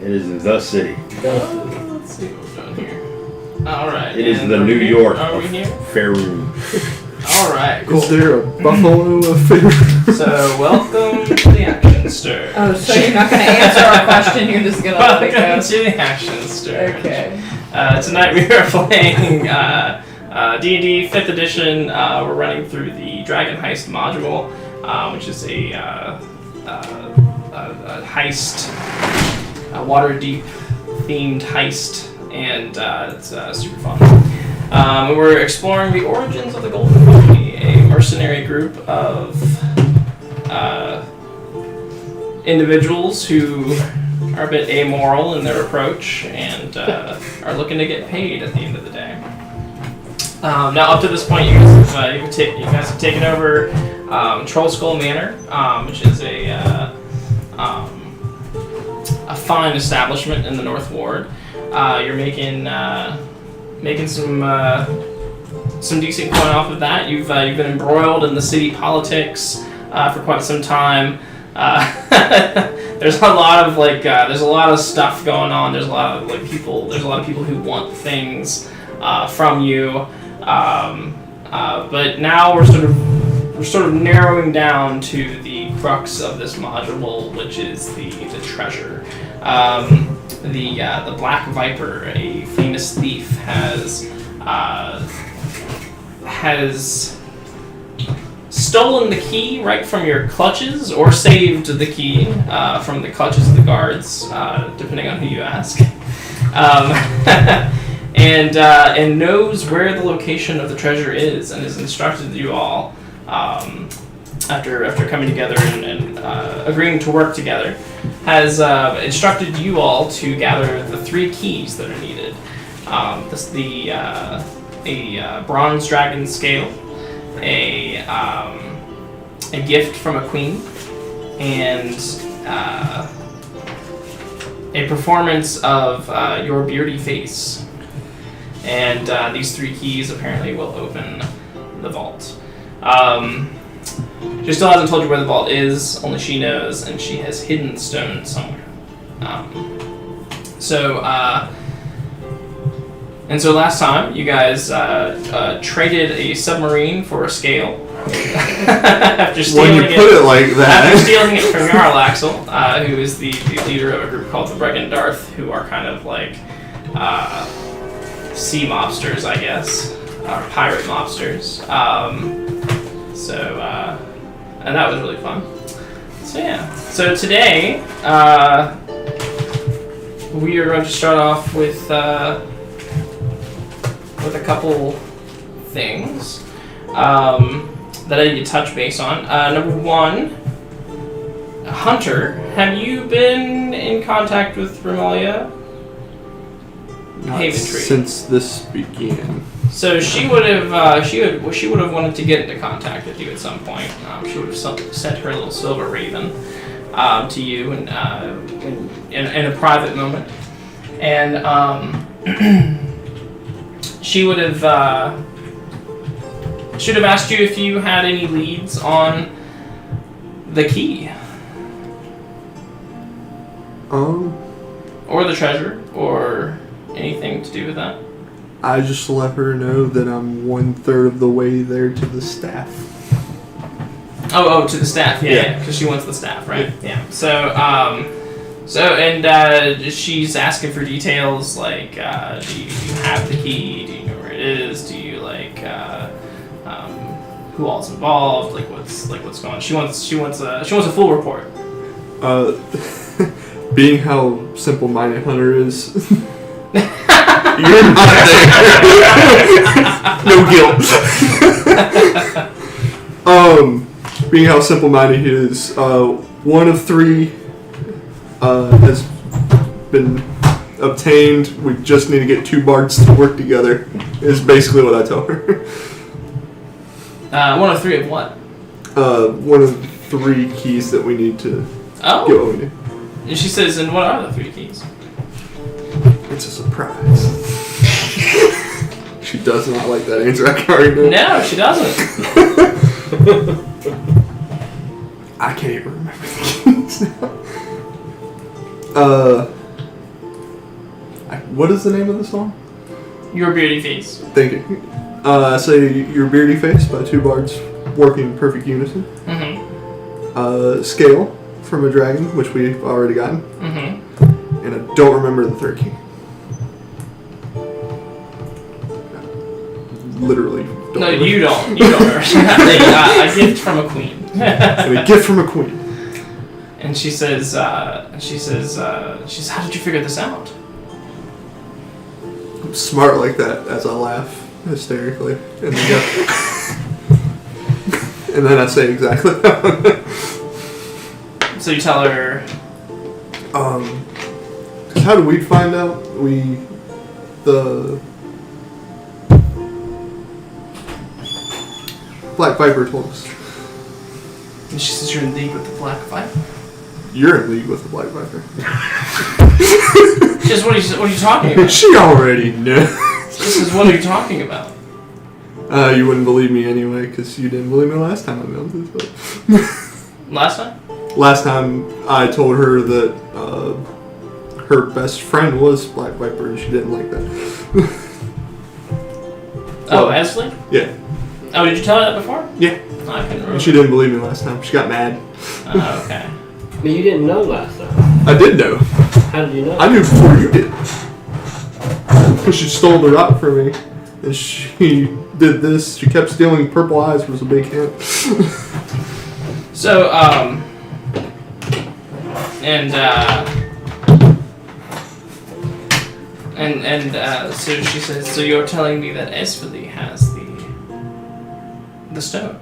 It is the city. Let's see what we're doing here. Alright. It is the New York Are we here? Faerun. Alright, cool. Is there a buffalo affair? So, welcome to the Action Stir. Oh, so you're not going to answer our question, you're just going to let it go? Welcome to the Action Stir. Okay. Tonight we are playing D&D 5th edition. We're running through the Dragon Heist module, which is a heist, a Waterdeep themed heist, and it's super fun. We're exploring the origins of the Golden Company, a mercenary group of individuals who are a bit amoral in their approach and are looking to get paid at the end of the day. Now, up to this point, you guys have taken over Troll Skull Manor, which is a fine establishment in the North Ward. You're making some decent coin off of that. You've been embroiled in the city politics for quite some time. There's a lot of stuff going on. There's a lot of people who want things from you. But now we're sort of narrowing down to the crux of this module, which is the treasure. The Black Viper, a famous thief, has stolen the key right from your clutches, or saved the key from the clutches of the guards, depending on who you ask. And knows where the location of the treasure is, and has instructed you all, after coming together and agreeing to work together, has instructed you all to gather the 3 keys that are needed. A bronze dragon scale, a gift from a queen, and a performance of your beardy face. And these 3 keys apparently will open the vault. She still hasn't told you where the vault is, only she knows, and she has hidden the stone somewhere. So last time, you guys traded a submarine for a scale. After stealing After stealing it from Jarl Axel, who is the leader of a group called the Bregendarth, who are kind of like sea mobsters, I guess, or pirate mobsters. And that was really fun. So yeah. So today, we are going to start off with a couple things that I need to touch base on. Number 1, Hunter, have you been in contact with Romelia? Not since this began. So she would have wanted to get into contact with you at some point. She would have sent her little silver raven to you in a private moment, and she would have asked you if you had any leads on the key, or the treasure, or anything to do with that. I just let her know that I'm 1/3 of the way there to the staff. Oh, to the staff, yeah, because she wants the staff, right? Yeah. So she's asking for details like, do you have the key? Do you know where it is? Do you who all's involved? What's going on? She wants a full report. Being how simple-minded Hunter is. You're not there. No guilt. Being how simple-minded he is, 1 of 3 has been obtained. We just need to get 2 bards to work together. Is basically what I tell her. 1 of 3 of what? 1 of 3 keys that we need to get what we need. And she says, and what are the 3 keys? It's a surprise. She does not like that answer. I can already know. No, she doesn't. I can't even remember the keys now. What is the name of the song? Your Beardy Face. Thank you. I say Your Beardy Face by two bards working in perfect unison. Mm-hmm. Scale from a dragon, which we've already gotten. Mm-hmm. And I don't remember the third key. Literally. No, you don't. You don't remember. A gift from a queen. And a gift from a queen. And she says, how did you figure this out? I'm smart like that as I laugh hysterically. And then, and then I say exactly So you tell her... Because how do we find out? The Black Viper told us. And she says you're in league with the Black Viper. You're in league with the Black Viper. She says, what are you talking about? She already knows. She says, what are you talking about? You wouldn't believe me anyway, because you didn't believe me last time I built this. But Last time? last time I told her that her best friend was Black Viper, and she didn't like that. Oh, Esley? Yeah. Oh, did you tell her that before? Yeah. Oh, I couldn't remember. And she didn't believe me last time. She got mad. Oh, okay. But you didn't know last time. I did know. How did you know? I knew before you did. Because she stole the rock from me. And she did this. She kept stealing purple eyes, was a big hint. So, so she says, so you're telling me that Esfili has the stone?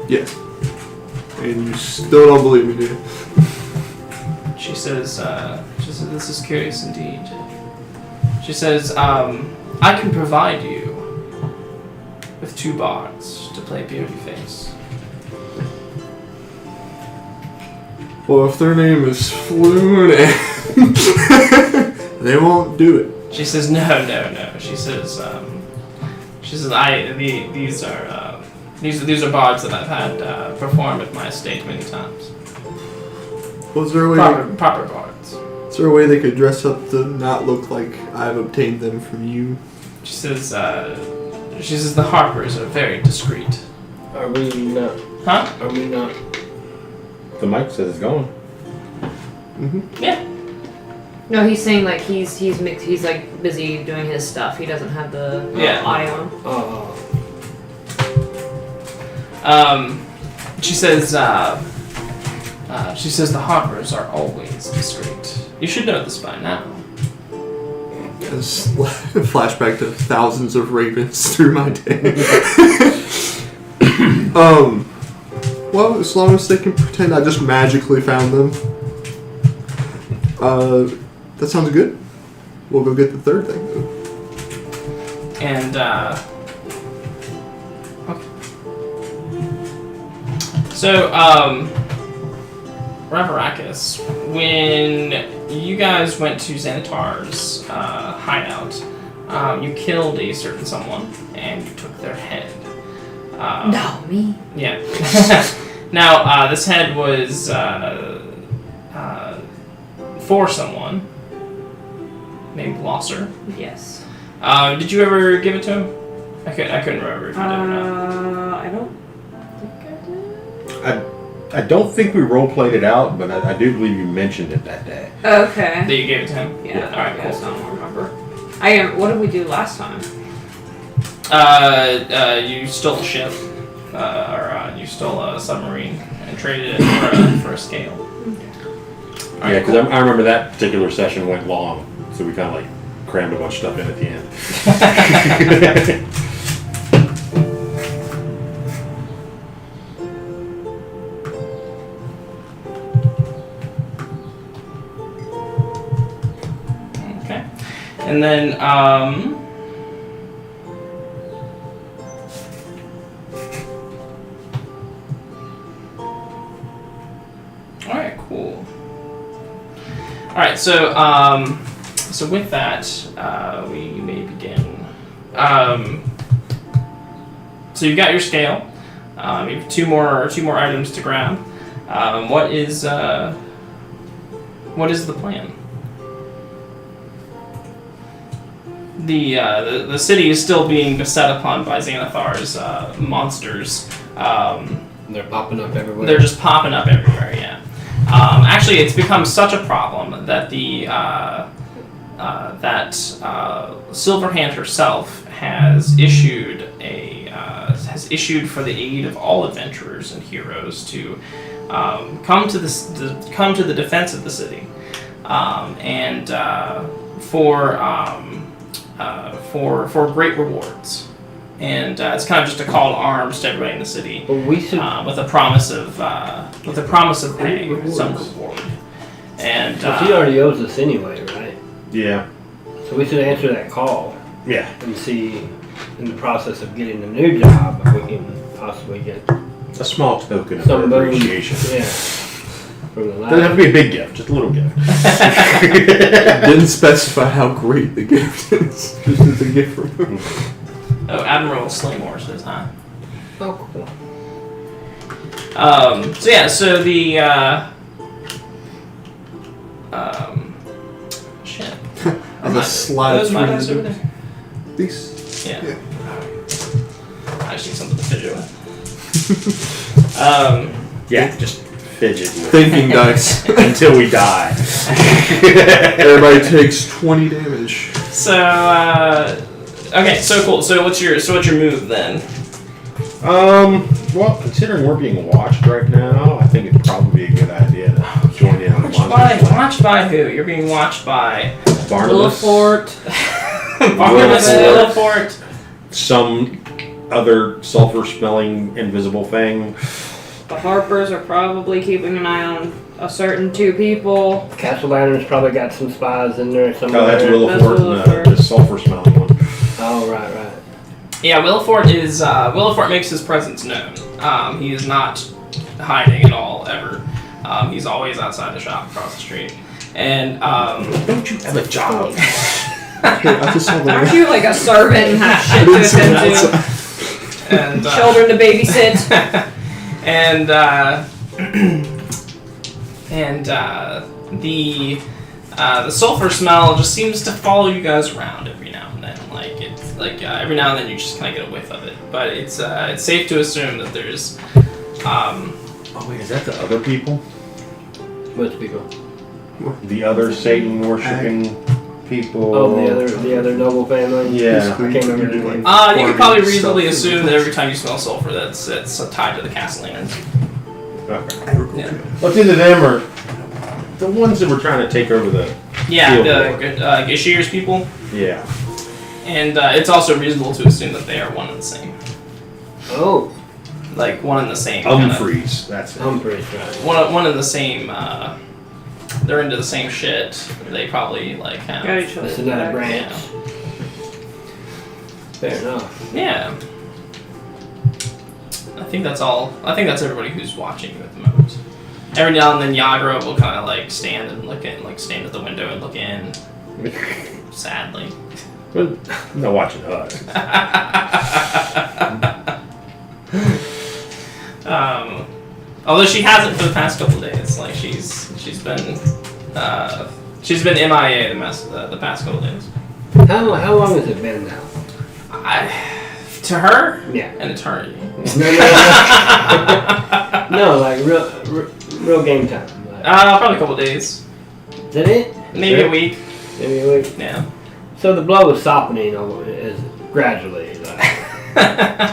Yes. And you still don't believe me, do you? She says, this is curious indeed. She says, I can provide you with 2 bards to play Beardy Face. Well, if their name is Floon and they won't do it. She says, no. She says, these are bards that I've had perform at my estate many times. Was there a way? Proper bards. Is there a way they could dress up to not look like I've obtained them from you? She says the Harpers are very discreet. Are we not? Huh? Are we not? The mic says it's going. Mm-hmm. Yeah. No, he's saying like he's like busy doing his stuff. He doesn't have the audio on. She says the Harpers are always discreet. You should know this by now. As flashback to thousands of ravens through my day. Well, as long as they can pretend I just magically found them. That sounds good. We'll go get the third thing. And okay. So, Ravarakis, when you guys went to Xanatar's hideout, you killed a certain someone and you took their head. No, me. Yeah. Now, this head was for someone named Losser. Yes. Did you ever give it to him? I couldn't remember if you did or not. I don't think I did. I don't think we role-played it out, but I do believe you mentioned it that day. Okay. That you gave it to him? Yeah. Alright, I guess cool. I don't remember. What did we do last time? You stole a ship, or you stole a submarine and traded it for a scale. Yeah, because I remember that particular session went long, so we kind of like crammed a bunch of stuff in at the end. Okay. And then, alright, cool. Alright, so with that, we may begin. So you've got your scale. You have two more items to grab. What is the plan? the city is still being beset upon by Xanathar's monsters. They're popping up everywhere. They're just popping up everywhere. Yeah. Actually, it's become such a problem that Silverhand herself has issued for the aid of all adventurers and heroes to come to the defense of the city, and for great rewards. And it's kind of just a call to arms to everybody in the city, Well, we should. with a promise of paying some reward. And So he already owes us anyway, right? Yeah. So we should answer that call Yeah. and see, in the process of getting a new job, if we can possibly get A small token of some boon. appreciation. Yeah. From the Doesn't have last. to be a big gift, just a little gift. Didn't specify how great the gift is. Just as a gift from him. Oh, Admiral Slinghorse says hi. Oh, cool. So the shit. As a slide Those my dice through over the there? These. Yeah. Yeah. I just need something to fidget with. Yeah, just fidget with Thinking dice. it until we die. Everybody takes 20 damage. So okay, so cool. So what's your move then? Well, considering we're being watched right now, I think it'd probably be a good idea to join in on the monster. Watched by who? You're being watched by Barnabas, Barnabas, Willifort. some other sulfur-smelling invisible thing. The Harpers are probably keeping an eye on a certain 2 people. Castle Lantern's probably got some spies in there somewhere. Oh, that's Willifort and Willifort. the sulfur-smelling one. Oh, right. Yeah, Willifort makes his presence known. He is not hiding at all ever. He's always outside the shop across the street. And Don't you have a job? I just saw the Aren't you like a servant and have shit to attend to? and Children to babysit? the sulfur smell just seems to follow you guys around every now and then. Every now and then you just kind of get a whiff of it. But it's safe to assume that there's Oh wait, is that the other people? Which people? The other Satan-worshipping people? Oh, the other noble family? Yeah. I can't remember their name. you could probably Farming reasonably stuff. assume that every time you smell sulfur, that's tied to the Castle Lanterns. Okay. Yeah. Well, it's either them or the ones that were trying to take over the... Yeah, Field the Gashir's people. Yeah. And it's also reasonable to assume that they are one and the same. Oh, Like one and the same. kinda- Humphreys, that's it. Humphreys, right. One and the same. They're into the same shit. They probably like have. Got each That's other's another back. branch. Fair enough. Yeah. I think that's all. I think that's everybody who's watching you at the moment. Every now and then, Yagra will kind of like stand and look in, like stand at the window and look in, sadly. Well, I'm not watching us. Although she hasn't for the past couple of days. Like she's been MIA the past couple of days. How long has it been now? To her, Yeah. an eternity. No, like real game time. Like, Probably a couple of days, is that it? maybe a week. Maybe a week. Yeah. So the blow is softening is gradually. Like,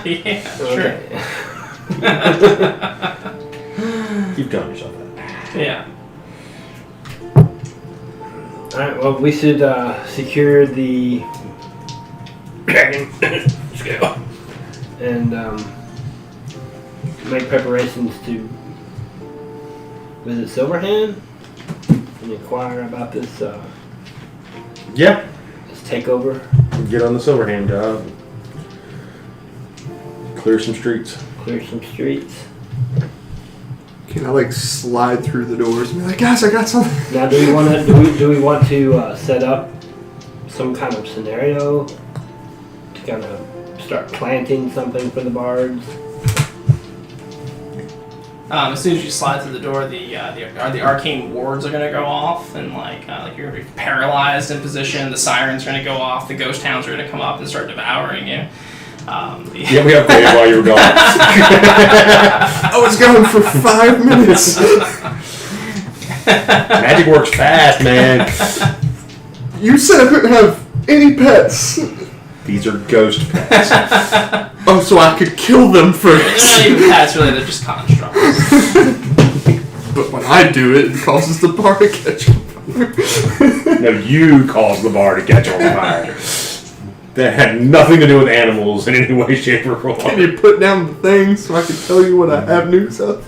Yeah, sure. okay. Keep telling yourself that. Yeah. Alright, well, we should secure the dragon scale and make preparations to visit Silverhand and inquire about this Yeah. this takeover. Get on the Silverhand job. Clear some streets. Clear some streets. Can I like slide through the doors and be like, guys, I got something? Now, do we want to set up some kind of scenario to kind of start planting something for the bards? As soon as you slide through the door, the arcane wards are gonna go off, and like you're gonna be paralyzed in position. The sirens are gonna go off. The ghost hounds are gonna come up and start devouring you. Yeah, we upgraded while you were gone. I was gone for 5 minutes. Magic works fast, man. You said I couldn't have any pets. These are ghost pets. Oh, so I could kill them They're first. not even pets, really. They're just constructs. But when I do it, it causes the bar to catch on fire. No, you caused the bar to catch on fire. That had nothing to do with animals in any way, shape, or form. Can you put down the thing so I can tell you what I have news of?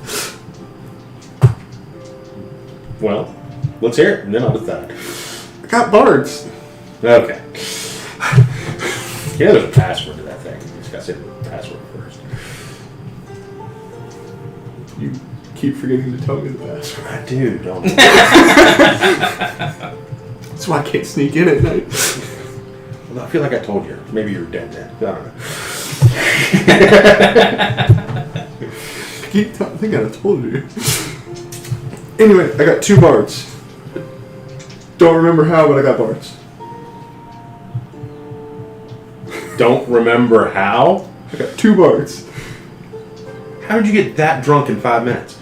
Well, let's hear it, and then I'll decide. I got bards. Okay. Yeah, there's a password to that thing. You just gotta say the password first. You keep forgetting to tell me the password. I do, don't I? That's why I can't sneak in at night. Well, I feel like I told you. Maybe you're dead then. I don't know. I keep thinking I told you. Anyway, I got 2 bards. Don't remember how, but I got bards. Don't remember how? I got 2 bards. How did you get that drunk in 5 minutes?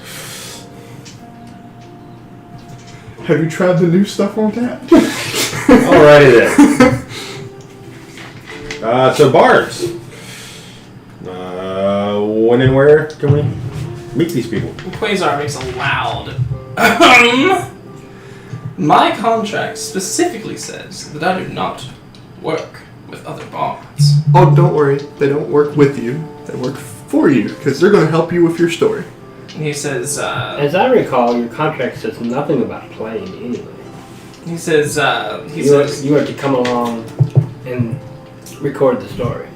Have you tried the new stuff on tap? Alrighty then. So bards. When and where can we meet these people? Quasar makes a loud. My contract specifically says that I do not work with other bards. Oh, don't worry. They don't work with you. They work for you, because they're going to help you with your story. He says, As I recall, your contract says nothing about playing anyway. he says, You are to come along and record the story.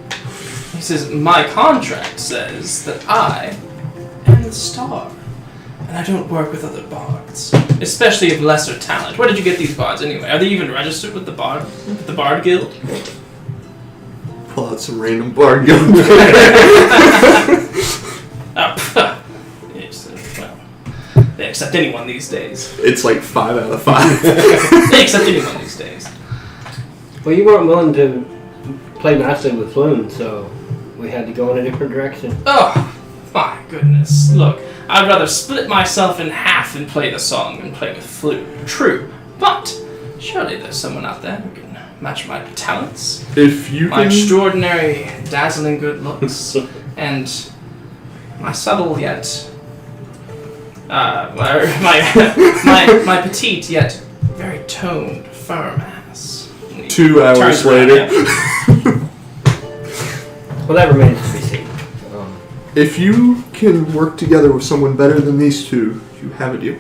he says, my contract says that I am the star, and I don't work with other bards, especially of lesser talent. Where did you get these bards anyway? Are they even registered with the bard guild? Pull out some random bard guild. Yes, well, they accept anyone these days. It's like 5 out of 5. They accept anyone these days. Well, you weren't willing to play nicely with Floon, so we had to go in a different direction. Oh, my goodness. Look, I'd rather split myself in half and play the song than play with flute. True, but surely there's someone out there who can match my talents, If you my can... extraordinary, dazzling good looks, and my subtle yet... my petite yet very toned, firm ass. 2 hours Turns around, later. yeah. Well, that remains to be seen. If you can work together with someone better than these 2, you have a deal.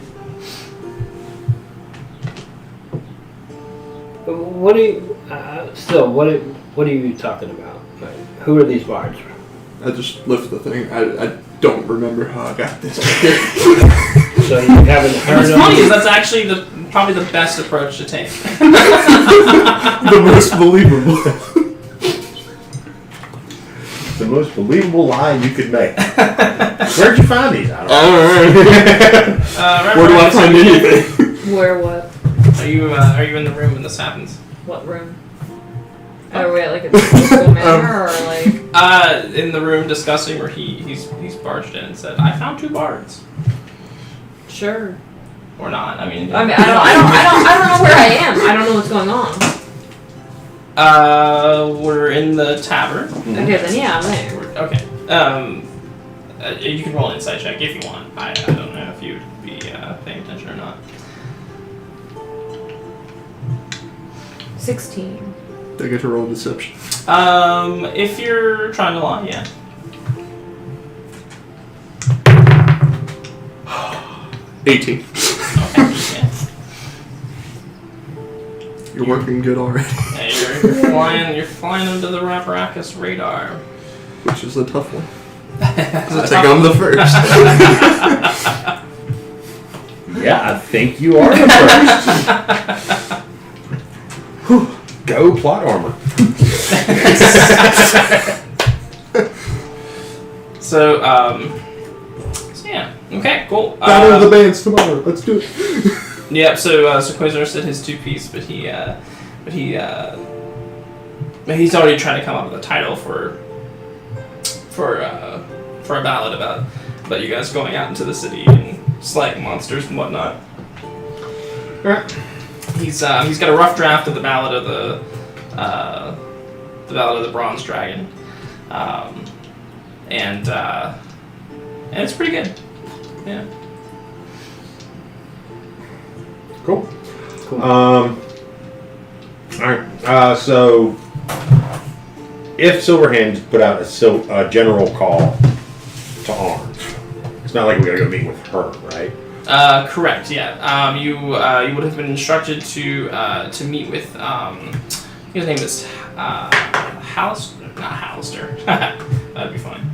What are you... what are you talking about? Like, who are these bards? I just lift the thing. I don't remember how I got this. So you haven't heard What's of funny is them? that's actually probably the best approach to take. The most believable. The most believable lie you could make. Where'd you find these? I don't know. Alright. Where do I find anything? Where what? Are you in the room when this happens? What room? Are we at like a physical manner or like? In the room discussing where he's barged in and said, "I found 2 bards." Sure. Or not? I mean, I don't know where I am. I don't know what's going on. We're in the tavern. Okay, then yeah, I'm there. Okay. You can roll an insight check if you want. I don't know if you'd be paying attention or not. 16. I get to roll deception. If you're trying to lie, yeah. 18. Okay. Yeah. You're working good already. Yeah, you're flying under the Raparakis radar. Which is a tough one. It's I think I'm the first. Yeah, I think you are the first. Go plot armor. So yeah. Okay, cool. Battle of the Bands tomorrow. Let's do it. Yep. So Quasar said his 2-piece, but he's already trying to come up with a title for a ballad about you guys going out into the city and slaying monsters and whatnot. Alright. He's got a rough draft of the ballad of the Bronze Dragon, and it's pretty good. Yeah. Cool. Alright. So if Silverhand put out a general call to arms, it's not like we gotta go meet with her, right? Correct. Yeah. You would have been instructed to meet with his name is Hallister. Not Hallister. That'd be fine.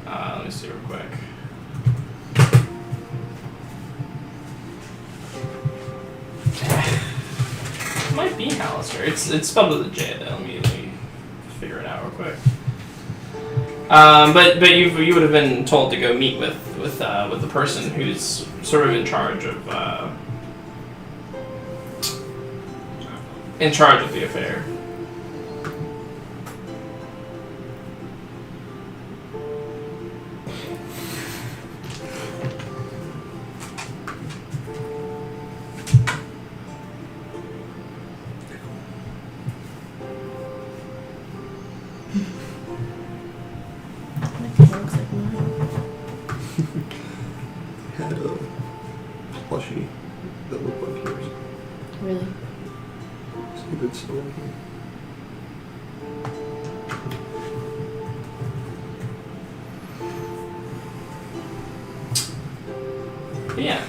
Let me see real quick. It might be Hallister. It's spelled with a J though. Let me figure it out real quick. But you would have been told to go meet with the person who's sort of in charge of the affair. Had a plushie that looked like yours. Really? See if it's still in here. Yeah.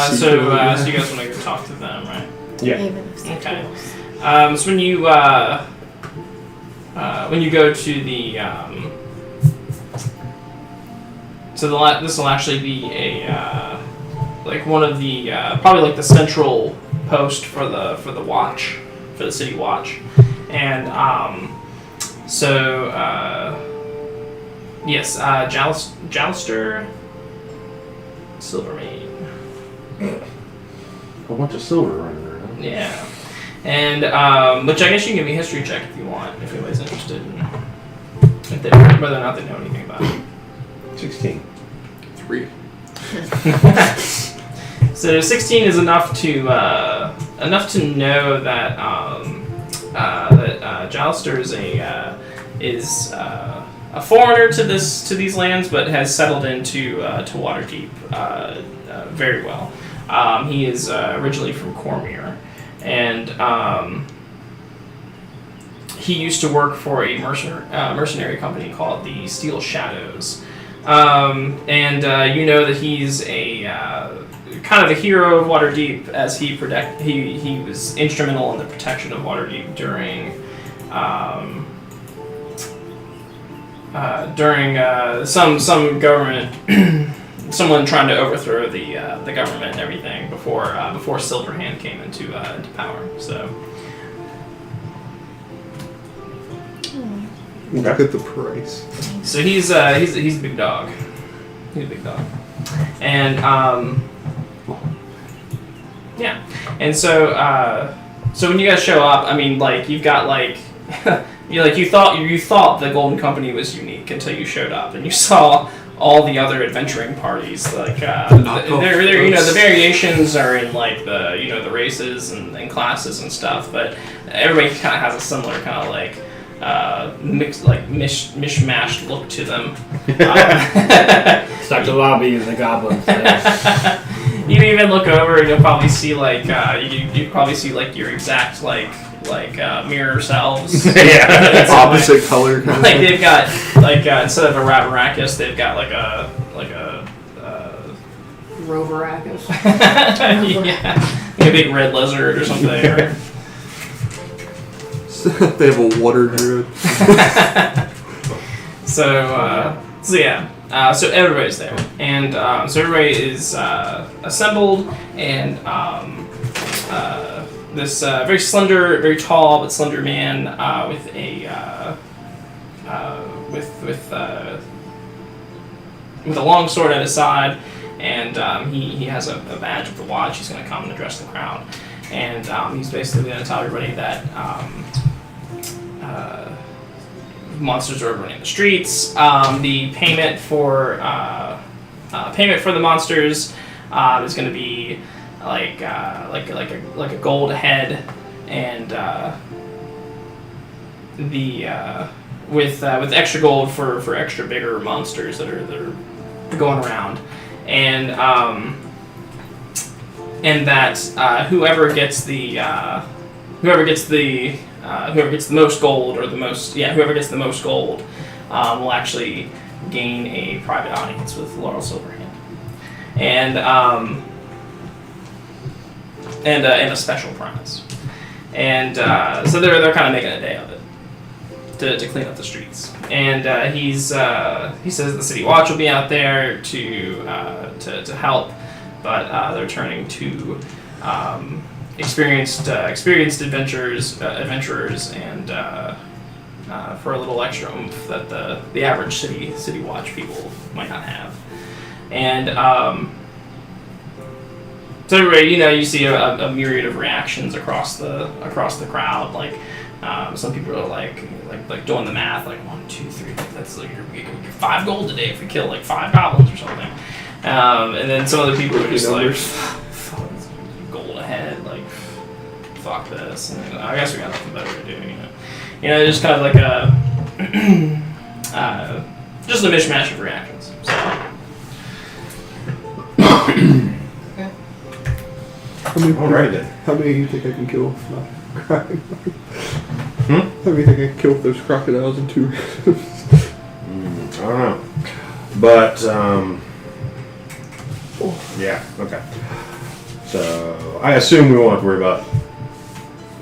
So you guys want to go talk to them, right? Yeah. Okay. So when you go to the this will actually be a like one of the probably like the central post for the watch, for the city watch, and yes, Jouster Silvermane. A bunch of silver running there, huh? Yeah. And which I guess you can give me a history check if you want, if anybody's interested in whether or not they know anything about it. 16. 3. So 16 is enough to know that Jouster is a foreigner to these lands, but has settled into to Waterdeep very well. He is originally from Cormyr, and he used to work for a mercenary company called the Steel Shadows. And you know that he's a kind of a hero of Waterdeep, as he was instrumental in the protection of Waterdeep during some government, someone trying to overthrow the government and everything before Silverhand came into power. So. Look at the price. So he's a big dog. He's a big dog, and yeah, and so when you guys show up, I mean, like you've got like you thought the Golden Company was unique until you showed up and you saw all the other adventuring parties. Like they're you know, the variations are in like the the races and classes and stuff, but everybody kind of has a similar kind of like. Mixed like mishmashed look to them. It's like the lobby of the goblins. You even look over and you'll probably see like you probably see like your exact like mirror selves. Yeah, opposite color. Kind like they've got like instead of a Ravaracus, they've got like a Rovaracus. yeah, like a big red lizard or something. Or, they have a water druid. So yeah. So everybody's there, and so everybody is assembled, and this very slender, very tall but slender man with a with a long sword at his side, and he has a badge of the watch. He's going to come and address the crowd, and he's basically going to tell everybody that monsters are running the streets. The payment for the monsters is going to be like a gold head, and with extra gold for extra bigger monsters that are going around, and that whoever gets the most gold, or whoever gets the most gold will actually gain a private audience with Laurel Silverhand, and a special prize, and so they're kind of making a day of it to clean up the streets, and he says the city watch will be out there to help, but they're turning to experienced adventurers, and for a little extra oomph that the average city watch people might not have, and so everybody, you see a myriad of reactions across the crowd. Like some people are like doing the math, like 1, 2, 3. That's like we get 5 gold today if we kill like 5 goblins or something. And then some other people are just like, fuck, gold ahead, like fuck this. And I guess we got nothing better to do, just kind of like just a mishmash of reactions. So. Alright then. How many do you think I can kill with not crying? Hmm? How many do you think I can kill with those crocodiles in 2 I don't know. But, yeah, okay. So, I assume we won't have to worry about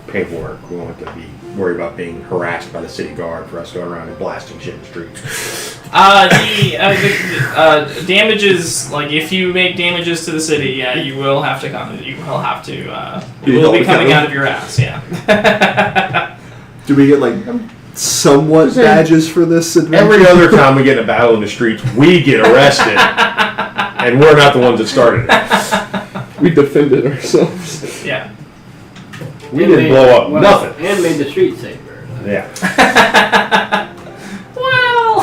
paperwork. We won't have to worry about being harassed by the city guard for us going around and blasting shit in the streets. The damages, like if you make damages to the city, yeah, you will have to come. You will have to. It will be coming out of your ass. Yeah. Do we get like somewhat badges for this adventure? Every other time we get in a battle in the streets, we get arrested, and we're not the ones that started it. We defended ourselves. Yeah. We didn't blow up nothing. And made the street safer. Yeah. Well.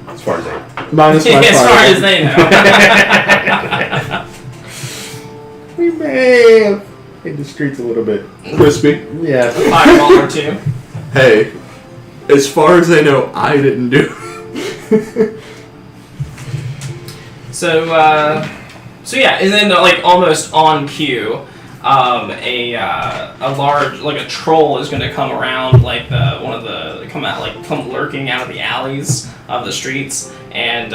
As far as they. Minus my as far as they know. We may have made the streets a little bit crispy. Yeah. A fireball or 2. Hey, as far as I know, I didn't do it. So yeah, and then like almost on cue, a large, like a troll is going to come around, like come lurking out of the alleys of the streets, and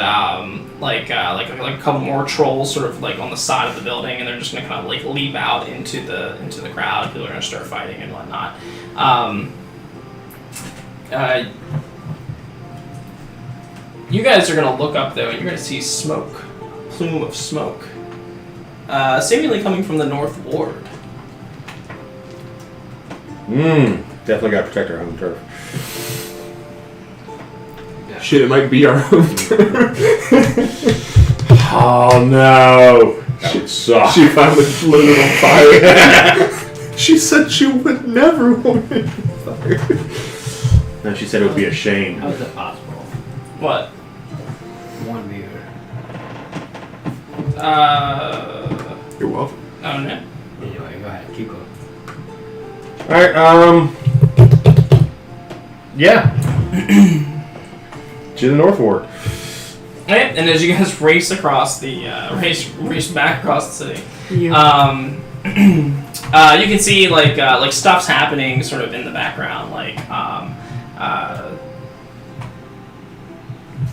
like a couple more trolls sort of like on the side of the building, and they're just going to kind of like leap out into the crowd. People are going to start fighting and whatnot. You guys are going to look up though, and you're going to see smoke, plume of smoke. Seemingly coming from the North Ward. Definitely got to protect our home turf. Shit, it might be our home turf. Oh no! That would suck. She finally lit it on fire. She said she would never want it on fire. No, she said it would be a shame. How is it possible? What? 1 viewer. You're welcome. Oh no. Anyway, go ahead. Keep going. Alright, yeah. To the North Ward. Okay, and as you guys race across the race back across the city, you can see like stuff's happening sort of in the background, like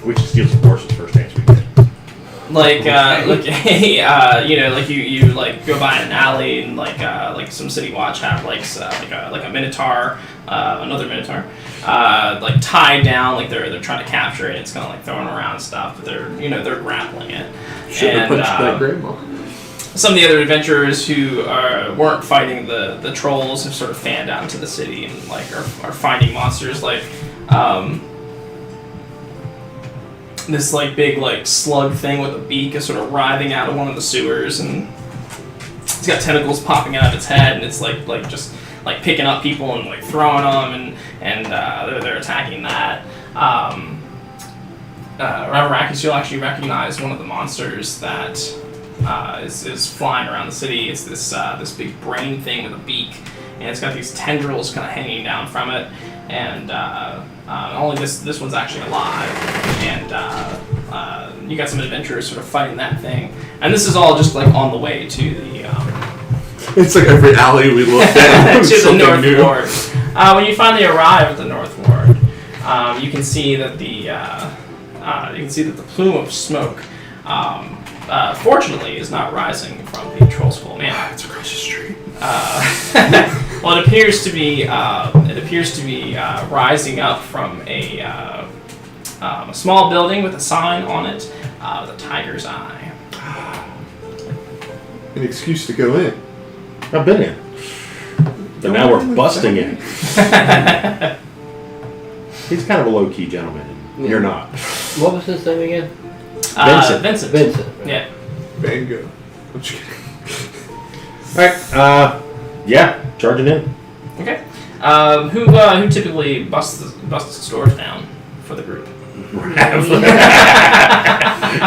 we should steal some horses first chance we get. like you like go by an alley, and like some city watch have like a minotaur, another minotaur, like tied down, like they're trying to capture it. It's kind of like throwing around stuff, but they're grappling it. Should have punched that grandma. Some of the other adventurers who weren't fighting the trolls have sort of fanned out into the city and like are finding monsters. Like this like big like slug thing with a beak is sort of writhing out of one of the sewers, and it's got tentacles popping out of its head, and it's like just like picking up people and like throwing them, and they're attacking that. Ravarrakis, you'll actually recognize one of the monsters that is flying around the city. It's this big brain thing with a beak, and it's got these tendrils kind of hanging down from it, and only this one's actually alive, and you got some adventurers sort of fighting that thing, and this is all just like on the way to the It's like every alley we look at. to the North Ward. When you finally arrive at the North Ward, you can see that the plume of smoke, fortunately, is not rising from the Troll Skull Manor. It's across the street. Well, it appears to be rising up from a small building with a sign on it with a tiger's eye. An excuse to go in. I've been in. But now we're busting in. He's kind of a low-key gentleman, and you're not. What was his name again? Vincent. Vincent. Right. Yeah. Bango. I'm just kidding. Alright, yeah, charging in. Okay. Who typically busts the stores down for the group?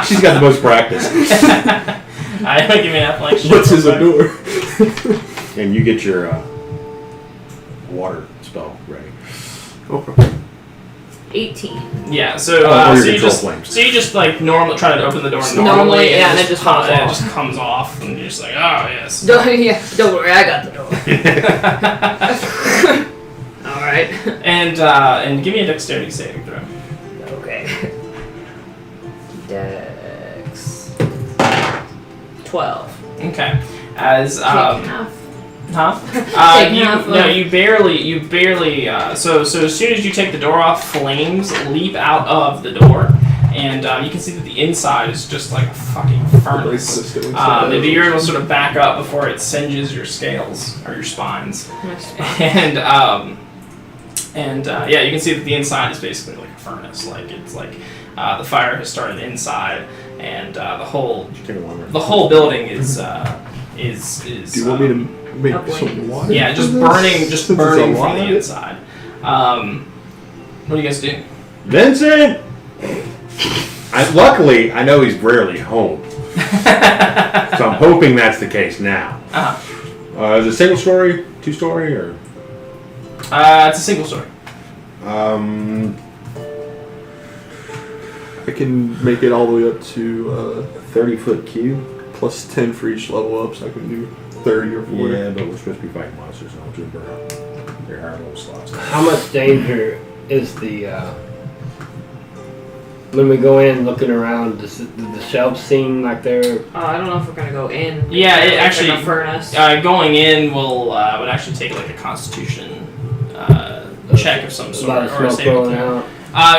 She's got the most practice. I haven't given an athletics. What's his door? And you get your water spell ready. Okay. 18. Yeah, so or your so you control just flames. like normally try to open the door normally, Normally, yeah, and it just falls it off. just comes off, and you're just like, oh yes. Don't worry, I got the door. All right. And give me a dexterity saving throw. Okay. Dex 12. Okay. As Half. huh? Take half of- you barely. So as soon as you take the door off, flames leap out of the door, and you can see that the inside is just like a fucking furnace. Maybe you're able to sort of back up before it singes your scales or your spines, and yeah, you can see that the inside is basically like a furnace. Like it's like the fire has started inside, and the whole building is. Do you want me to make some water? Yeah, just burning from the inside. What do you guys do? Vincent! Luckily, I know he's rarely home. So I'm hoping that's the case now. Is it single story, 2-story, or? It's a single story. I can make it all the way up to 30-foot cube? plus 10 for each level up, so I can do 30 or 40. Yeah, but we're supposed to be fighting monsters, and I'll just burn up their higher level slots. How much danger is the when we go in looking around? Does the shelves seem like they're? I don't know if we're gonna go in. Yeah, it It's actually like a furnace. going in would actually take like a Constitution check of some A sort lot of or a smoke saving rolling throw. out.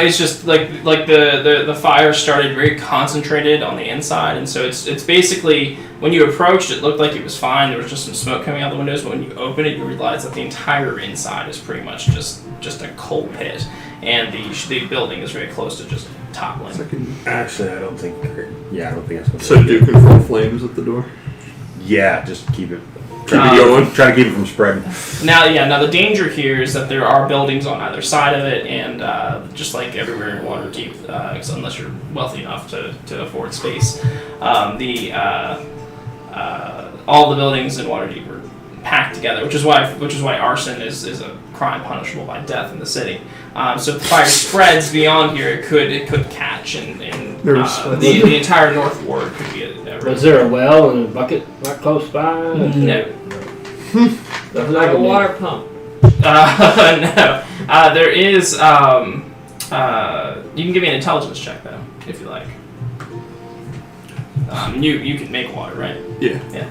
It's just like the fire started very concentrated on the inside, and so it's basically when you approached it looked like it was fine. There was just some smoke coming out the windows, but when you open it, you realize that the entire inside is pretty much just a coal pit, and the building is very close to just toppling. So I can Actually, I don't think that's going to so do control flames at the door. Yeah, just keep it. Keep it going. Try to keep it from spreading. Now the danger here is that there are buildings on either side of it, and just like everywhere in Waterdeep, unless you're wealthy enough to afford space, all the buildings in Waterdeep are packed together, which is why arson is a crime punishable by death in the city. So if the fire spreads beyond here, it could catch, and the entire North Ward could be a Was there a well and a bucket right close by? no. Nothing I Like a can do. water pump. No. There is. You can give me an intelligence check though, if you like. You can make water, right? Yeah. Yeah.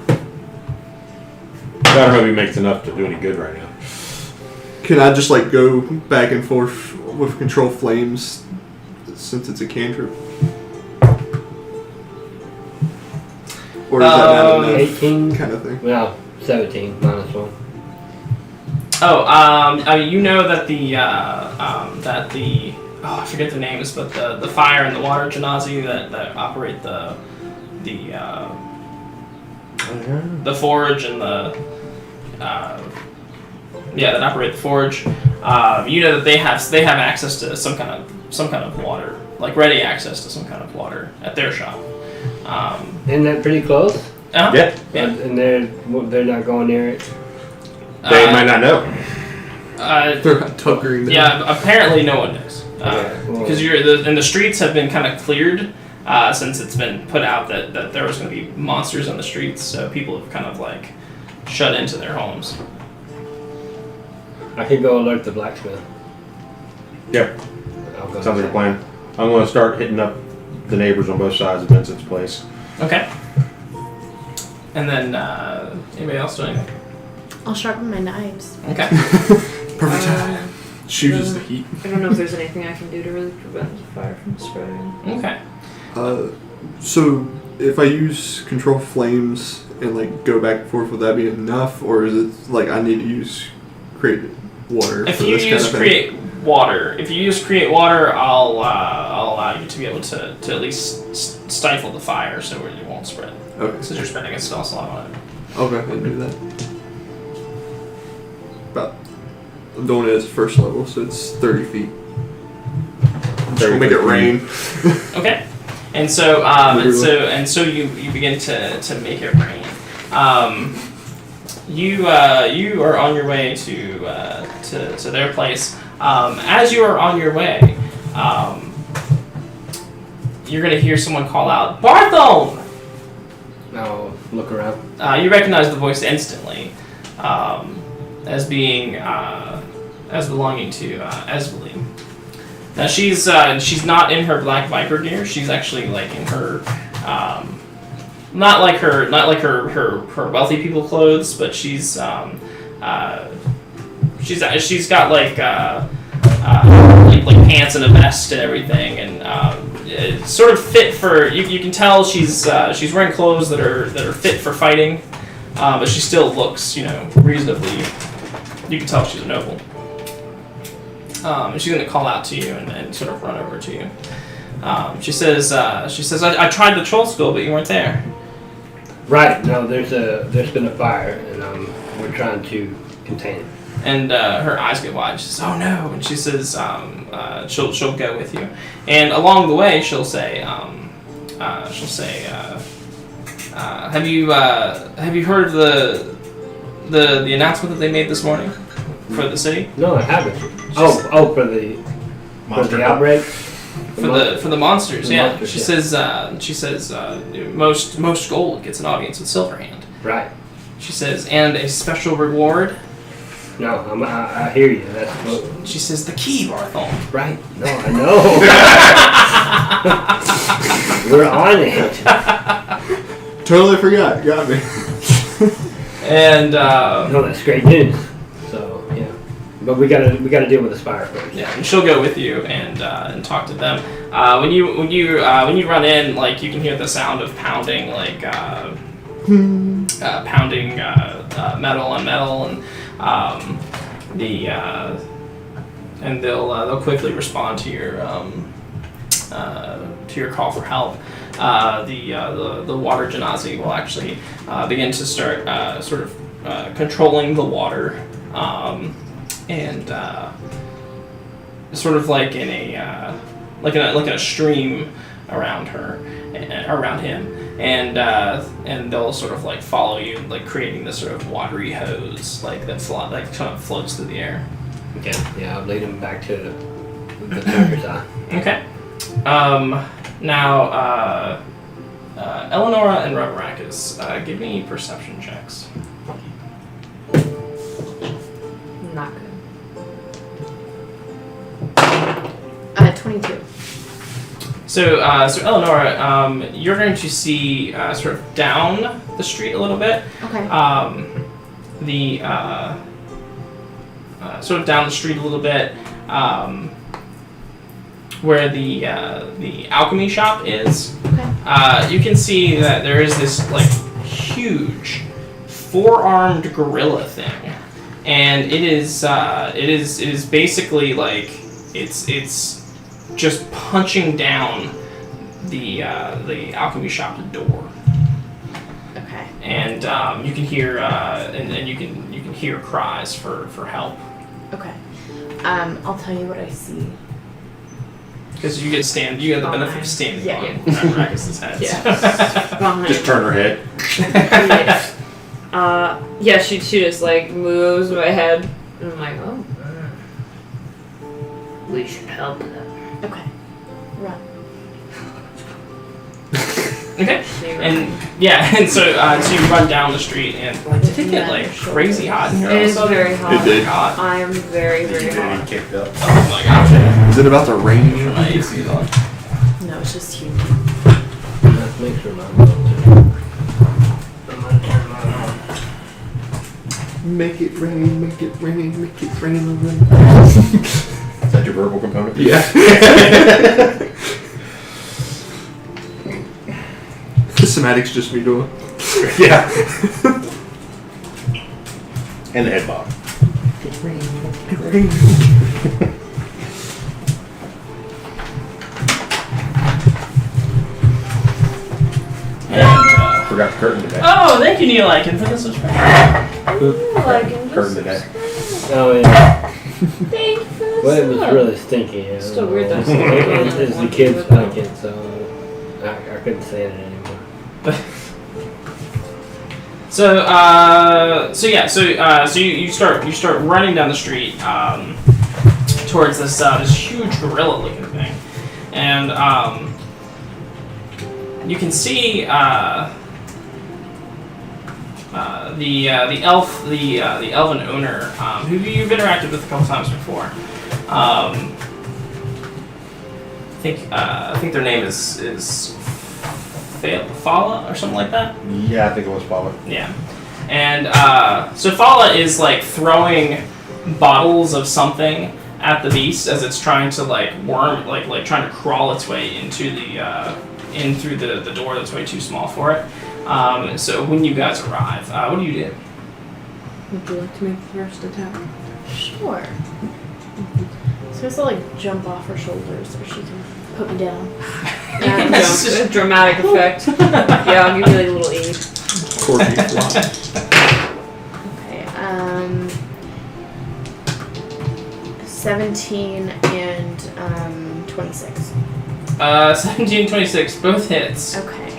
I don't know if he makes enough to do any good right now. Can I just like go back and forth with control flames since it's a cantrip? Or is that not enough 18. kind of thing? Well, 17 minus 1. Oh, you know that the I forget their names, but the fire and the water genasi that operate the forge and that operate the forge. You know that they have access to some kind of water, like ready access to some kind of water at their shop. Isn't that pretty close? Yeah. And they're not going near it. They might not know. They're not tuckering down. Yeah, apparently no one knows. Cool. Because the streets have been kind of cleared since it's been put out that there was going to be monsters on the streets, so people have kind of like shut into their homes. I could go alert the blacksmith. Yep. I'll go Sounds like a plan. I'm going to start hitting up the neighbors on both sides of Vincent's place. Okay. And then anybody else doing anything? I'll sharpen my knives. Okay. Perfect time. Chooses the heat. I don't know if there's anything I can do to really prevent the fire from spreading. Okay. So if I use control flames and like go back and forth, would that be enough, or is it like I need to use create water? If for you this use kind of create water, I'll allow you to be able to at least stifle the fire so it won't spread. Okay. Since you're spending a spell slot on it. Okay, I can do that. About I'm doing it as first level, so it's 30 feet. I'm just gonna make it rain. Okay. And so you begin to make it rain. You are on your way to their place. As you are on your way, you're gonna hear someone call out, "Barthone!" I'll look around. You recognize the voice instantly, as being as belonging to Esbeline. Now she's not in her black viper gear. She's actually like in her not like her wealthy people clothes, but she's got like pants and a vest and everything, and it's sort of fit for you can tell she's wearing clothes that are fit for fighting, but she still looks reasonably. You can tell she's a noble. And she's going to call out to you and sort of run over to you. She says, I tried the troll school, but you weren't there. Right. No, there's been a fire, and we're trying to contain it. And her eyes get wide. She says, "Oh no!" And she says, "She'll go with you." And along the way, she'll say, "Have you heard of the announcement that they made this morning for the city?" No, I haven't. For the outbreak. For the monsters, yeah. Monsters, She says, most gold gets an audience with Silverhand. Right. She says, and a special reward. No, I hear you. That's what... She says, the key, Barthol. Right. No, I know. We're on it. Totally forgot. Got me. And no, that's great news. So yeah, but we gotta deal with this fire first. yeah, and she'll go with you and talk to them. When you run in, like you can hear the sound of pounding, like metal on metal, and they'll quickly respond to your call for help. The water genasi will actually begin to start sort of controlling the water, and sort of like in a stream around him, and they'll sort of like follow you, like creating this sort of watery hose like that kind of floats through the air. Okay. Yeah, I'll lead him back to the tiger's eye. Okay. Now, Eleonora and Rubberackus, give me perception checks. Not good. 22. So Eleonora, you're going to see sort of down the street a little bit. Okay. Sort of down the street a little bit, where the alchemy shop is. Okay. You can see that there is this like huge four-armed gorilla thing, and it is basically like it's just punching down the alchemy shop door. Okay. And you can hear and you can hear cries for help. Okay. I'll tell you what I see. Because you get the benefit of standing Yeah, on Ragus's head. Yeah. Behind. Just turn her head. Yeah, she just like moves my head. And I'm like, oh. We should help them. Okay. Run. Okay. And so you run down the street and like did it get like crazy hot in here? It is very hot. It did. I am very, Did very you get any hot. kicked up? Oh my gosh! Is it about to rain? My AC is on. No, it's just humid. Let's make sure I'm not. I'm gonna turn mine on. Make it rain, make it rain, make it rain. Is that your verbal component? Yeah. The somatic's just me doing. Yeah. And the head bob. And, Forgot the curtain today. oh, thank you, Neil Aiken, for the subscribe. Ooh, I can Curtain today. Oh yeah. Thank you for the Well, it was sub. really stinky. Yeah. Still weird that It was the kids blanket, so I couldn't say it anymore. So you start running down the street towards this huge gorilla looking thing, and you can see the elven owner who you've interacted with a couple times before. I think their name is Fala or something like that. Yeah, I think it was Paula. Yeah. And so Fala is like throwing bottles of something at the beast as it's trying to like worm, like trying to crawl its way into in through the door that's way too small for it. So when you guys arrive, what do you do? Would you like to make the first attack? Sure. So I still like jump off her shoulders so she can put me down. Yeah, That's no, just- dramatic effect. Yeah, I'll give you like a little aid. Corgi fly. Okay. 17 and 26. 17 and 26, both hits. Okay.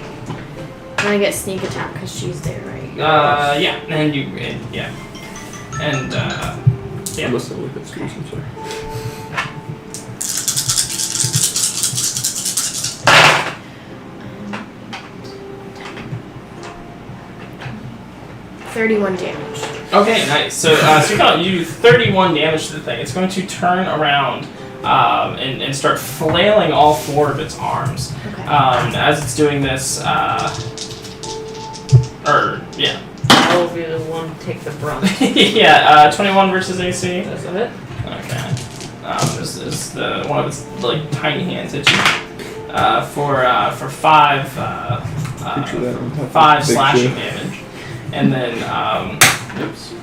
I'm gonna get sneak attack because she's there, right? Yeah, and yeah. And I yeah. must have looked at Susan, sorry. Um, 31 damage. Okay, nice. So you do 31 damage to the thing. It's going to turn around and start flailing all four of its arms. Okay. As it's doing this, yeah. I'll be the one to take the brunt. Yeah, 21 versus AC. That's it. Okay. This is the one of its like tiny hands hit you for 5 Picture that on top of 5 the big slashing shit. damage, and then oops.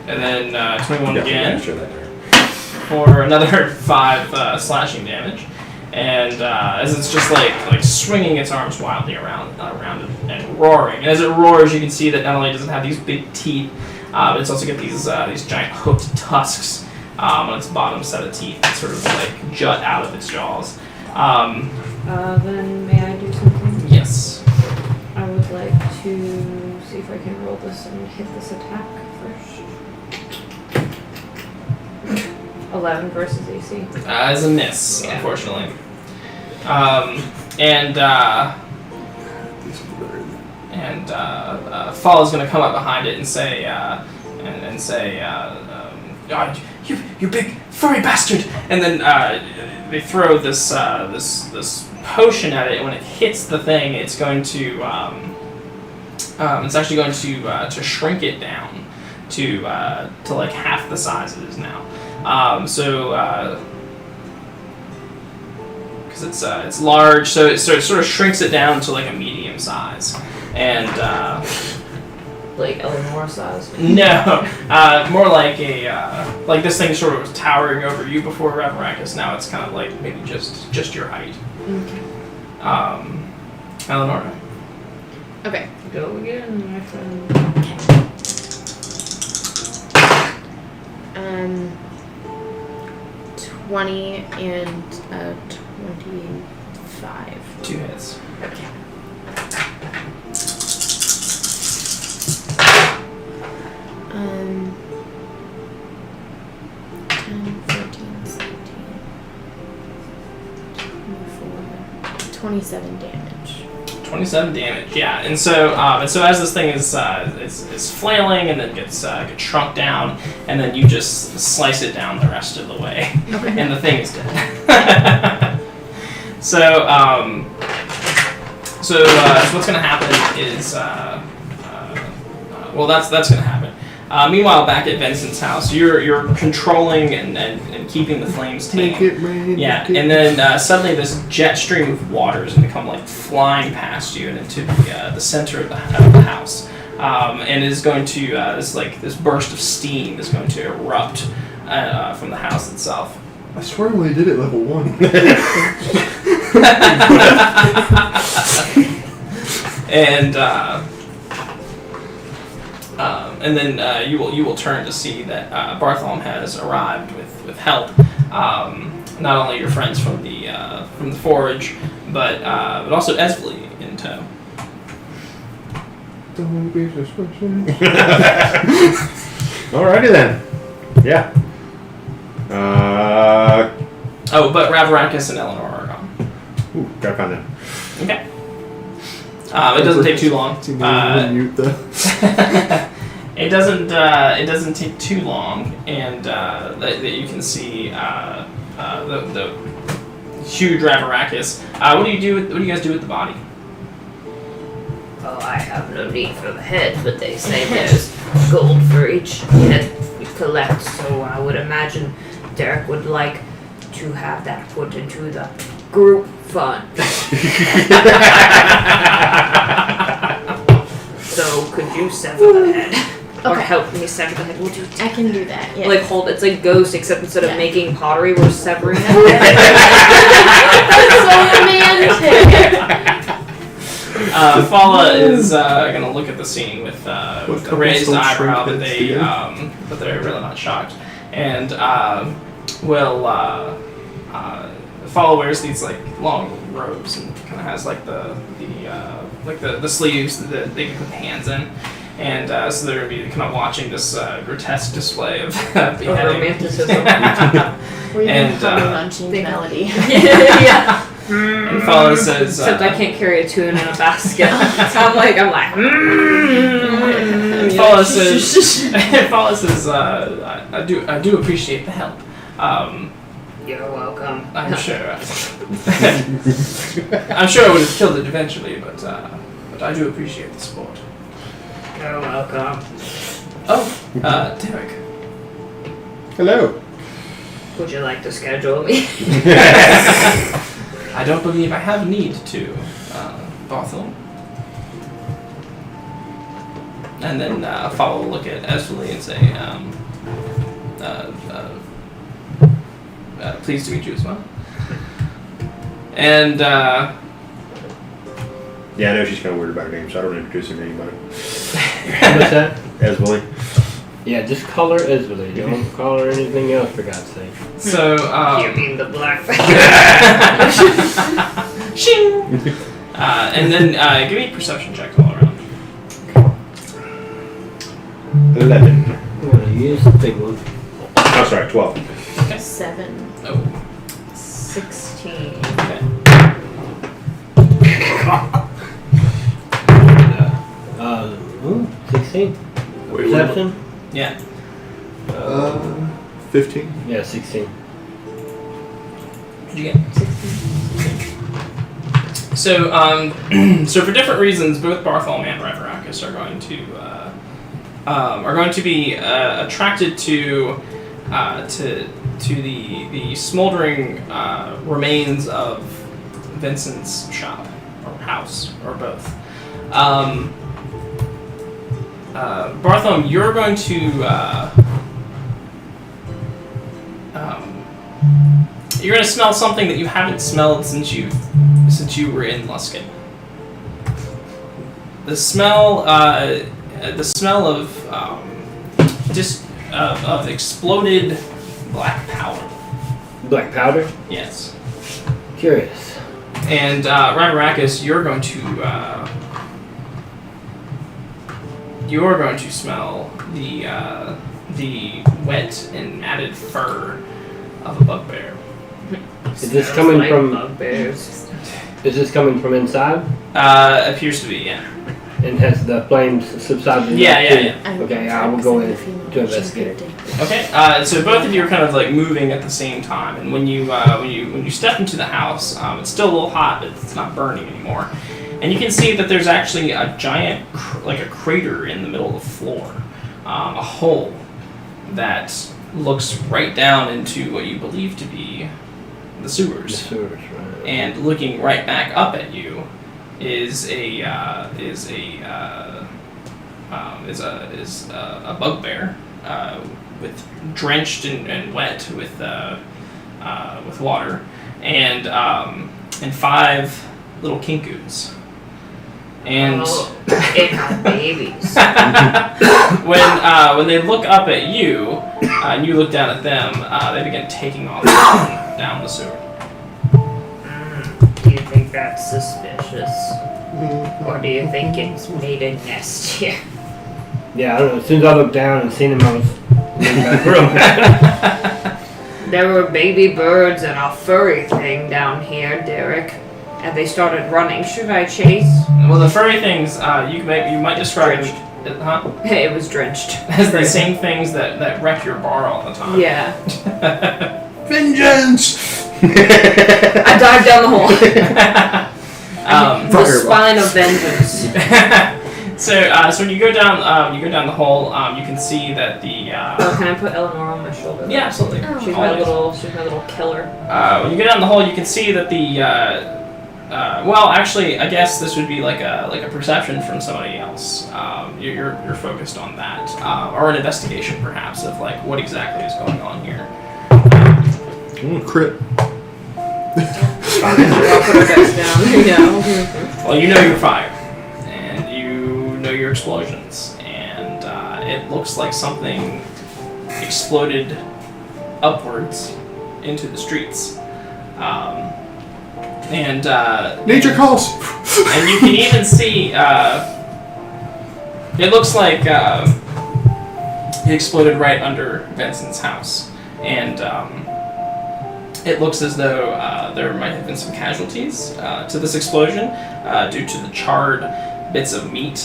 And then 21 again Show that there. for another 5 slashing damage. And as it's just like swinging its arms wildly around it and roaring. And as it roars, you can see that not only does it have these big teeth, but it's also got these giant hooked tusks on its bottom set of teeth that sort of like jut out of its jaws. Then may I do something? Yes. I would like to see if I can roll this and hit this attack first. 11 versus AC. As a miss, Yeah. unfortunately. Fall is going to come up behind it and say, God, you big furry bastard! And then they throw this potion at it, and when it hits the thing, it's going to it's actually going to shrink it down to like half the size it is now. Because it's large, so it sort of shrinks it down to like a medium size, and like Eleanor size? No, more like a like this thing sort of was towering over you before Ravaracus. Now it's kind of like maybe just your height. Okay. Eleanor. Okay. Go again, my friend. 20 and 25. 2 hits. Okay. Um, 10, 14, 17, 24, 27 damage. 27 damage, yeah. And so as this thing is flailing and then gets shrunk down, and then you just slice it down the rest of the way, Okay. and the thing is dead. So what's gonna happen is well, that's gonna happen. Meanwhile, back at Vincent's house, you're controlling and keeping the flames tame. Make it rain. Yeah, make it and then suddenly this jet stream of water is going to come like flying past you and into the center of the house, and is going to this burst of steam is going to erupt from the house itself. I swear we did it level 1. And then you will turn to see that Bartholomew has arrived with help. Not only your friends from the forge, but also Esvely in tow. Don't be suspicious. Alrighty then. Yeah. Oh, but Ravaracus and Eleanor are gone. Ooh, gotta find them. Okay. It doesn't take too long. Mute the. It doesn't take too long, and that you can see the huge Ravaracus. What do you guys do with the body? Oh, I have no need for the head, but they say there's gold for each head we collect, so I would imagine Derek would like to have that put into the group fund. So could you sever the head? Or Okay. help me sever the head? We'll do I can do that. Yeah. like hold it's like Ghost, except instead of Yeah. making pottery, we're severing it. That's so romantic. Fala is gonna look at the scene with a couple raised still eyebrow, shrink but heads they together? but they're really not shocked, and will Fala wears these like long robes and kind of has like the sleeves that they can put hands in. And so they're going to be kind of watching this grotesque display of beheading. Romanticism. We're even And, humming on Cheese they- Melody. Yeah. And Fala says... Except I can't carry a tune in a basket. So I'm like, And Fala says, I do appreciate the help. You're welcome. I'm sure. I'm sure I would have killed it eventually, but I do appreciate the support. You're welcome. Oh, Derek. Hello. Would you like to schedule me? I don't believe I have need to, Barthol. And then Fala will look at Esvely and say, pleased to meet you as well. And, Yeah, I know she's kind of weird about her name, so I don't introduce her to anybody. What's that? Esvely. Yeah, just call her Esvely. Don't call her anything else, for God's sake. so, You mean the black Shing! And then give me a perception check all around. 11. I'm gonna use the big one. Oh, sorry, 12. 7. Oh, 16. okay. 16? Perception? Yeah. 15. Yeah, 16. What'd you get? 16. So, so for different reasons, both Bartholomew and Ravaracus are going to be attracted to the smoldering remains of Vincent's shop or house or both. Bartholomew, you're going to you're going to smell something that you haven't smelled since you were in Luskin. The smell of of exploded black powder. Black powder? Yes. Curious. And Rabarakis, you're going to smell the wet and matted fur of a bugbear. Is this coming from? bugbears? Is this coming from inside? Appears to be, yeah. And has the flames subsided? Yeah. Okay, I will go in to investigate. Okay, so both of you are kind of like moving at the same time, and when you step into the house, it's still a little hot, but it's not burning anymore, and you can see that there's actually a giant, like a crater in the middle of the floor, a hole that looks right down into what you believe to be the sewers. The sewers, right. And looking right back up at you is a bugbear, with drenched and wet with water, and 5 little kinkus. And It had babies. when they look up at you, and you look down at them, they begin taking off down the sewer. Do you think that's suspicious? Or do you think it's made a nest here? Yeah, I don't know. As soon as I looked down and seen him, I was looking back real bad. There were baby birds and a furry thing down here, Derek. And they started running. Should I chase? Well, the furry things, you might describe Drenched. Huh? It was drenched. As the same things that wreck your bar all the time. Yeah. Vengeance! I dived down the hole. The Fireball. spine of vengeance. So when you go down the hole, you can see that the Oh, can I put Eleanor on my shoulder? yeah, absolutely. Oh. She's my little killer. When you go down the hole, you can see that the well, actually, I guess this would be like a perception from somebody else. You're focused on that, or an investigation perhaps of like what exactly is going on here. Crit. I'll put her dice down. Yeah. Well, you know your fire, and you know your explosions, and it looks like something exploded upwards into the streets. Nature calls. And you can even see, it looks like it exploded right under Benson's house. And it looks as though there might have been some casualties to this explosion due to the charred bits of meat,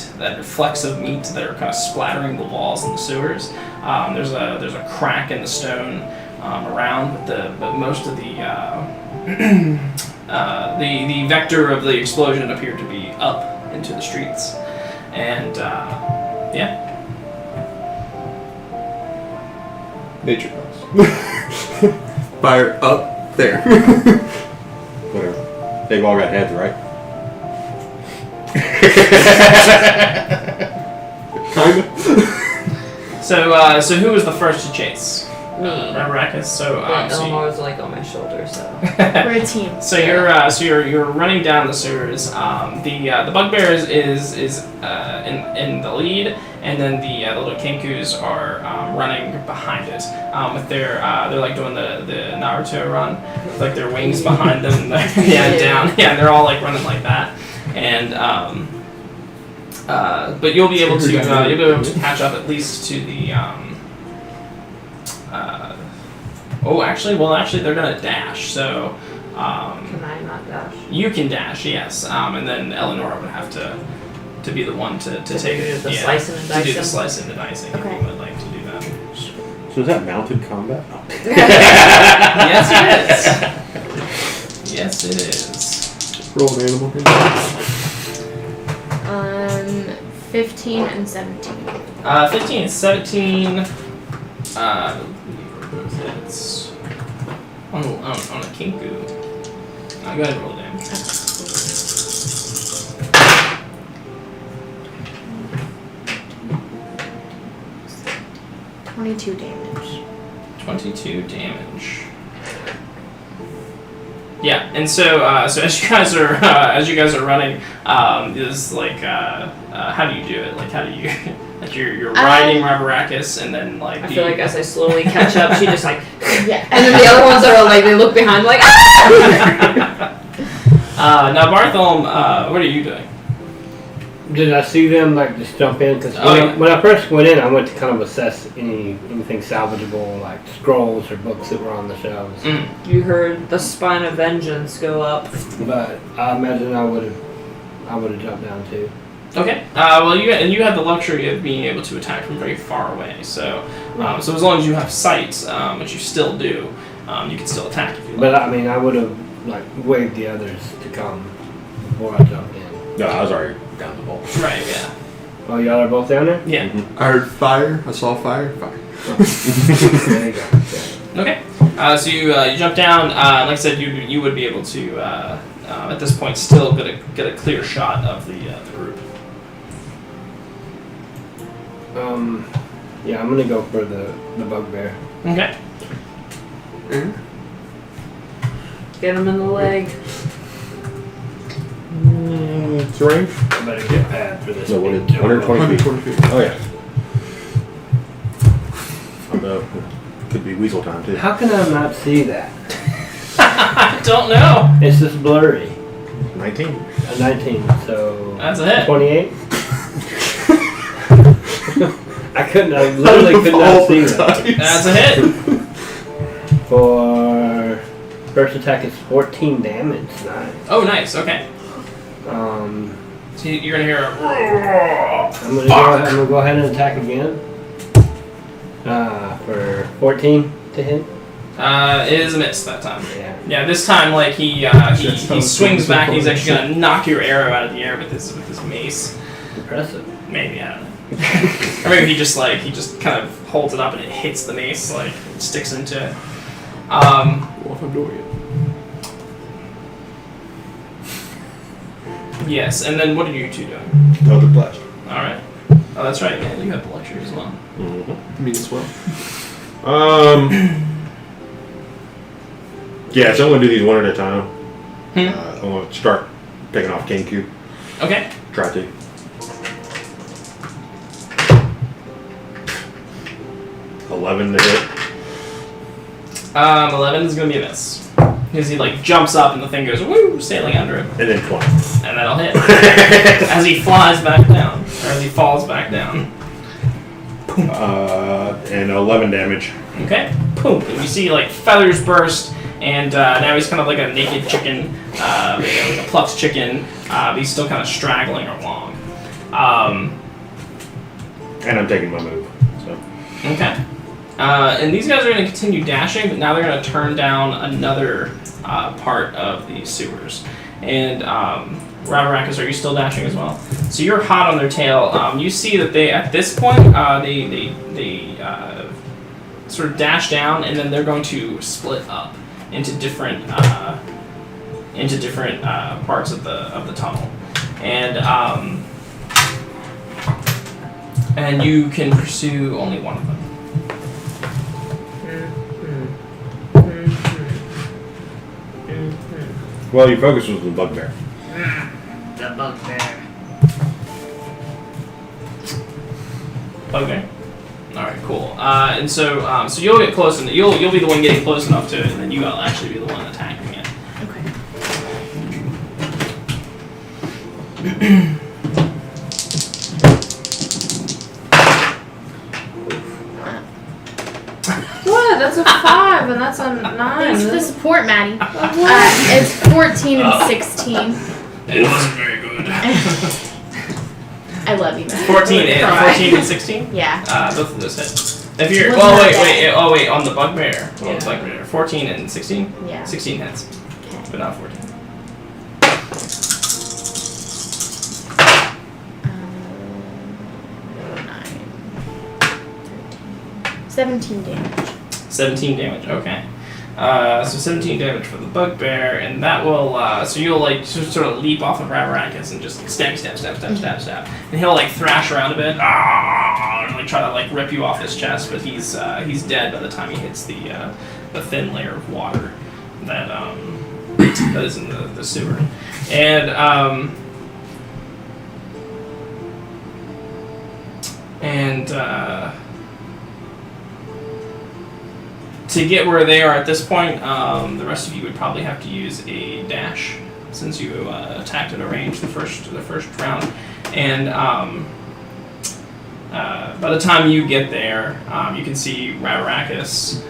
flecks of meat that are kind of splattering the walls and the sewers. There's a crack in the stone around, but most of the vector of the explosion appeared to be up into the streets, and yeah. Nature calls. Fire up there. Whatever. They've all got heads, right? Kinda. So who was the first to chase? Me. Rabarakis. So Eleanor was like on my shoulder, so. We're a team. So you're running down the sewers. The bugbear is in the lead, and then the little kinkus are running behind it. With they're like doing the Naruto run, with like their wings behind them. Down. Yeah, they're all like running like that, and but you'll be able to catch up at least to the actually they're gonna dash. So Can I not dash? you can dash, yes, and then Eleanor would have to be the one to take do it. the slicing and to do the dicing? slicing and dicing if Okay. you would like to do that. So is that mounted combat? Yes, it is. Yes, it is. Roll an animal. 15 and 17. 15 and 17. It's on a kinku. Go ahead and roll damage. 22 damage. 22 damage. Yeah, and so so as you guys are running, is like how do you do it? Like how do you like you're riding Ravaracus and then like I feel like as I slowly catch up, she just like Yeah. and then the other ones are like they look behind like ah! Now Bartholomew, what are you doing? Did I see them like just jump in? Because yeah. when I first went in, I went to kind of assess anything salvageable, like scrolls or books that were on the shelves. You heard the spine of vengeance go up. But I imagine I would have jumped down too. Okay. Well, you have the luxury of being able to attack from very far away. So, so as long as you have sight, which you still do, you can still attack if you like. But I mean, I would have like waved the others to come before I jumped in. No, I was already down the hole. Right. Yeah. Oh, y'all are both down there? Yeah. I heard fire. I saw fire. Fire. There you go. Okay. Okay. So you jump down. Like I said, you would be able to at this point still get a clear shot of the group. Yeah, I'm gonna go for the bugbear. Okay. Get him in the leg. It's range. I better get bad for this. No, what big is 120 feet? 120 feet. Oh yeah. Oh no. Could be weasel time too. How can I not see that? I don't know. It's just blurry. 19. A 19, so That's a hit. 28. I literally could not see that. That's a hit. For first attack, it's 14 damage. Nice. Oh, nice. Okay. So you're gonna hear a. I'm gonna go ahead and attack again. For 14 to hit. It is a miss that time. Yeah. Yeah, this time like he swings back and he's actually gonna knock your arrow out of the air with his mace. Impressive. Maybe, I don't know. Or maybe he just kind of holds it up and it hits the mace, like it sticks into it. Well, if I'm doing it. Yes, and then what are you two doing? Eldritch Blast. Alright. Oh, that's right, man. You have the luxury as well. Mm-hmm. Me as well. Yeah, so I'm gonna do these one at a time. Hmm. I'm gonna start picking off King Cube. Okay. Try to. $11 to hit. 11 is gonna be a miss. Because he like jumps up and the thing goes woo, sailing under him. And then 20. And that'll hit. As he flies back down. Or as he falls back down. And 11 damage. Okay. Boom. And you see like feathers burst, and now he's kind of like a naked chicken, like a plucked chicken. But he's still kind of straggling along. And I'm taking my move. So. Okay. And these guys are going to continue dashing, but now they're going to turn down another part of the sewers. And Ravaracus, are you still dashing as well? So you're hot on their tail. You see that they, at this point, they sort of dash down, and then they're going to split up into different parts of the tunnel, and you can pursue only one of them. Well, your focus was on the bugbear. The bugbear. Okay. All right. Cool. And so you'll get close, and you'll be the one getting close enough to it, and then you'll actually be the one attacking it. Okay. What? That's a 5 and that's a 9. Thanks for the support, Maddie. It's 14 and 16. It wasn't very good. I love you, Maddie. 14 and 16. Yeah. Both of those hit. If you're, Wasn't oh that wait, on the bugbear. Yeah. On the bugbear. 14 and 16. Yeah. 16 hits, Okay. but not 14. 9, 13, 17 damage. 17 damage. Okay. So 17 damage for the bugbear, and that will. So you'll like sort of leap off of Ravaracus and just stab, and he'll like thrash around a bit, and like try to like rip you off his chest, but he's dead by the time he hits the thin layer of water that that is in the sewer, and to get where they are at this point, the rest of you would probably have to use a dash since you attacked at a range the first round, and by the time you get there, you can see Ravaracus.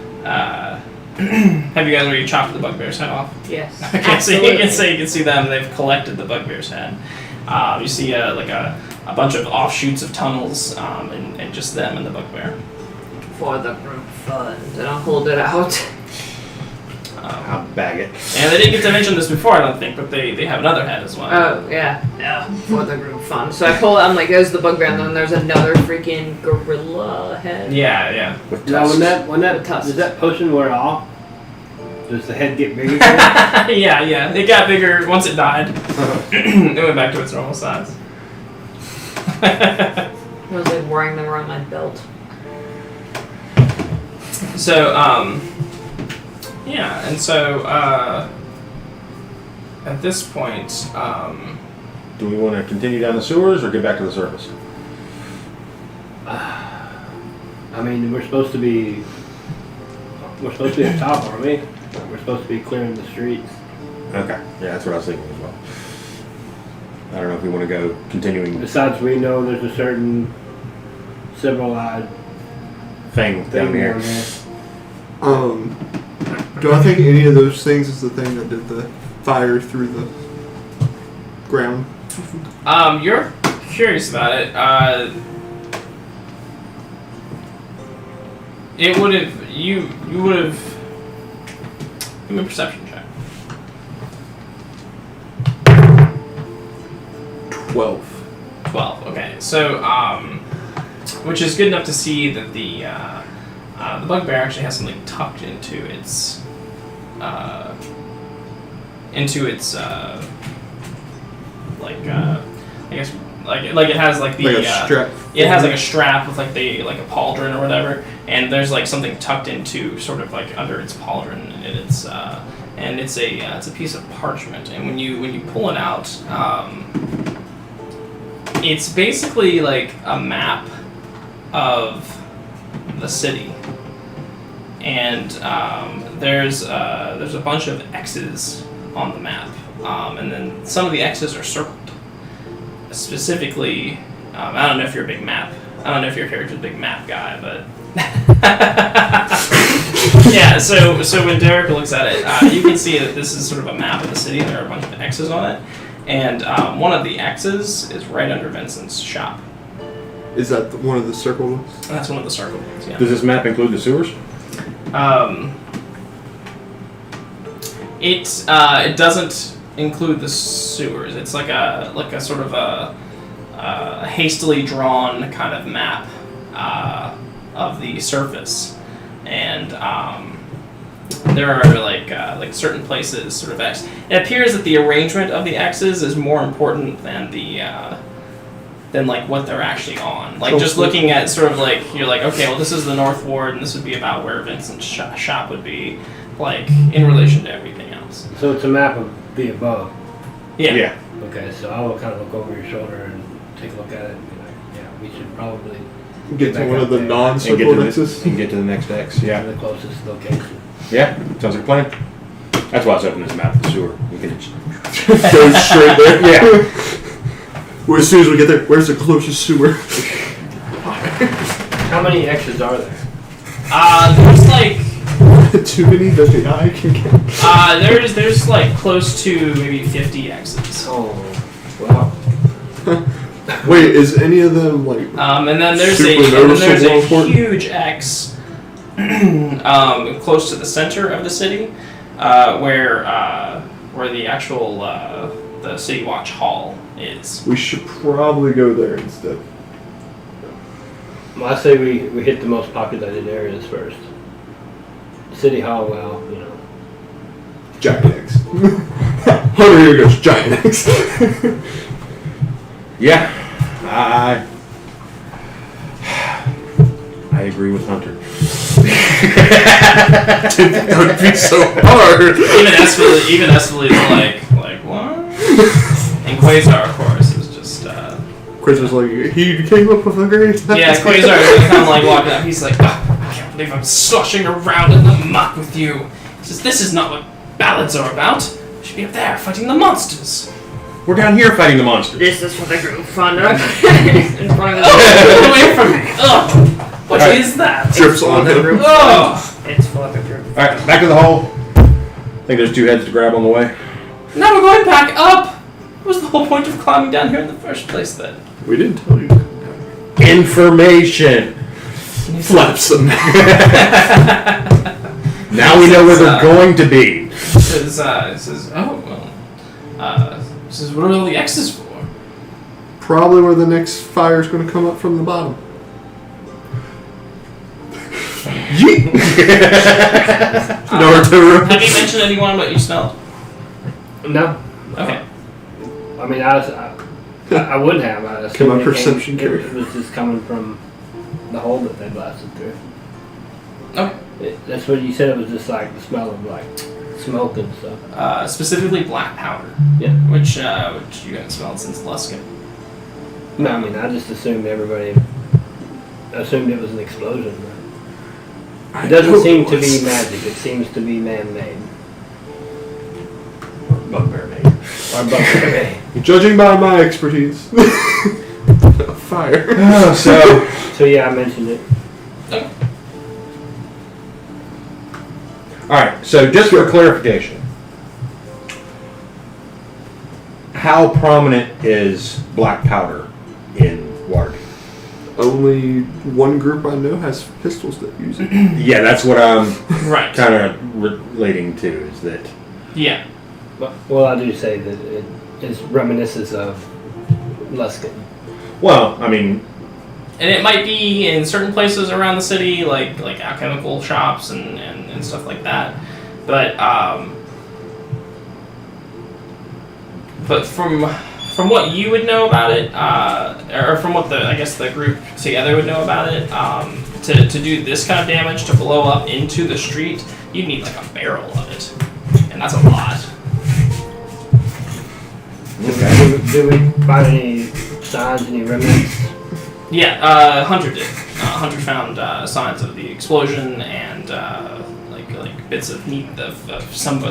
Have you guys already chopped the bugbear's head off? Yes. Okay, so you can see them. They've collected the bugbear's head. You see a bunch of offshoots of tunnels, and just them and the bugbear. For the group fund, and I'll hold it out. I'll bag it. And they didn't get to mention this before, I don't think, but they have another head as well. Oh, yeah. For the group fund. So I pull out, I'm like, there's the bugbear, and then there's another freaking gorilla head. Yeah. With Now, tusks. when that With tusks. does that potion wear off? Does the head get bigger? yeah. It got bigger once it died. It went back to its normal size. I was like wearing them around my belt. So, yeah, and so, at this point, Do we want to continue down the sewers or get back to the surface? I mean, we're supposed to be at top, aren't we? We're supposed to be clearing the streets. Okay. Yeah, that's what I was thinking as well. I don't know if we want to go continuing Besides, we know there's a certain civilized thing down thing here. down there. Do I think any of those things is the thing that did the fire through the ground? you're curious about it. It would have, you would have, give me a perception check. 12. 12. Okay, so which is good enough to see that the bugbear actually has something tucked into its I guess like it has like the Like a strap. it has like a strap with like a pauldron or whatever, and there's like something tucked into sort of like under its pauldron, and it's a piece of parchment, and when you pull it out, it's basically like a map of the city, and there's a bunch of X's on the map, and then some of the X's are circled. Specifically, I don't know if you're a big map. I don't know if your character's a big map guy, but yeah. So when Derek looks at it, you can see that this is sort of a map of the city. There are a bunch of X's on it, and one of the X's is right under Vincent's shop. Is that one of the circle ones? That's one of the circle ones. Yeah. Does this map include the sewers? It doesn't include the sewers. It's like a sort of a hastily drawn kind of map of the surface, and there are like certain places sort of X. It appears that the arrangement of the X's is more important than than like what they're actually on. Like just looking at sort of like you're like, okay, well this is the North Ward, and this would be about where Vincent's shop would be, like in relation to everything else. So it's a map of the above. Yeah. Okay, so I will kind of look over your shoulder and take a look at it and be like, yeah, we should probably Get to back one up of the there. non-circle X's? And get to the next X. to Yeah. the closest location. Yeah. Sounds like a plan. That's why I was opening this map of the sewer. We can Go straight there. Yeah. Well, as soon as we get there, where's the closest sewer? How many X's are there? There's like Too many that the eye can get. there's like close to maybe 50 X's. Oh, wow. Wait, is any of them like? And then there's Super a noticeable important? huge X close to the center of the city, where the actual the City Watch Hall is. We should probably go there instead. Well, I say we hit the most populated areas first. City Hall, well, you know, giant eggs. Hunter here goes giant eggs. Yeah, I agree with Hunter. That would be so hard. Even Esfali is like what? And Quasar, of course, is just. Quasar's like, he came up with a great. Yeah, Quasar is kind of like walking up. He's like, oh, I can't believe I'm sloshing around in the muck with you. He says, this is not what ballads are about. We should be up there fighting the monsters. We're down here fighting the monsters. This is for the group fun of in front of the Get away from me! Ugh! What Alright. is that? Trips on him. Ugh! It's for the group. Alright, back to the hole. I think there's 2 heads to grab on the way. Now we're going back up! What was the whole point of climbing down here in the first place then? We didn't tell you. Information. Flaps them. Now we know where they're going to be. He says, oh, well, this is what are all the X's for? Probably where the next fire's going to come up from the bottom. Yeet! Naruto. Have you mentioned anyone what you smelled? No. Okay. I mean, I wouldn't have. I assumed my it perception came, carry. it was just coming from the hole that they blasted through. Okay. That's what you said. It was just like the smell of like smoke and stuff. Specifically black powder. Yeah. Which you haven't smelled since Luskin. No, I mean, I just assumed everybody assumed it was an explosion. It doesn't seem to be magic. It seems to be man-made. Bugbear made. Or bugbear-made. Judging by my expertise. Fire. So yeah, I mentioned it. Okay. Alright, so just for clarification, how prominent is black powder in Waterdeep? Only one group I know has pistols that use it. Yeah, that's what I'm Right. kind of relating to, is that... Yeah. Well, I do say that it is reminiscent of Luskin. Well, I mean... And it might be in certain places around the city, like alchemical shops and stuff like that. But from what you would know about it, or from what the group together would know about it, to do this kind of damage, to blow up into the street, you'd need like a barrel of it, and that's a lot. Do we find any signs, any remnants? Yeah, Hunter did. Hunter found signs of the explosion and like bits of meat of some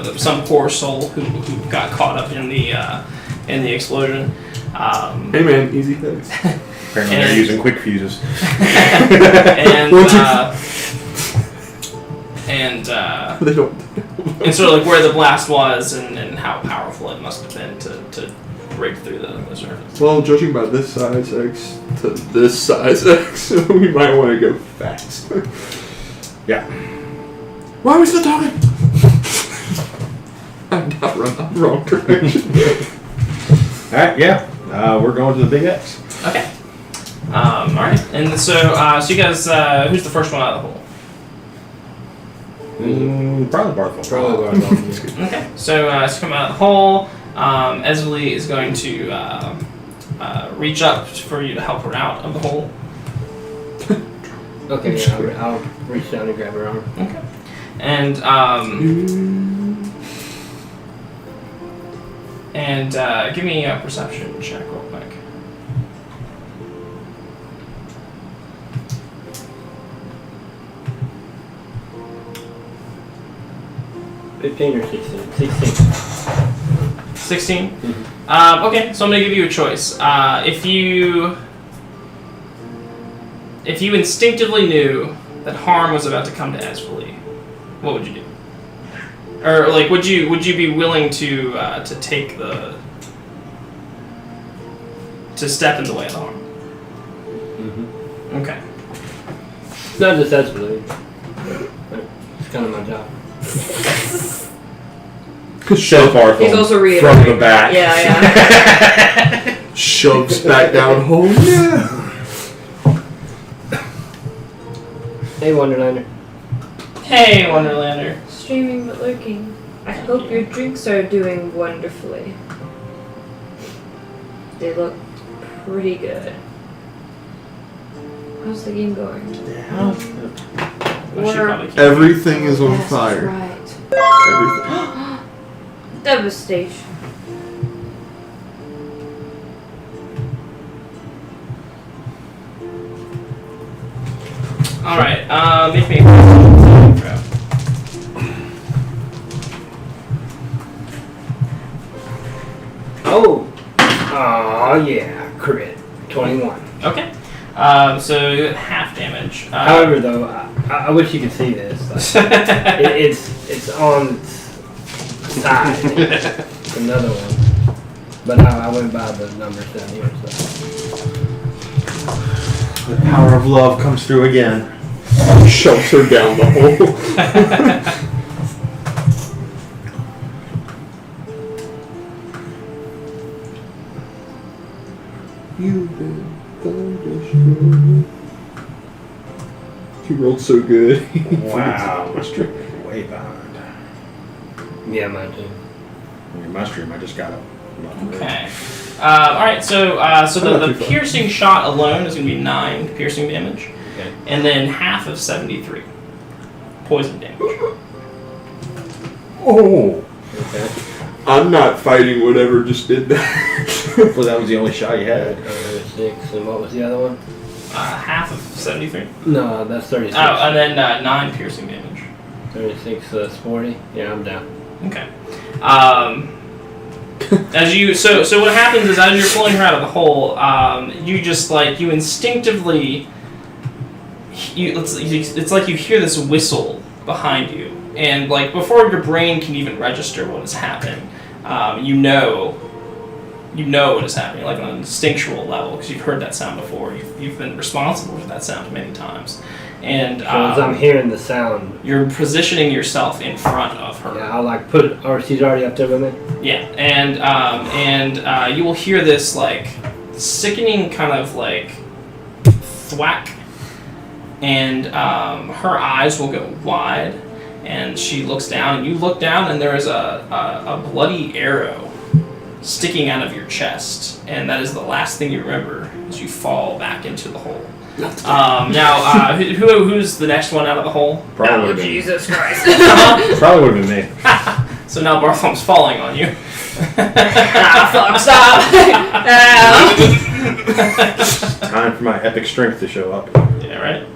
poor soul who got caught up in the explosion. Hey man, easy things. Apparently they're using quick fuses. They don't. and sort of like where the blast was and how powerful it must have been to break through the surface. Well, judging by this size X to this size X, we might want to go fast. Yeah. Why are we still talking? I'm not running the wrong direction. Alright, yeah. We're going to the big X. Okay. All right. And so you guys, who's the first one out of the hole? Probably Barthol. Okay. So come out of the hole. Esli is going to reach up for you to help her out of the hole. Okay, yeah, I'll reach down and grab her arm. Okay. And give me a perception check real quick. $15 or 16? 16? Mm-hmm. Okay, so I'm going to give you a choice. If you instinctively knew that harm was about to come to Esfali, what would you do? Or like, would you be willing to take to step in the way of the harm? Mm-hmm. Okay. It's not just Esfali. It's kind of my job. Shove Barthol He's also from reiterating. the back. Yeah. Shoves back down hole. Yeah. Hey, Wonderlander. Hey, Wonderlander. Streaming but lurking. I hope your drinks are doing wonderfully. They look pretty good. How's the game going? Well, she probably can't. Everything is on Yes, fire. Right. Everything. Devastation. All right. Make me a saving throw. Oh yeah, crit. 21. Okay. So you get half damage. However, though, I wish you could see this. Like, it's on its side. It's another one. But I went by the numbers down here. So. The power of love comes through again. Shoves her down the hole. You've been thunderstruck. He rolled so good. Wow, my streak is way behind. Yeah, mine too. I mean, my stream, I just got up. Okay. All right. So the piercing shot alone is going to be 9 piercing damage, Okay. and then half of 73 poison damage. Oh! Okay. I'm not fighting whatever just did that. Well, that was the only shot you had. 6, and what was the other one? Half of 73. No, that's 36. Oh, and then 9 piercing damage. 36, that's 40. Yeah, I'm down. Okay. As you so what happens is as you're pulling her out of the hole, you just you instinctively it's like you hear this whistle behind you, and before your brain can even register what is happening, you know what is happening on an instinctual level because you've heard that sound before. You've been responsible for that sound many times, and So as I'm hearing the sound, you're positioning yourself in front of her. yeah, I'll put it, or she's already up there with me? Yeah, and you will hear this sickening kind of thwack, and her eyes will go wide, and she looks down, and you look down, and there is a bloody arrow sticking out of your chest, and that is the last thing you remember as you fall back into the hole. Now, who's the next one out of the hole? Probably Oh, would have been, Jesus Christ. probably would have been me. So now Bartholomew's falling on you. Fuck, stop. Time for my epic strength to show up. Yeah, right?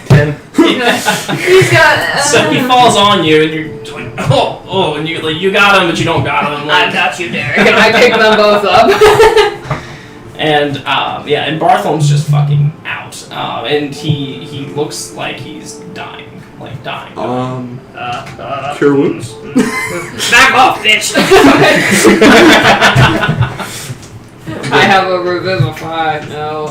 10. He's got. So he falls on you, and you're like, oh, and you got him, but you don't got him. I got you, Derek. And I pick them both up. And and Bartholomew's just fucking out, and he looks like he's dying. Cure wounds. Back off, bitch. I have a revivify. No.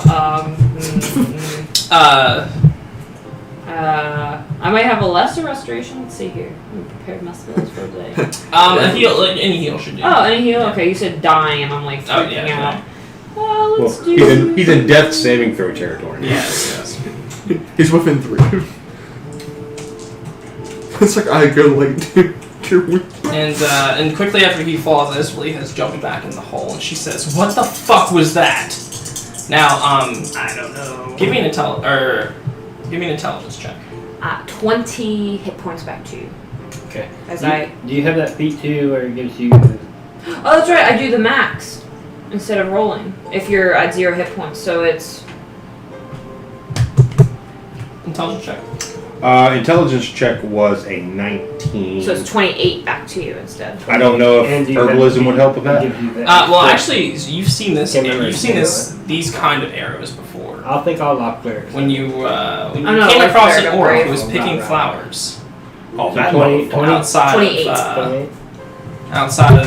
I might have a lesser restoration. Let's see here. I'm prepared my spells for the day. Any heal should do. Oh, any heal? Okay, you said dying, and I'm freaking out. Let's do. He's in death saving throw territory. Yes. He's within 3. It's I go cure wounds. And quickly after he falls, Esflee has jumped back in the hole, and she says, "What the fuck was that?" Now, I don't know. give me an intelligence check. 20 hit points back to you. Okay. Do you have that feat too, where it gives you... Oh, that's right. I do the max instead of rolling. If you're at 0 hit points, so it's... Intelligence check. Intelligence check was a 19. So it's 28 back to you instead. I don't know And if do you have herbalism would help with that. gives you that- Well, actually, you've seen this. Can't remember You've seen if you these kind of arrows before. I think I'll lock clerics. When you I'm not came like across Cleric an of orc Brave. who was Oh, picking right. flowers Oh, that 20, motherfucker. 20? outside 28.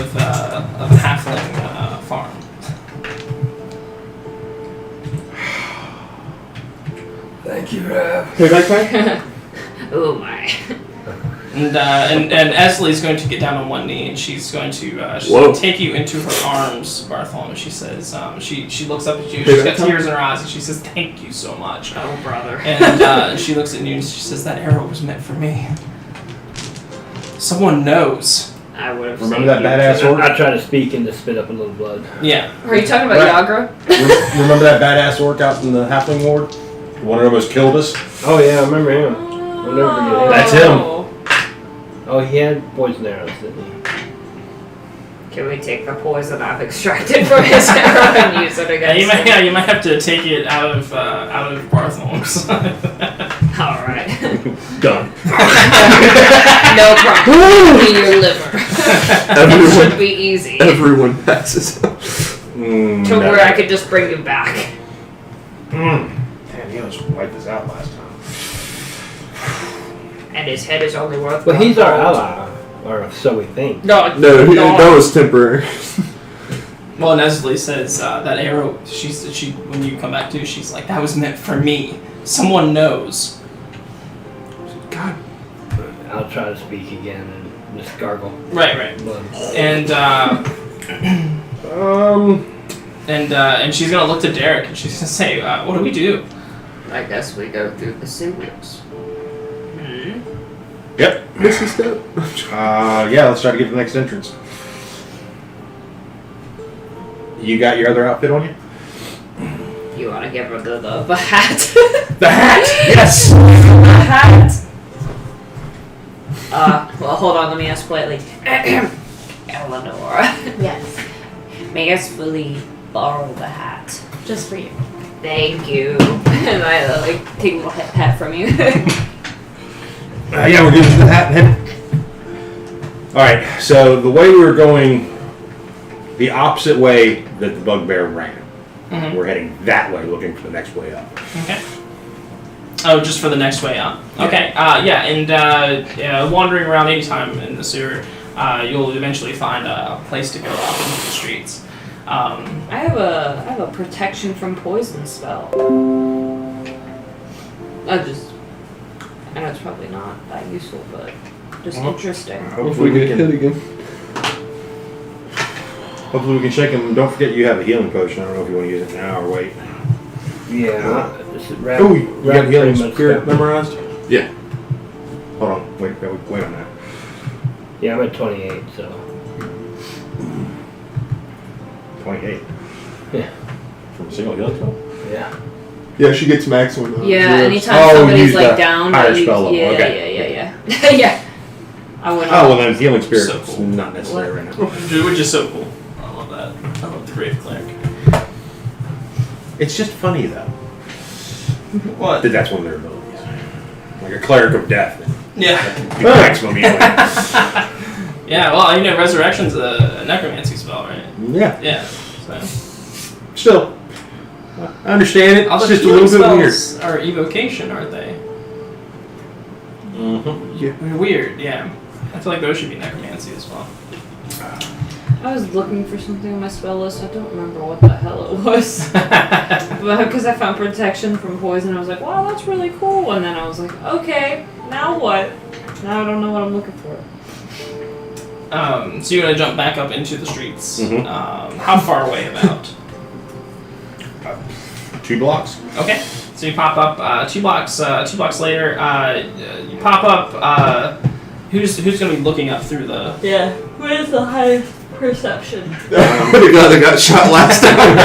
of a halfling farm. Thank you, Rav. Oh my. And Eslee's going to get down on one knee, and she's going to take you into her arms, Bartholomew. She says, she looks up at you. She's got tears in her eyes, and she says, "Thank you so much." Oh, brother. And she looks at you, and she says, "That arrow was meant for me." Someone knows. I would have. Remember that badass orc? I try to speak and to spit up a little blood. Yeah. Are you talking about Yagra? Remember that badass orc out in the halfling ward? The one that almost killed us? Oh yeah, I remember him. I'll never forget him. That's him. Oh, he had poison arrows, didn't he? Can we take the poison I've extracted from his arrow and use it against him? You might have to take it out of Bartholom's. Alright. Done. No problem. Be your liver. It should Everyone, be easy. everyone passes out. To where I could just bring you back. Damn, he almost wiped this out last time. And his head is only worth Well, one he's our gold. ally, or so we think. No, No, that was temporary. Well, Nestle says that arrow. She when you come back to, she's like, that was meant for me. Someone knows. God. I'll try to speak again and just gargle Right. blood. And and she's gonna look to Derek and she's gonna say, what do we do? I guess we go through the sewers. Yep. Missy step. Yeah, let's try to get to the next entrance. You got your other outfit on you? You want to give her the hat? The hat! Yes! The hat! Well, hold on, let me ask politely. Eleanor, Yes. may I fully borrow the hat? Just for you. Thank you. And I take a little hat from you. Yeah, we're giving you the hat and head. Alright, so the way we were going, the opposite way that the bugbear ran. Mm-hmm. We're heading that way, looking for the next way up. Okay. Oh, just for the next way up. Okay. Wandering around any time in the sewer, you'll eventually find a place to go up into the streets. I have a protection from poison spell. I know it's probably not that useful, but just interesting. Hopefully we get hit again. Hopefully we can shake him. Don't forget you have a healing potion. I don't know if you want to use it now or wait. Yeah. Oh, you got healing spirit memorized? Yeah. Hold on. Wait on that. Yeah, I'm at 28, so. 28. Yeah. From a single healing spell? Yeah. Yeah, she gets maximum. Yeah, zeros. anytime Oh, somebody's use like the down, higher I use- spell level, Yeah, okay. yeah. Yeah. I went Oh, well then healing spirit So is cool. not necessary right now. Which is so cool. I love that. I love the Grave Cleric. It's just funny though. What? That that's one of their abilities. Like a cleric of death. Yeah. The maximum healing. Yeah, well, Resurrection's a necromancy spell, right? Yeah. Yeah. So. Still. I understand it. All It's the just a little bit weird. spells are evocation, aren't they? Mm-hmm. They're weird, yeah. I feel like those should be necromancy as well. I was looking for something on my spell list. I don't remember what the hell it was. But because I found protection from poison, I was like, wow, that's really cool. And then I was like, okay, now what? Now I don't know what I'm looking for. So you're gonna jump back up into the streets. Mhm. How far away about? 2 blocks. Okay. So you pop up 2 blocks. 2 blocks later, you pop up. Who's gonna be looking up through the? Yeah. Who has the highest perception? The guy that got shot last time.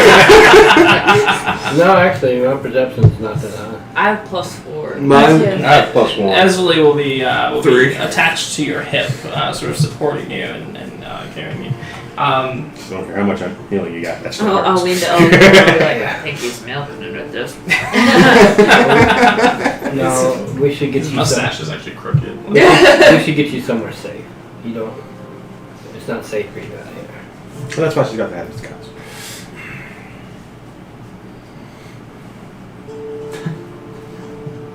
No, actually, my perception's not that high. I have +4. Mine. I have +1. Esley will be 3. attached to your hip, sort of supporting you and carrying you. I don't care how much healing you got. That's still I'll hurts. lean to I'll be like, I think he's milking it at this. No, we should get His you mustache is actually crooked. we should get you somewhere safe. You don't. It's not safe for you out here. So that's why she's got the habits counts.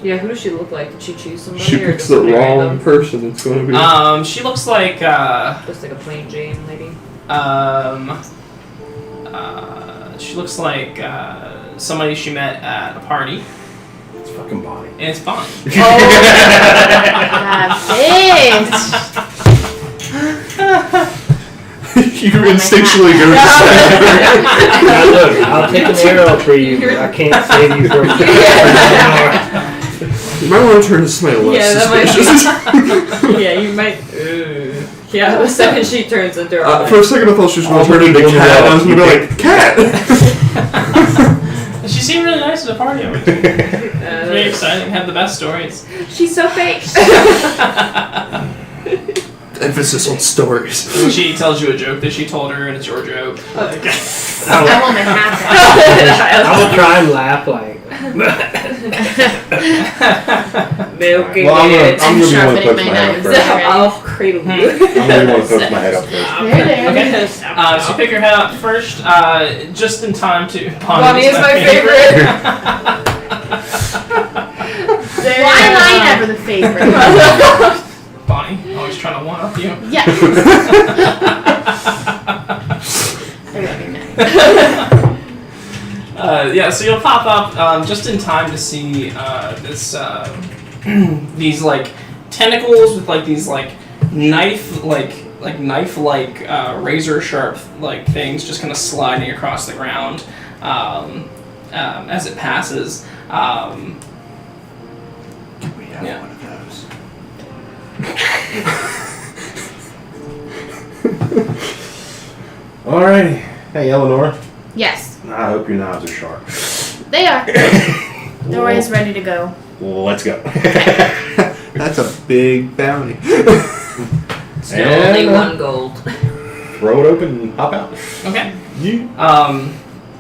Yeah, who does she look like? Did she choose somebody She or picks just the marry wrong them? person. It's going to be. She looks like Just like a plain Jane lady. she looks like somebody she met at a party, It's fucking body. and it's fine. You instinctually go to Now look, I'll take an arrow for you, but I can't save you from You might want to turn to somebody less Yeah, that might suspicious. Yeah, you might. Yeah, the second she turns into her. For a second, I thought she was going to turn into a cat. I was going to be like, cat! She seemed really nice at the party. It's very exciting. Had the best stories. She's so fake. Emphasis on stories. When she tells you a joke that she told her, and it's your joke. Like, That won't happen. I will try and laugh like. Milking Well, I'm it. gonna be one sharpening that puts my my head up knives. first. I'll cradle you. I'm gonna be one that puts my head up first. There. okay. So you pick your head up first, just in time to. Bonnie is my favorite. Why am I never the favorite? Bonnie, always trying to one up you. Yes. They're gonna be mad. Yeah, so you'll pop up just in time to see this these like tentacles with like these like knife like razor sharp like things just kind of sliding across the ground as it passes. Can we have Yeah. one of those? Alrighty. Hey, Eleanor. Yes, I hope your knives are sharp. they are. They're always ready to go. Well, let's go. That's a big bounty. Still only And, one gold. Throw it open and hop out. Okay. You?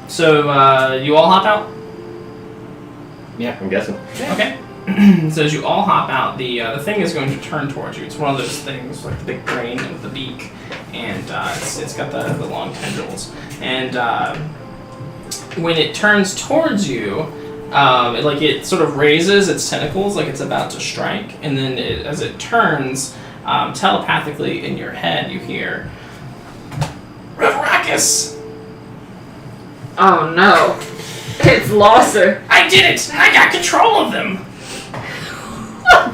So you all hop out. I'm guessing. Okay. So as you all hop out, the thing is going to turn towards you. It's one of those things like the big brain with the beak, and it's got the long tendrils. And when it turns towards you, it sort of raises its tentacles like it's about to strike, and then as it turns, telepathically in your head you hear, Revaracus! Oh no. It's Losser. I did it! I got control of them!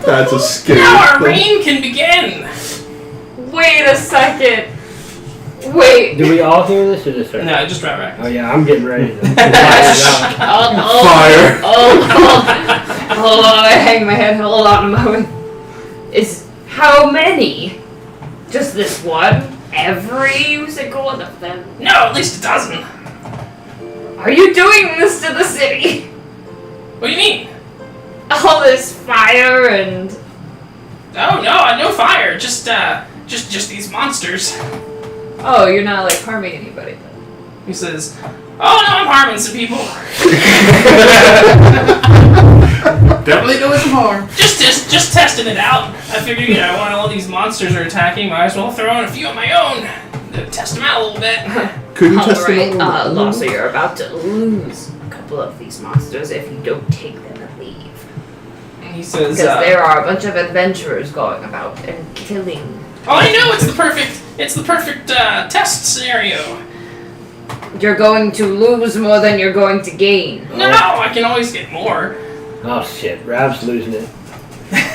That's a scary Now our thing. reign can begin! Wait a second. Wait. Do we all hear this or just her? No, just Revaracus. Oh yeah, I'm getting ready to. Fire. Hold on, I hang my head. Hold on a moment. Is how many? Just this one? Every single one of them? No, at least a dozen. Are you doing this to the city? What do you mean? All this fire and Oh no, no fire. Just these monsters. oh, you're not like harming anybody then. He says, "Oh no, I'm harming some people. Definitely doing some harm. Just testing it out. I figured, while all these monsters are attacking, might as well throw in a few of my own. Test them out a little bit." Could you test Alright, it out? Losser, you're about to lose a couple of these monsters if you don't take them and leave. And he says, Because there are a bunch of adventurers going about and killing. "Oh, I know it's the perfect test scenario. You're going to lose more than you're going to gain. No, I can always get more." Oh shit, Rav's losing it.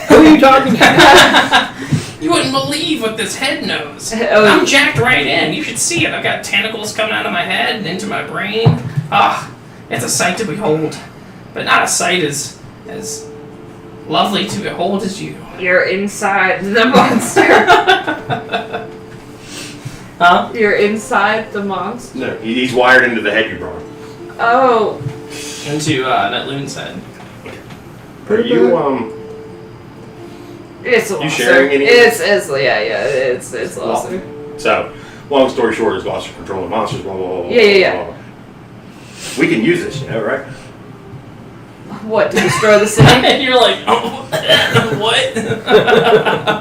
Who are you talking to? You wouldn't believe what this head knows. Oh. I'm jacked right in. You should see it. I've got tentacles coming out of my head and into my brain. Ah, it's a sight to behold. But not a sight as lovely to behold as you. You're inside the monster. Huh? You're inside the monster. No, he's wired into the head you brought. Oh. Into Netloon's head. Are you It's Losser. sharing any- It's it's Losser. So, long story short, is Gloucester controlling monsters, blah, blah, blah, blah, Yeah. blah, blah. We can use this, right? What, to destroy the city? And you're like, oh, what?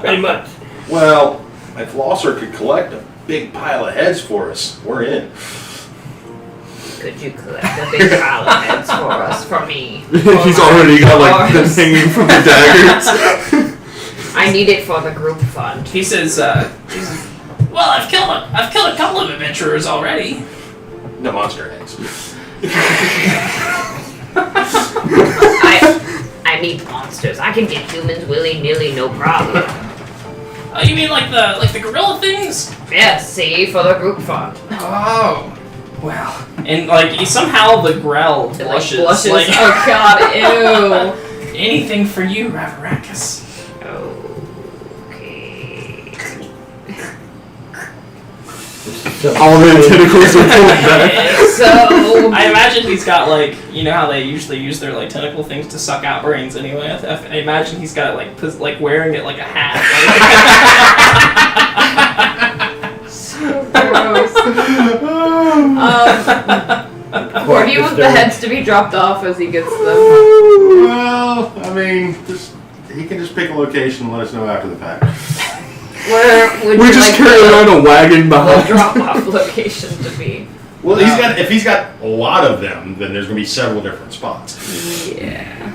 Pretty much. Well, if Losser could collect a big pile of heads for us, we're in. Could you collect a big pile of heads for us, for me? He's already got like them Ours. hanging from the daggers. I need it for the group fund. He says, well, I've killed a couple of adventurers already. No monster heads. I need monsters. I can get humans willy-nilly, no problem. Oh, you mean like the gorilla things? Yes, see, for the group fund. Oh, well. And somehow the Grell It, blushes. blushes. Like, Oh god, ew. anything for you, Ravaracus. Okay. All the tentacles are pulled back. So I imagine he's got like, you know how they usually use their like tentacle things to suck out brains anyway. I imagine he's got it like wearing it like a hat. so gross. Where do you want the heads to be dropped off as he gets them? Well, I mean, he can just pick a location and let us know after the fact. Where would We you just like carry around a wagon the behind. drop-off location to be? Well, if he's got a lot of them, then there's gonna be several different spots. Yeah.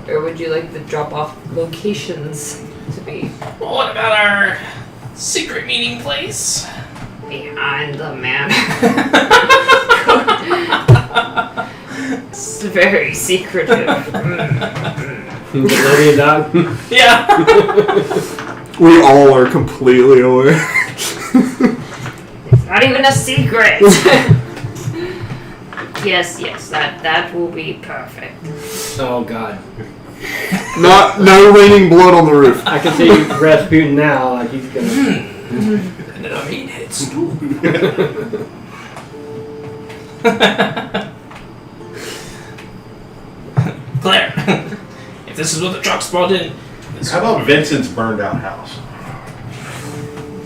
Or would you like the drop-off locations to be Well, what about our secret meeting place? behind the man? It's very secretive. The lady dog. Yeah. We all are completely aware. It's not even a secret. Yes, that will be perfect. Oh god. No raining blood on the roof. I can see Rasputin now, like he's gonna. And then I mean, it's stool. Claire, if this is what the truck's brought in, How about Vincent's burned out house?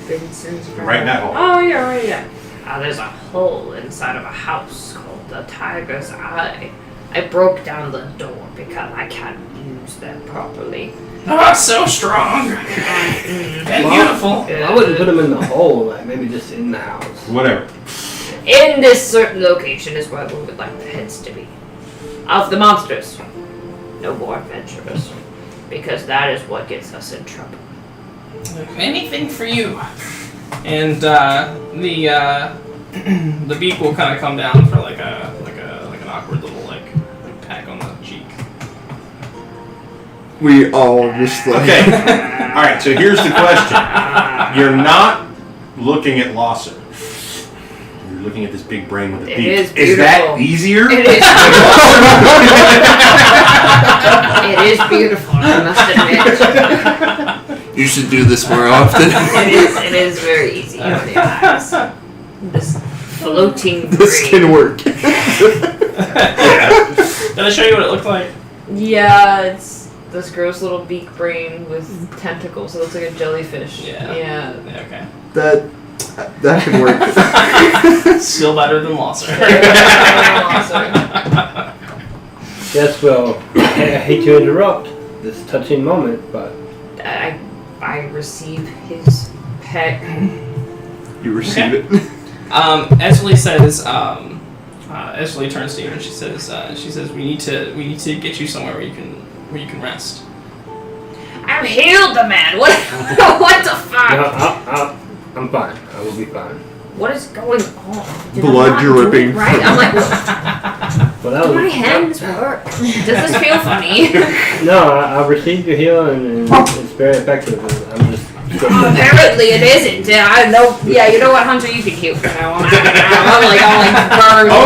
Vincent's Right in that hole. Oh, yeah, right, yeah. There's a hole inside of a house called the Tiger's Eye. I broke down the door because I can't use them properly. oh, so strong and beautiful. I wouldn't put him in the hole, like maybe just in the house. Whatever. In this certain location is where we would like the heads to be. Of the monsters. No more adventurers. Because that is what gets us in trouble. Anything for you. And the beak will kind of come down for like an awkward little like pack on the cheek. We all just like. Okay. All right. So here's the question: you're not looking at Lawson. You're looking at this big brain with a It beak. is Is that beautiful. easier? It is. It is beautiful, I must admit. You should do this more often. It is very easy on the eyes. This floating This brain. can work. Did I show you what it looked like? Yeah, it's this gross little beak brain with tentacles. It looks like a jellyfish. Yeah. Yeah. Yeah, okay. That can work. Still better than Losser. Yes, well, I hate to interrupt this touching moment, but I receive his pet. You receive it. Esli says, Esli turns to you and she says, we need to get you somewhere where you can rest. I've healed the man. What? What the fuck? no, I'm fine. I will be fine. What is going on? Did I Blood not do dripping it right. I'm like, Well, that do my was hands work? Does this feel funny? no. I received your heal and it's very effective. And I'm just. Apparently it isn't. Yeah, I know. Yeah, you know what, Hunter? You can heal from now on. I'm like burned. Oh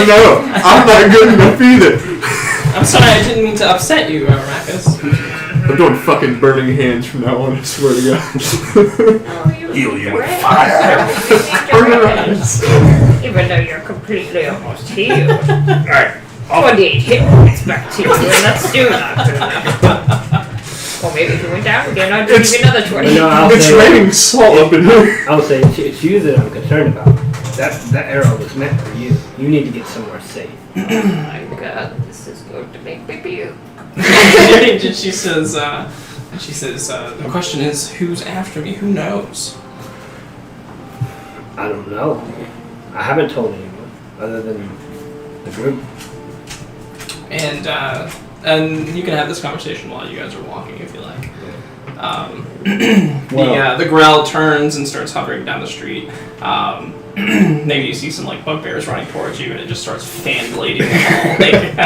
no! I'm not good enough either. I'm sorry, I didn't mean to upset you, Arrakis. I'm doing fucking burning hands from now on. I swear to God. Heal you with fire. Even though you're completely almost healed. Alright. 28 hit points back to you, and that's still not good enough. Or maybe if you went down again, I'd give you another 20. No, I'll It's say, raining salt up in here. I'll say it's you that I'm concerned about. That arrow was meant for you. You need to get somewhere safe. Oh my god, this is going to make me puke. she says, the question is, who's after me? Who knows? I don't know. I haven't told anyone other than the group. And you can have this conversation while you guys are walking, if you like. The Grell turns and starts hovering down the street. Maybe you see some like bugbears running towards you, and it just starts fan blading them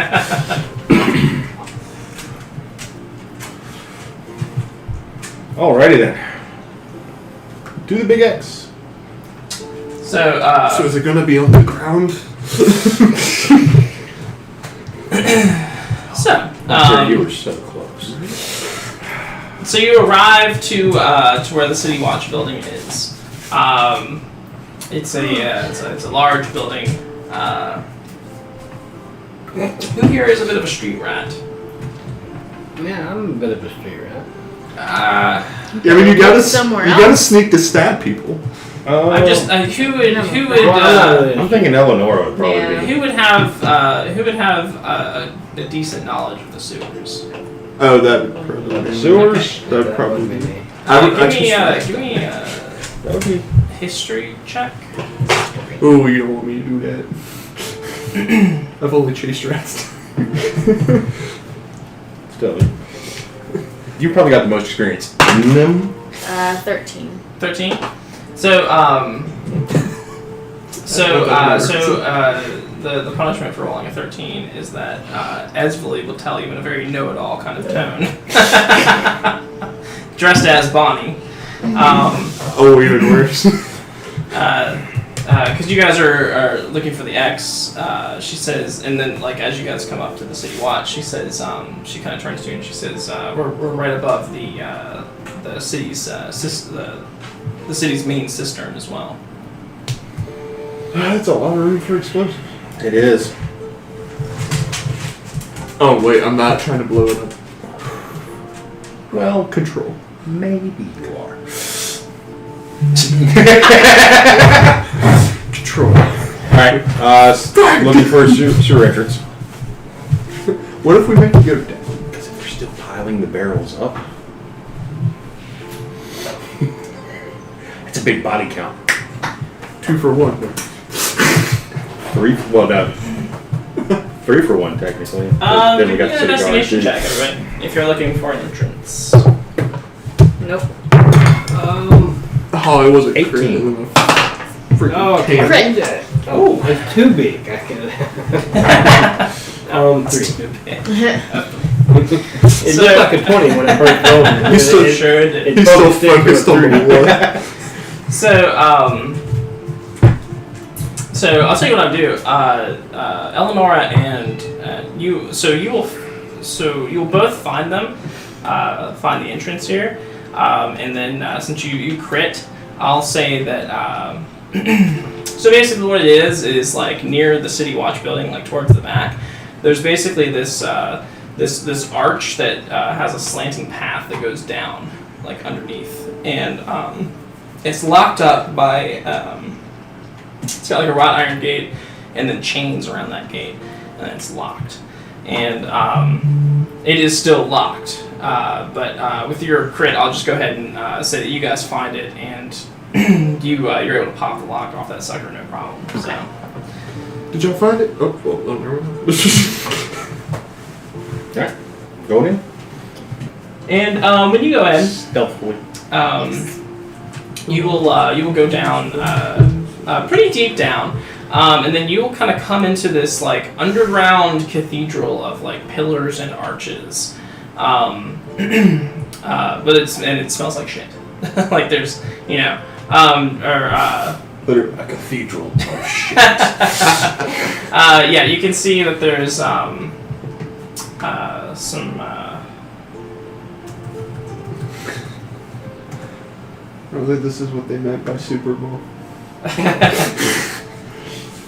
all. Alrighty then. Do the big X. So is it gonna be on the ground? You were so close. So you arrive to where the City Watch building is. It's a large building. Who here is a bit of a street rat? Yeah, I'm a bit of a street rat. Yeah, I mean, you gotta Somewhere you gotta else. sneak to stab people. I'm just who would I'm thinking Eleonora would probably Yeah. be. who would have a decent knowledge of the sewers? Oh, that would probably be Sewers? That'd probably would be. me. I would Give me actually. That would be. history check. Oh, you don't want me to do that. I've only chased rats. Still. You probably got the most experience in them. 13. 13. So the punishment for rolling a 13 is that Esveli will tell you in a very know-it-all kind of tone, dressed as Bonnie. Oh, even worse. Because you guys are looking for the X, she says, and then like as you guys come up to the city watch, she says, she kind of turns to you and she says, we're right above the city's the city's main cistern as well. That's a lot of room for explosives. It is. Oh wait, I'm not trying to blow it up. Well, Control. maybe you are. Control. Alright, looking for a sewer entrance. What if we make it go down? Because if they're still piling the barrels up, it's a big body count. 2 for 1. 3 for 1 technically. Give me the an city investigation guard. check, everybody, if you're looking for an entrance. Nope. Oh, it wasn't 18. crit. It was a freaking Oh, can. Crit. Oh, it's too big. I can. 3. It So- looked like a 20 when I first rolled it. He's still- It- Sure did. it He's still focused into a focused on the 3. war. So I'll tell you what I'll do. Eleonora and you. So you'll both find them. Find the entrance here, and then since you crit, I'll say that. So basically, what it is like near the City Watch building, like towards the back. There's basically this this arch that has a slanting path that goes down, like underneath, and it's locked up by. It's got like a wrought iron gate, and then chains around that gate, and it's locked. And it is still locked. But with your crit, I'll just go ahead and say that you guys find it, and you're able to pop the lock off that sucker, no problem. So. Did y'all find it? Oh, well, never mind. Alright, going in. And when you go in, Stealthily. you will go down pretty deep down, and then you will kind of come into this like underground cathedral of like pillars and arches, but it smells like shit. Like there's Literally a cathedral of shit. yeah, you can see that there's some. Probably this is what they meant by Super Bowl.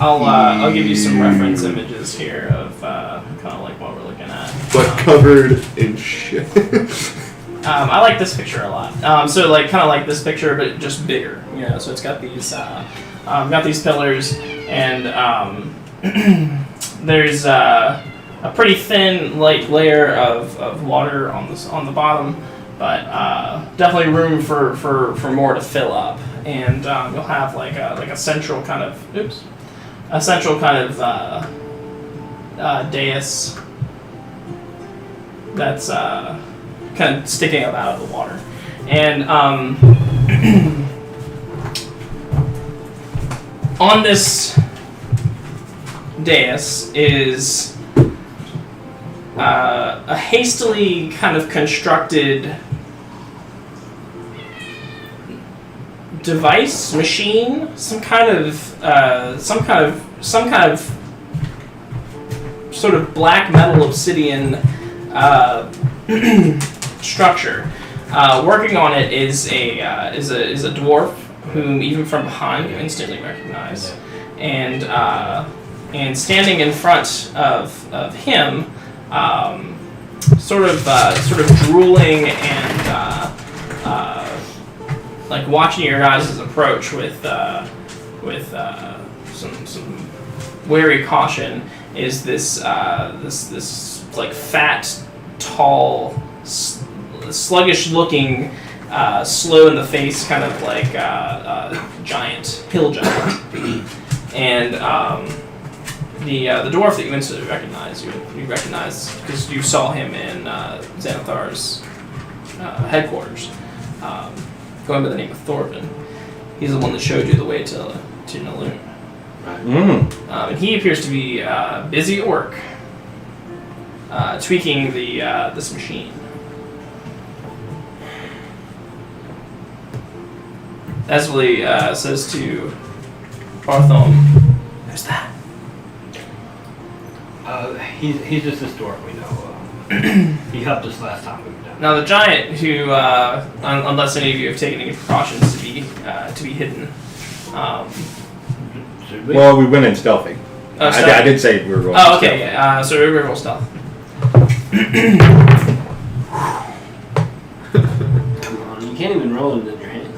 I'll give you some reference images here of kind of like what we're looking at. But covered in shit. I like this picture a lot. So like kind of like this picture, but just bigger. You know, so it's got these pillars, and there's a pretty thin like layer of water on the bottom, but definitely room for more to fill up. And you'll have like a central kind of dais that's kind of sticking up out of the water. And on this dais is a hastily kind of constructed device, machine, some kind of sort of black metal obsidian structure. Working on it is a dwarf whom even from behind you instantly recognize, and standing in front of him, sort of drooling and like watching your guys' approach with some wary caution, is this like fat, tall, sluggish looking, slow in the face, kind of like hill giant, and the dwarf that you instantly recognize, you recognize because you saw him in Xanathar's headquarters, going by the name of Thorvin. He's the one that showed you the way to Naloon. And he appears to be busy at work, tweaking this machine. Esvely says to Barthom, "Who's that?" He's just this dwarf we know of. He helped us last time we were down. Now the giant, who, unless any of you have taken any precautions to be hidden. Should we? Well, we went in stealthy. I did say we were going. Oh, okay. Yeah. So we roll stealth. Come on, you can't even roll it in your hand.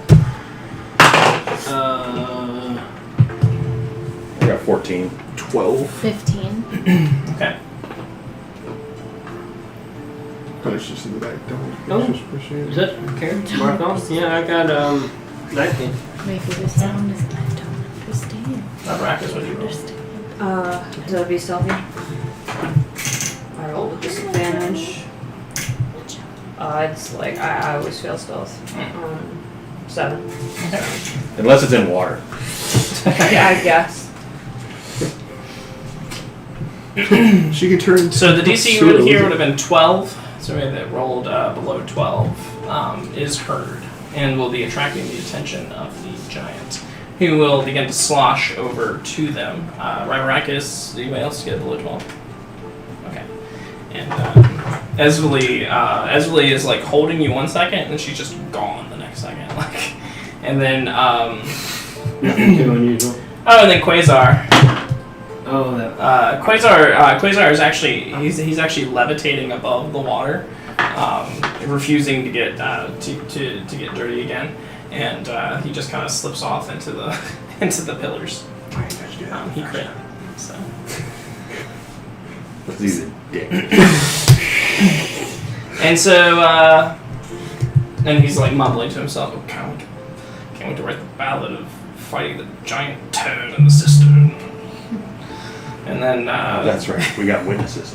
I got 14. 12. 15. Okay. Punish just in the back. Don't. No. Just appreciate Is it. that okay? Mark on? Yeah, I got 19. Maybe the sound is I don't understand. Rakus, what do you roll? That'll be stealthy. I roll with disadvantage. It's like I always fail stealth. 7. Unless it's in water. Yeah, I guess. She can turn. So the DC you would here would have been 12. So anybody that rolled below 12 is heard and will be attracting the attention of the giant, who will begin to slosh over to them. Rakus, anybody else get below 12? Okay. And Esvely is like holding you 1 second, and then she's just gone the next second. Like, and then Nothing too unusual. and then Quasar. Oh, that. Quasar is actually he's actually levitating above the water, refusing to get to get dirty again, and he just kind of slips off into the into the pillars. He crit, so. He's a dick. And so and he's like mumbling to himself, "Oh, can't wait to write the ballad of fighting the giant toad in the cistern." And then That's right. We got witnesses.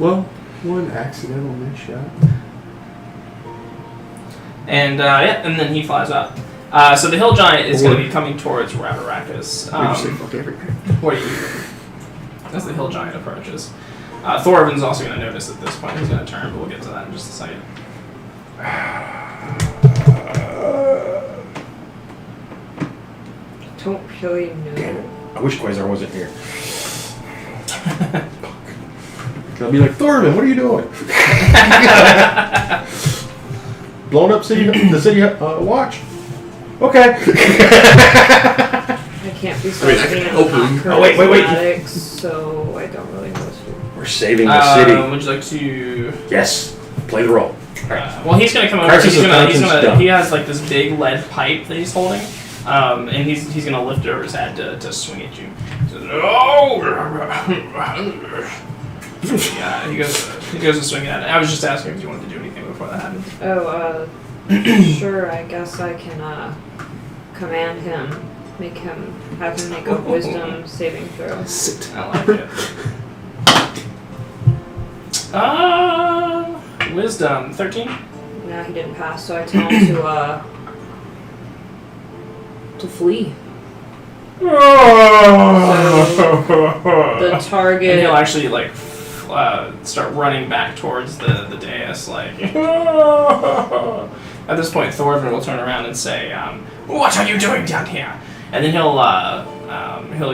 Well, one accidental miss shot. and and then he flies up. So the hill giant is going to be coming towards Ravaraka's. We just say fuck everything. What do you do as the hill giant approaches? Thorvin's also going to notice at this point. He's going to turn, but we'll get to that in just a second. Don't really know. Damn it. I wish Quasar wasn't here. I'll be like, Thorvin, what are you doing? Blown up the city watch? Okay. I can't be I mean, I can help him. Oh, wait. charismatic, so I don't really know what to do. We're saving the city. Would you like to? Yes. Play the role. Well, he's going to come over. Crisis of conscience done. He has like this big lead pipe that he's holding, and he's going to lift it over his head to swing at you. He says, "Oh!" Yeah, he goes to swing at it. I was just asking if you wanted to do anything before that happened. Oh, sure, I guess I can, command him. Have him make a wisdom saving throw. Sit. I like it. Wisdom 13. No, he didn't pass, so I tell him to flee. The And target. he'll actually like start running back towards the dais. Like at this point, Thorvin will turn around and say, "What are you doing down here?" And then he'll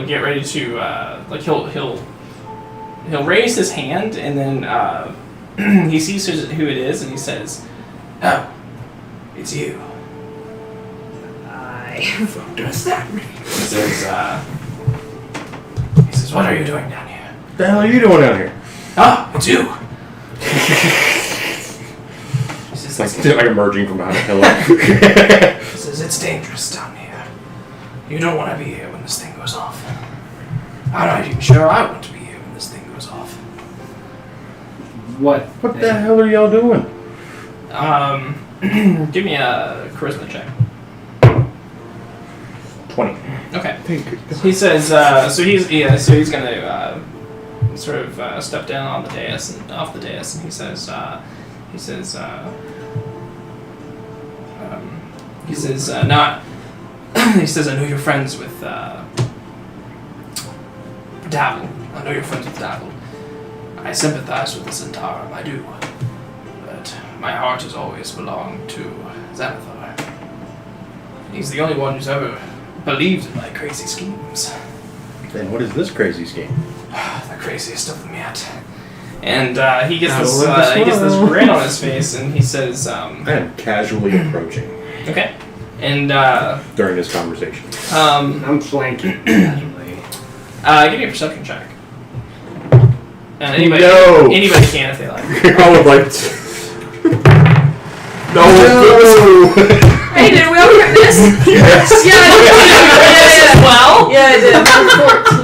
get ready to like he'll raise his hand, and then he sees who it is, and he says, "Oh, It's you. What does that mean? He says, what are you doing down here? What the hell are you doing out here? Ah, it's you. He says, Like emerging from behind a pillar. he says, it's dangerous down here. You don't want to be here when this thing goes off. I'm not even sure I want to be here when this thing goes off. What? What the hell are y'all doing? Give me a charisma check. 20. Okay. He says, so he's gonna sort of step down on the dais and off the dais, and he says, not. He says, I know you're friends with Dabble. I know you're friends with Dabble. I sympathize with the Centaur, I do. But my heart has always belonged to Xanathar. He's the only one who's ever believed in my crazy schemes. Then what is this crazy scheme? The craziest of them yet. And he gets this grin on his face, and he says, I am casually approaching okay. And during this conversation. I'm flanking. Casually. give me a perception check. And anybody can if they like. I would like to. No. Hey, did we all get this? Yes. Yeah, yeah. Well, Yeah, I did. 14.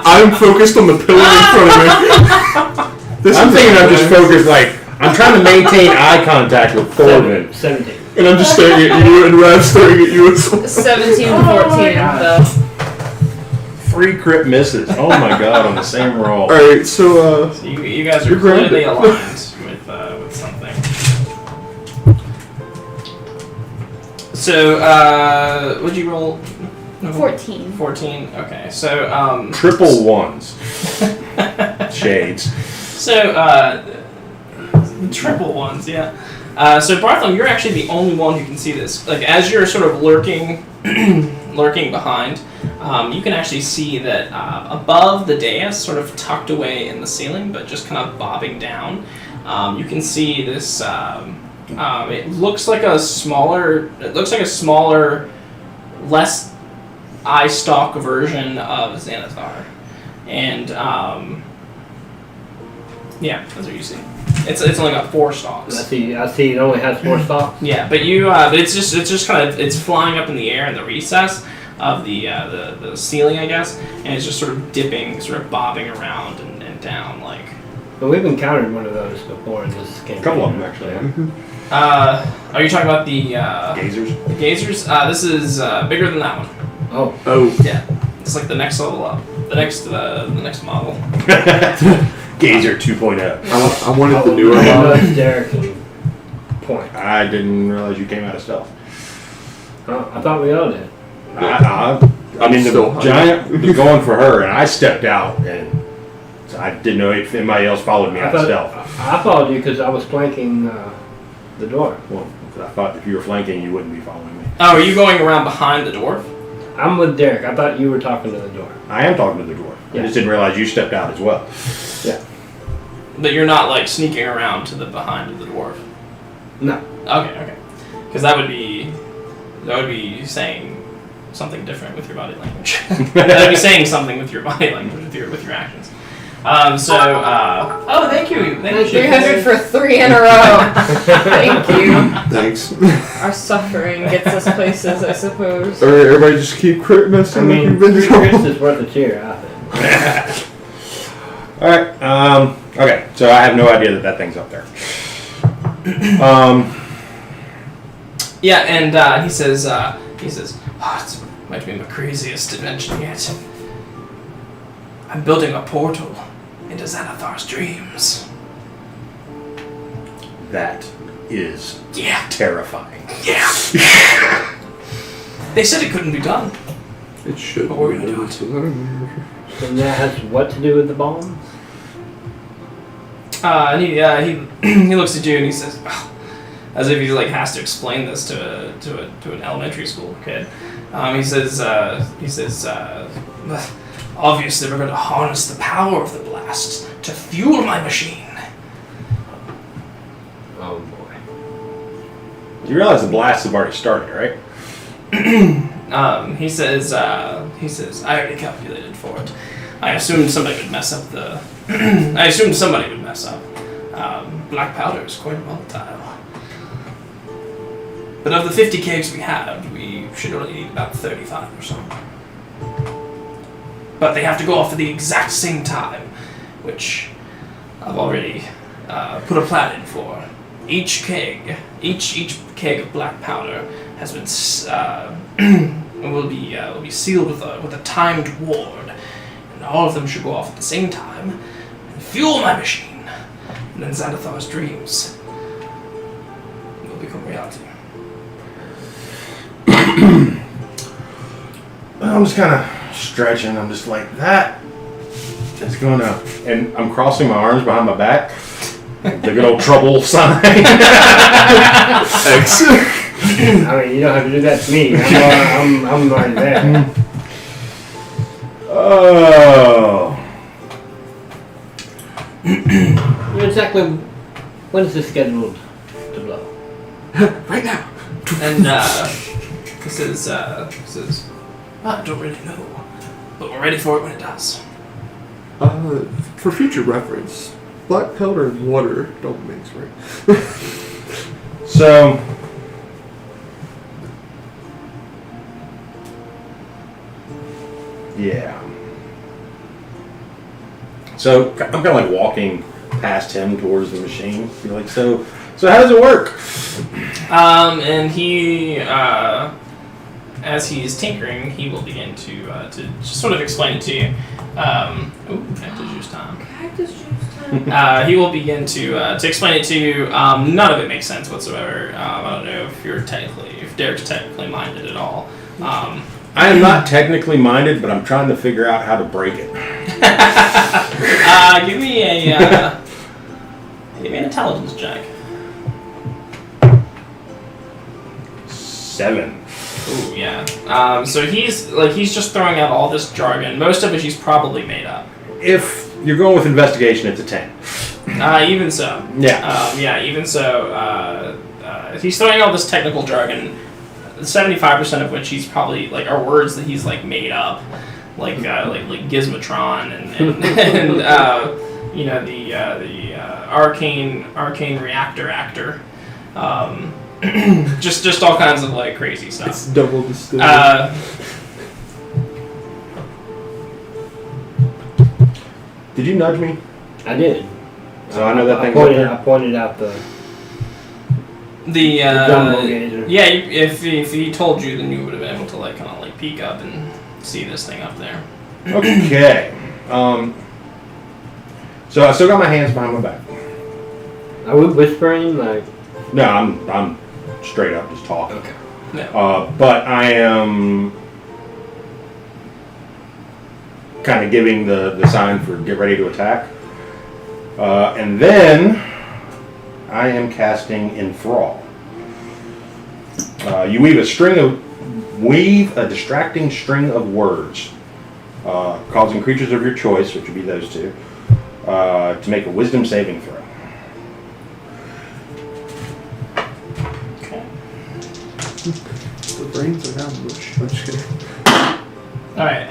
I'm focused on the pillar in front of me. I'm thinking I'm just focused, like, I'm trying to maintain eye contact with Thorvin. 17. And I'm just staring at you, and Rav's staring at you as well. 17 and 14, though. 3 crit misses. Oh my god, on the same roll. Alright, so, you guys are You're grounded. clearly aligned with something. So, what'd you roll? 14. 14. Okay, so Triple ones. Shades. So, triple ones, yeah. So Bartholomew, you're actually the only one who can see this. Like, as you're sort of lurking behind, you can actually see that above the dais, sort of tucked away in the ceiling, but just kind of bobbing down, you can see this. It looks like a smaller, less eye stalk version of Xanathar, and yeah, that's what you see. It's only got 4 stalks. I see. It only has 4 stalks. Yeah, but but it's just kind of flying up in the air in the recess of the ceiling, I guess, and it's just sort of dipping, sort of bobbing around and down like. But we've encountered one of those before in this campaign. A couple of them, actually. Are you talking about the Gazers? The gazers? This is bigger than that one. Oh. Yeah, it's like the next level up, the next model. Gazer 2.0. I wanted the newer I model. know Derek can point. I didn't realize you came out of stealth. I thought we all did. I mean, the Still giant was going for her, and I stepped out, and so I didn't know if anybody else followed me out of stealth. I followed you because I was flanking the door. Well, I thought if you were flanking, you wouldn't be following me. Oh, are you going around behind the dwarf? I'm with Derek. I thought you were talking to the door. I am talking to the dwarf. I Yeah. just didn't realize you stepped out as well. Yeah. But you're not like sneaking around to the behind of the dwarf. No. Okay. Because that would be saying something different with your body language. That would be saying something with your body language, with your actions. Oh, thank you. 300 for 3 in a row. Thank you. Thanks. Our suffering gets us places, I suppose. Alright, everybody just keep crit I messing like mean, you've been 3 trouble. crits is worth a cheer, I think. All right. Okay. So I have no idea that thing's up there. Yeah, and he says, oh, it might be my craziest invention yet. I'm building a portal into Xanathar's dreams. That is Yeah. terrifying. Yeah. They said it couldn't be done. It should. But we're gonna do it. And that has what to do with the bombs? And he looks at you and he says, oh, as if he like has to explain this to an elementary school kid. He says, obviously we're going to harness the power of the blast to fuel my machine. Oh boy. You realize the blasts have already started, right? He says, I already calculated for it. I assumed somebody would mess up black powder is quite volatile. But of the 50 kegs we have, we should only need about 35 or so. But they have to go off at the exact same time, which I've already put a plan in for. Each keg of black powder has been will be sealed with a timed ward, and all of them should go off at the same time and fuel my machine. And then Xanathar's dreams will become reality. I'm just kind of stretching. I'm just like, that is going to... And I'm crossing my arms behind my back. The good old trouble sign. X. I mean, you don't have to do that to me. I'm already there. Oh. Exactly. When is this scheduled to blow? Right now. And this is I don't really know, but we're ready for it when it does. For future reference, black powder and water don't mix, right? So... Yeah. So I'm kind of like walking past him towards the machine. Be like, so how does it work? And he, as he's tinkering, he will begin to just sort of explain it to you. Cactus juice time. Cactus juice time. He will begin to explain it to you. None of it makes sense whatsoever. I don't know if Derek's technically minded at all. I am not technically minded, but I'm trying to figure out how to break it. Give me an intelligence check. 7. Ooh, yeah. So he's just throwing out all this jargon. Most of it he's probably made up. If you're going with investigation, it's a 10. Even so. Yeah. Even so, he's throwing all this technical jargon. 75% of which he's probably are words that he's made up, like Gizmotron and the arcane reactor actor, just all kinds of crazy stuff. It's double distilled. Did you nudge me? I did. So I know that thing. I pointed out the jumbo gauge. Yeah, if he told you, then you would have been able to kind of peek up and see this thing up there. Okay. So I still got my hands behind my back. Are we whispering No, I'm straight up just talking. Okay. Yeah. But I am kind of giving the sign for get ready to attack. And then I am casting Enthrall. You weave a distracting string of words, causing creatures of your choice, which would be those two, to make a wisdom saving throw. Okay. The brains are down mush. I'm just kidding. All right.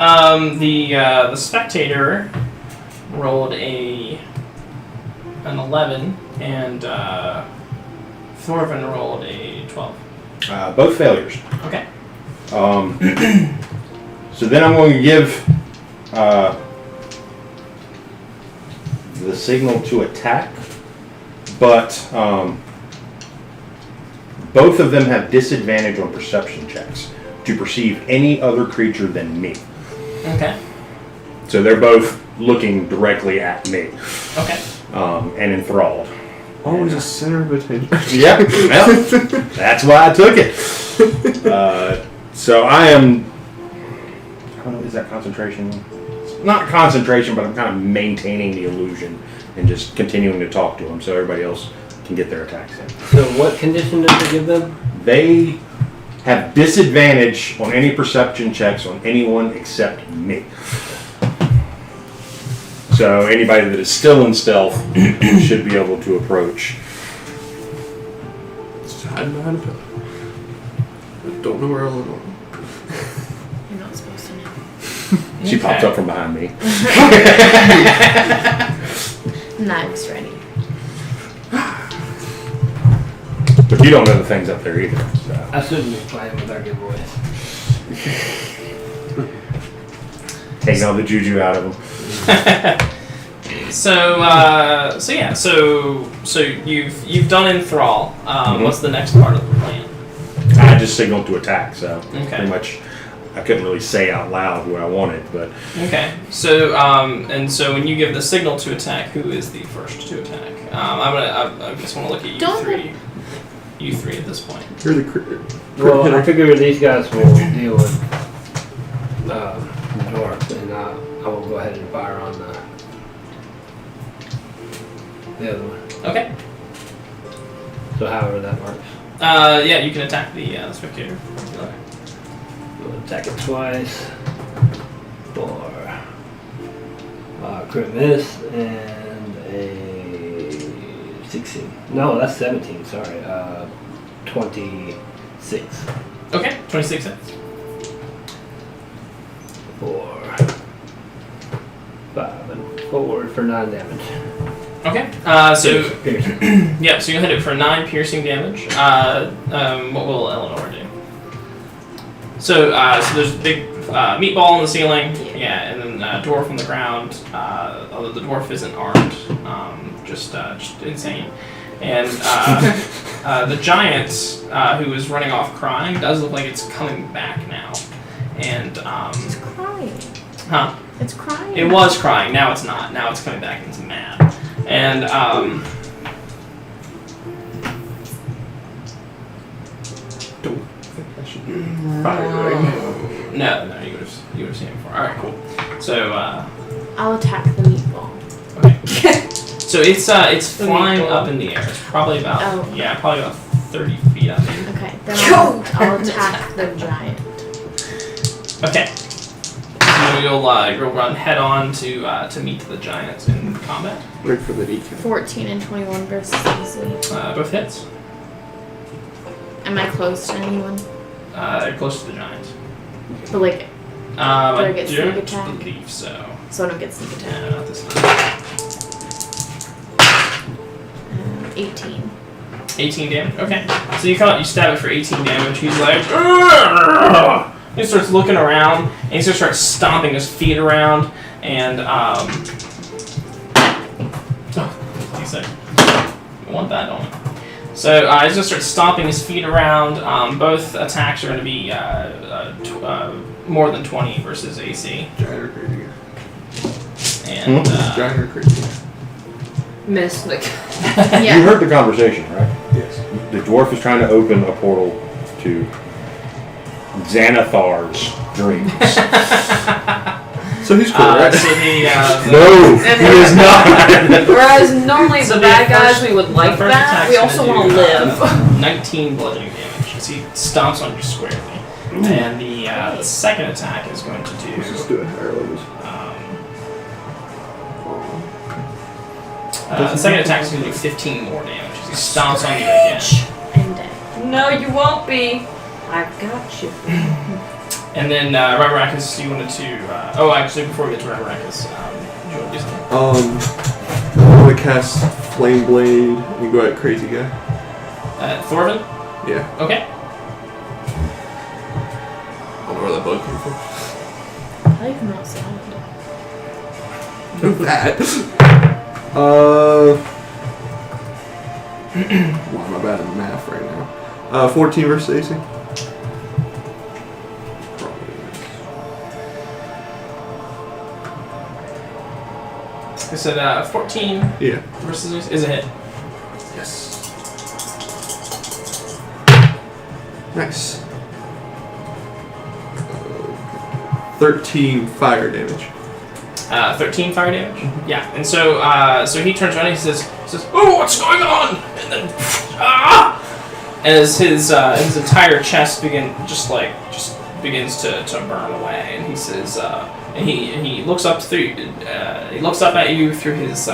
The spectator rolled an 11, and Thorvin rolled a 12. Both failures. Okay. So then I'm going to give the signal to attack, but both of them have disadvantage on perception checks to perceive any other creature than me. Okay. So they're both looking directly at me. Okay. And enthralled. Always a center of attention. Yep. Well, that's why I took it. So I am. I don't know. Is that concentration? It's not concentration, but I'm kind of maintaining the illusion and just continuing to talk to them, so everybody else can get their attacks in. So what condition does it give them? They have disadvantage on any perception checks on anyone except me. So anybody that is still in stealth should be able to approach. Just hiding behind a pillar. Don't know where Eleanor. You're not supposed to know. She pops up from behind me. Next, ready. But you don't know the things up there either. So. I shouldn't be playing with our good boys. Taking all the juju out of them. So you've done enthrall. What's the next part of the plan? I just signaled to attack, so Okay. pretty much I couldn't really say out loud what I wanted, but Okay. So so when you give the signal to attack, who is the first to attack? I just want to look at you Don't three. You three at this point. You're the crit Well, I hitter. figure these guys will deal with the dwarf, and I will go ahead and fire on the other one. Okay. So however that works. Yeah, you can attack the spectator. We'll attack it twice for crit miss and a 16. No, that's 17. Sorry, 26 Okay, 26 hits. for 5 and forward for 9 damage. Okay. So Piercing. yeah, so you'll hit it for 9 piercing damage. What will Eleanor do? So there's a big meatball on the ceiling. Yeah, and then dwarf on the ground. Although the dwarf isn't armed, just insane. And the giant who is running off crying does look like it's coming back now. And It's crying. huh? It's crying. It was crying. Now it's not. Now it's coming back and it's mad. And Don't think I should be fired right now. no, you would have seen it before. All right, cool. So I'll attack the meatball. okay. So it's The flying meatball. up in the air. It's probably about Oh. probably about 30 feet up. Okay, then I'll attack the giant. Okay. So you'll run head on to meet the giants in combat. Wait for the decaf. 14 and 21 versus AC. Both hits. Am I close to anyone? Close to the giant. But like, I get don't sneak attack? believe so. so I don't get sneak attack. No, not this time. 18. 18 damage. Okay. So you stab it for 18 damage. He's like, "Argh!" He starts looking around, and he starts stomping his feet around, and he's like, I want that, don't I? So he's gonna start stomping his feet around. Both attacks are gonna be more than 20 versus AC, Giant or crazy guy? and Giant or crazy guy? Miss the. you Yeah. heard the conversation, right? Yes. The dwarf is trying to open a portal to Xanathar's dreams. So he's cool, right? so the No, he is not. Whereas normally So the the bad guys first- we would like first that. attack's We also gonna want to do, live. 19 bludgeoning damage as he stomps on you squarely. And the second attack is going to Let's just do. do it higher levels. The second attack is going to do 15 more damage as he stomps on you again. I'm dead. No, you won't be. I've got you. And then Rybarakis, you wanted to. Actually, before we get to Rybarakis, do you want to do something? I'm gonna cast Flame Blade and go at Crazy Guy. Thorvin? Yeah. Okay. I don't know where that bug came from. I like not sound. That. Why am I bad at math right now? 14 versus AC. I said 14 Yeah. versus is a hit. Yes. Nice. 13 fire damage. 13 fire damage. Yeah, and so he turns around and he says, "Oh, what's going on?" And then, as his entire chest begins to burn away, and he says, and he looks up at you through his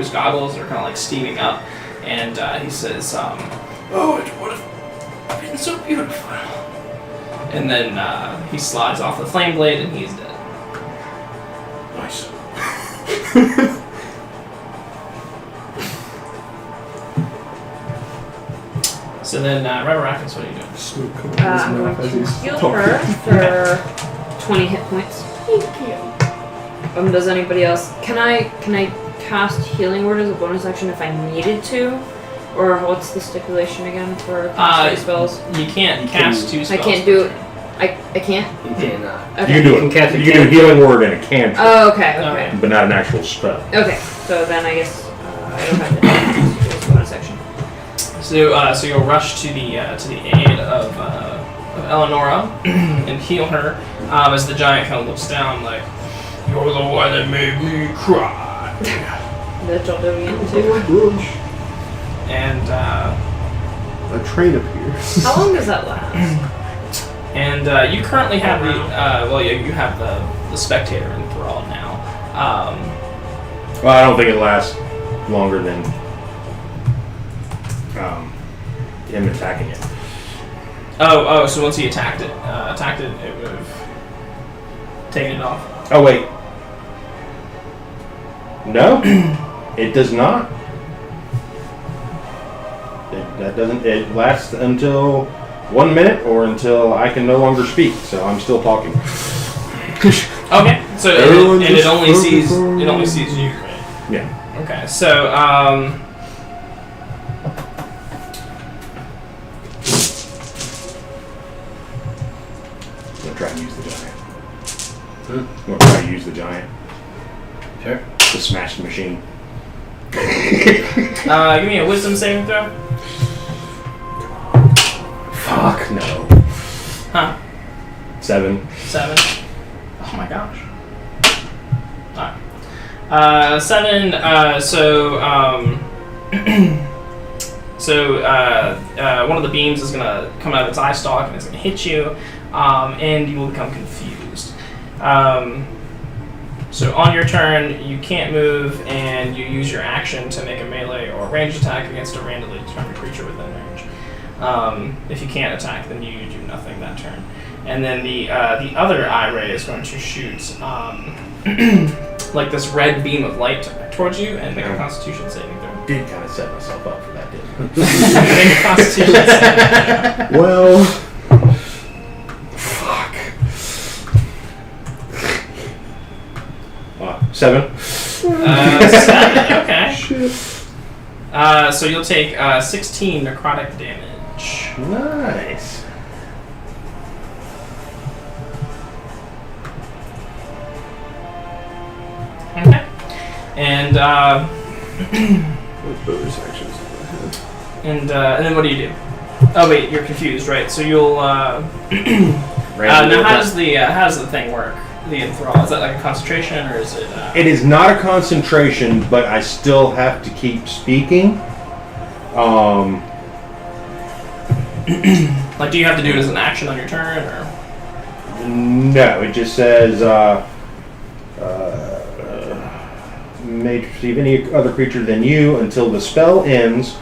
goggles. They're kind of like steaming up, and he says, "Oh, it would have been so beautiful And then he slides off the flame blade and he's dead. Nice. So then, Reveracus, what are you doing? Smoke coming out of I'm his going mouth as to he's heal talking. her for 20 hit points. Thank you. Does anybody else? Can I cast Healing Word as a bonus action if I needed to? Or what's the stipulation again for casting spells? You can't cast two I spells. can't do it. I can't? You cannot. You Okay. can do You can cast a it. You can do a healing word and a cantrip, Oh, okay. but not an actual spell. Okay, so then I guess I don't have to do this bonus action. So you'll rush to the aid of Eleonora and heal her as the giant kind of looks down like, "You're the one that made me cry." Bitch, I'll do it again too. And A train appears. How long does that last? you currently have you have the spectator enthralled now. Well, I don't think it lasts longer than him attacking it. So once he attacked it, it would have taken it off. Oh wait. No, it does not. That doesn't. It lasts until 1 minute or until I can no longer speak. So I'm still talking. Okay, so Everyone it just only focus sees on- it only sees you, right? Yeah. Okay, so I'm gonna try and use the giant. Hmm? I'm gonna try to use the giant Sure. to smash the machine. give me a wisdom saving throw. Fuck no. Huh? 7. 7. Oh my gosh. Alright. 7, one of the beams is going to come out of its eye stalk and it's going to hit you, and you will become confused. So on your turn, you can't move, and you use your action to make a melee or ranged attack against a randomly determined creature within range. If you can't attack, then you do nothing that turn. And then the other eye ray is going to shoot like this red beam of light towards you and make a Constitution saving throw. Did kind of set myself up for that, didn't Make a Constitution saving throw. Well, fuck. 7. 7, okay. shit. So you'll take 16 necrotic damage. Nice. Okay. And What bonus actions do I have? and then what do you do? Oh wait, you're confused, right? So you'll now how does the thing work? The enthrall, is that like a concentration or is it? It is not a concentration, but I still have to keep speaking. Like, do you have to do it as an action on your turn, or? No, it just says may perceive any other creature than you until the spell ends.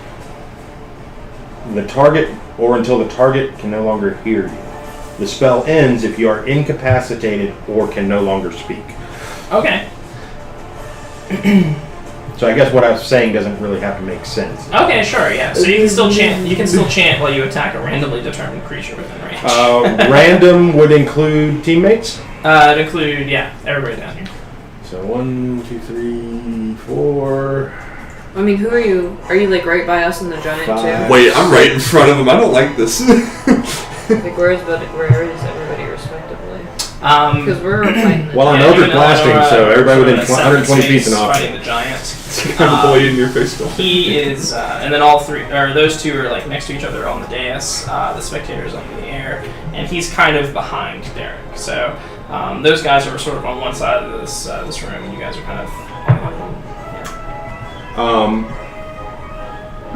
The target, or until the target can no longer hear you. The spell ends if you are incapacitated or can no longer speak. Okay. So I guess what I was saying doesn't really have to make sense. Okay, sure, yeah. So you can still chant. You can still chant while you attack a randomly determined creature within range. Random would include teammates. It include everybody down here. So 1, 2, 3, 4. I mean, who are you? Are you like right by us and the giant 5. Wait, I'm right in front of him. I don't like this. too? Like, where is everybody respectively? Because we're fighting. The Well, I giant. know you they're and blasting, Eleanor, so everybody sort of within at 120 feet is an space option. fighting the giant. Kind of boy in your face. He is, and then all three, or those two are like next to each other on the dais. The spectators up in the air, and he's kind of behind Derek. So those guys are sort of on one side of this room, and you guys are kind of on the other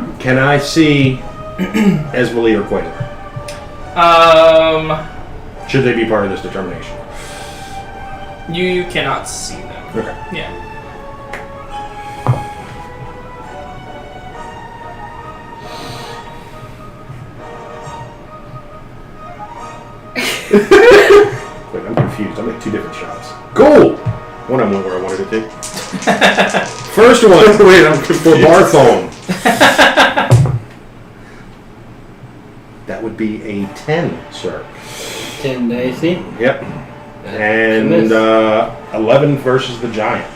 one. Can I see Esmali or Quayler? Should they be part of this determination? You cannot see them. Okay. Yeah. Wait, I'm confused. I'm at 2 different shots. Cool! One of them went where I wanted it to. First one. Wait, I'm For confused. Bartholomew. That would be a 10, sir. 10 to AC. Yep. That's a And miss. 11 versus the giant.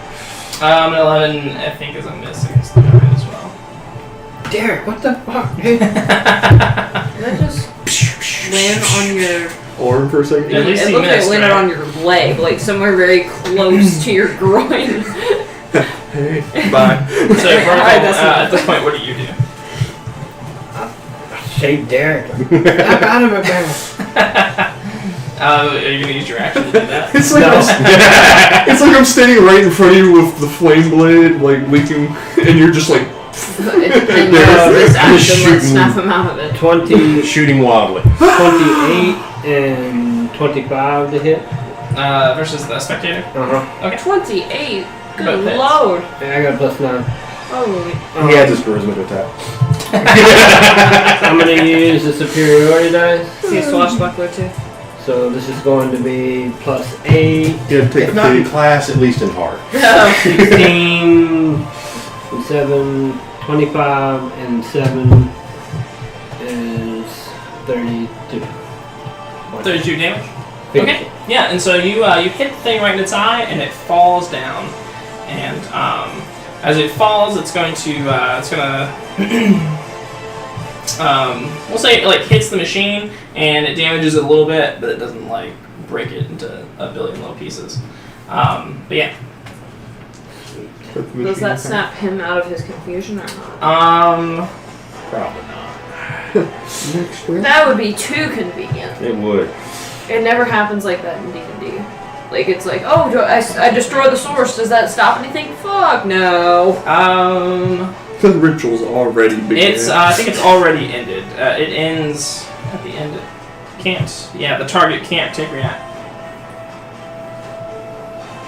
11, I think, is a miss against the giant as well. Derek, what the fuck, dude? Did that just land on your... Arm for a second. At least it he looked like missed, it landed right? on your leg, like somewhere very close to your groin. Hey, bye. So, Alright, Bartholomew, that's at this point, what do you do? Shake Derek. Stop out of it, man. Are you going to use your action to do that? It's like, it's like I'm standing right in front of you with the flame blade, like leaking, and you're just like. And this action, let's snap him out of it. 20, Shooting wildly. 28 and 25 to hit. Versus the spectator? Uh-huh. Okay. 28? Both Good hits. lord. And I got a +9. Holy. He has his charisma to attack. I'm going to use the superiority dice. See a swashbuckler too? So this is going to be +8, Yeah, take If a not in peek. class, at least in heart. 16, 7, 25, and 7 is 32. 32 damage? Okay. Yeah, and so you hit the thing right in its eye, and it falls down. And as it falls, it's going to we'll say it like hits the machine, and it damages it a little bit, but it doesn't like break it into a billion little pieces. But yeah. Does that snap him out of his confusion or not? Probably not. That would be too convenient. It would. It never happens like that in D&D. Like, it's like, oh, I destroyed the source. Does that stop anything? Fuck, no. The ritual's already began. It's I think it's already ended. It ends at the end. The target can't take react.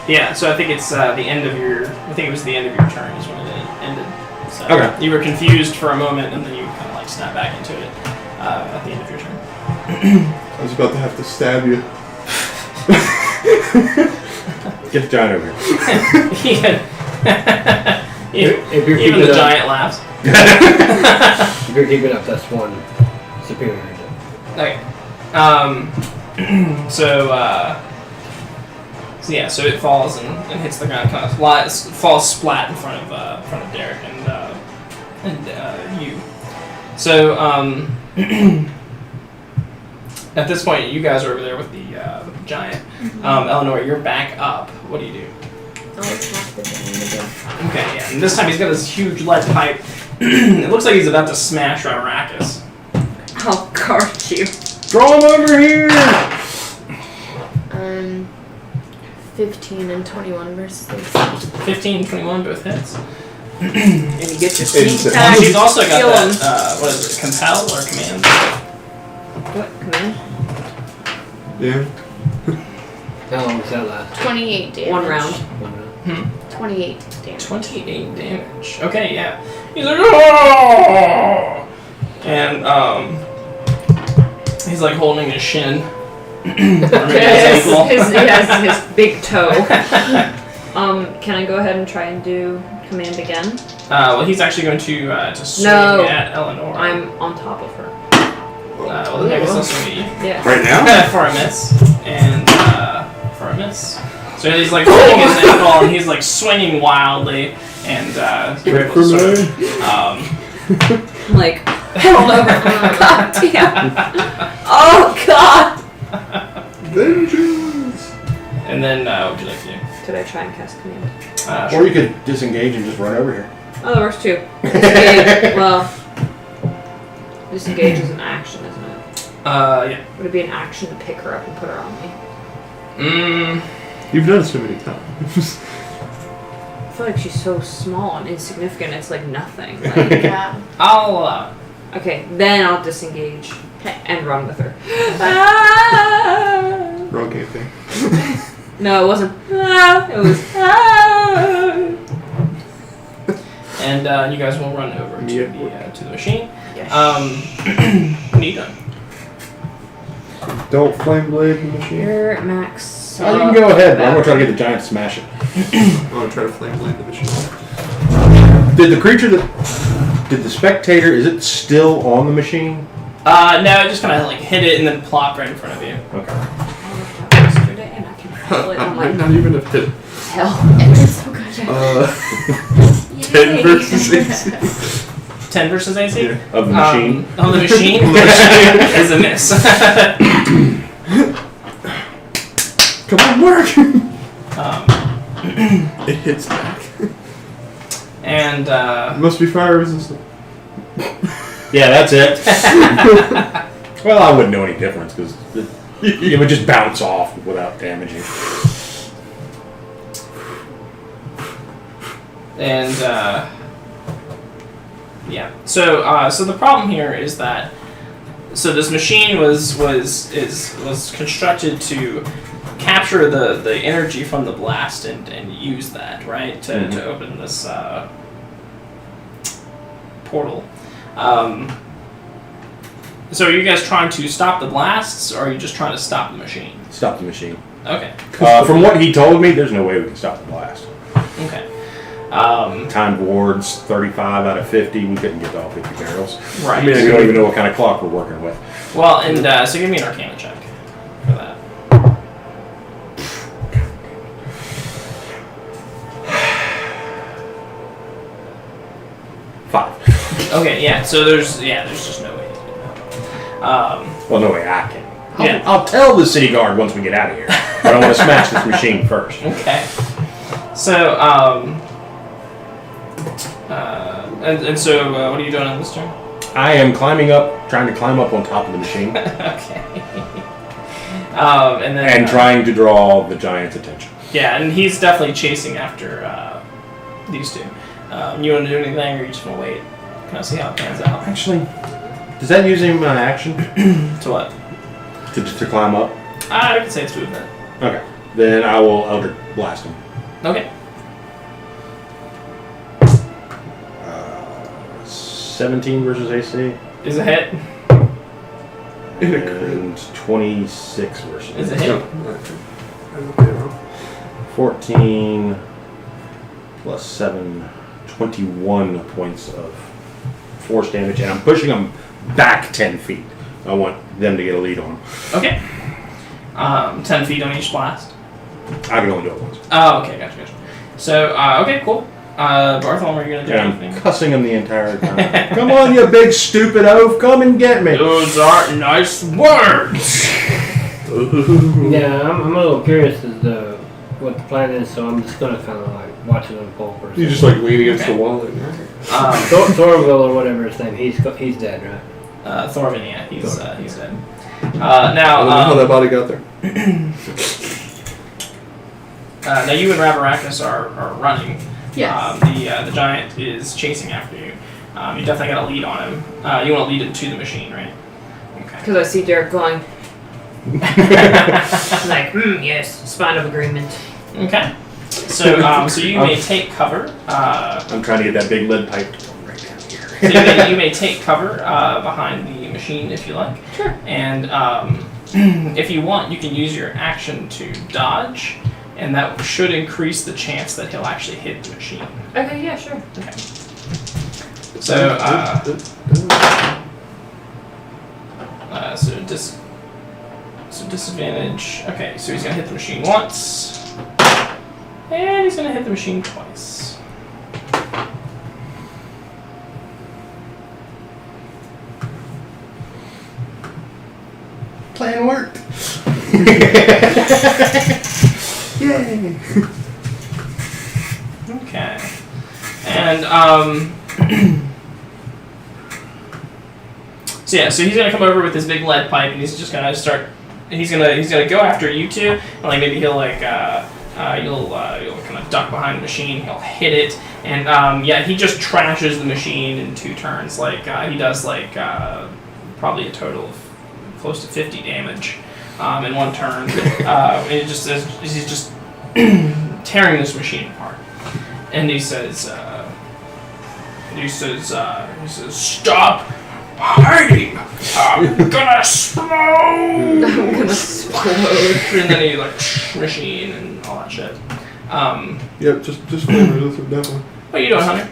Yeah, so I think it's the end of your. I think it was the end of your turn is when it ended. So Okay. You were confused for a moment, and then you kind of like snap back into it at the end of your turn. I was about to have to stab you. Get the giant over here. If you're Even keeping the up, giant laughs. if you're keeping up, that's one superior. Okay. So yeah, so it falls and hits the ground, kind of falls splat in front of Derek and you. So at this point, you guys are over there with the giant. Eleanor, you're back up. What do you do? I'll attack the giant again. Okay, yeah. And this time he's got this huge lead pipe. It looks like he's about to smash Arrakis. I'll guard you. Draw him over here! 15 and 21 versus AC. 15 and 21 both hits. And you get your sneak It's- attack. She's also got Kill that, him. what is it, compel or command? What? Command? Yeah. How long does that last? 28 damage. One round. 1 round. 28 damage. 28 damage. Okay, yeah. He's like, oh! And, he's like holding his shin. Or maybe his ankle. His big toe. Can I go ahead and try and do command again? Well, he's actually going to swing No. at Eleanor. I'm on top of her. Well, then I guess I'll swing at you. Yeah. Right now? For a miss. And, for a miss. So he's like holding his ankle and he's like swinging wildly. And, you're able to sort of, I'm like, hold over. God damn. Oh, God. Vengeance! and then, what would you like to do? Could I try and cast command? Or you could disengage and just run over here. Oh, that works too. Disengage. Well, disengage is an action, isn't it? Yeah. Would it be an action to pick her up and put her on me? You've done it so many times. I feel like she's so small and insignificant. It's like nothing. Like, Yeah. I'll allow it. okay, then I'll disengage and run with her. Wrong campaign. No, it wasn't. It was. And you guys will run over to the machine. Yes. What are you doing? Don't flame blade the machine. You're at max. Oh, you can go ahead, but I'm gonna try to get the giant to smash it. I'm gonna try to flame blade the machine. Did the creature did the spectator, is it still on the machine? No, it just kind of like hit it and then plopped right in front of you. Okay. Yesterday, and I can feel it. I I'm might like, not even have hit. hell, it's so good. 10 Yay. versus AC. 10 versus AC? Yeah. Of the machine? On the machine is a miss. Come on, work! um, It hits back. and It must be fire resistant. Yeah, that's it. Well, I wouldn't know any difference because it would just bounce off without damaging. And yeah, so the problem here is that this machine was constructed to capture the energy from the blast and use that, right, to open this portal. So are you guys trying to stop the blasts, or are you just trying to stop the machine? Stop the machine. Okay. From what he told me, there's no way we can stop the blast. Okay. Timed wards 35 out of 50. We couldn't get to all 50 barrels. Right. I mean, we don't even know what kind of clock we're working with. Well, and so give me an Arcana check for that. Five. Okay, yeah. So there's just no way. Well, no way I can. Yeah. I'll tell the city guard once we get out of here. But I want to smash this machine first. Okay. So and so what are you doing on this turn? I am trying to climb up on top of the machine, Okay. And then and trying to draw the giant's attention. yeah, and he's definitely chasing after these two. You want to do anything, or you just want to wait? Kind of see how it pans out. Actually, does that use any of my action To what? to climb up? I could say it's movement. Okay. Then I will Elder Blast him. Okay. 17 versus AC. Is a hit. And 26 versus Is a AC. hit. 14 plus 7, 21 points of force damage, and I'm pushing them back 10 feet. I want them to get a lead on them. Okay. 10 feet on each blast. I can only do it once. Oh, okay, gotcha. So, okay, cool. Bartholomew, are you gonna do And anything? I'm cussing him the entire time. Come on, you big stupid oaf, come and get me. Those aren't nice words. Yeah, I'm a little curious as to what the plan is, so I'm just gonna kind of like watch it unfold for a You second. just like lean against the wall. Like, Thorville or whatever his name, he's dead, right? Thorvin, yeah, he's dead. I don't know how that body got there. Now you and Rabarakis are running. Yes. The giant is chasing after you. You definitely got a lead on him. You want to lead him to the machine, right? Okay. Because I see Derek going. Like, yes, spot of agreement. Okay. So, so you may take cover. I'm trying to get that big lead pipe to come right down here. So you may take cover behind the machine if you like. Sure. And if you want, you can use your action to dodge, and that should increase the chance that he'll actually hit the machine. Okay, yeah, sure. Okay. So, so disadvantage. Okay, so he's gonna hit the machine once, and he's gonna hit the machine twice. Plan worked. Yay. Okay. And so yeah, so he's gonna come over with his big lead pipe, and he's just gonna start. He's gonna go after you two, and like maybe he'll like you'll kind of duck behind the machine. He'll hit it, and yeah, he just trashes the machine in 2 turns. Like he does like probably a total of close to 50 damage in 1 turn. And he's just tearing this machine apart, and he says, stop hiding. I'm gonna explode. I'm gonna explode. And then he like machine and all that shit. Yep, just flavor this one, definitely. What are you doing, Hunter?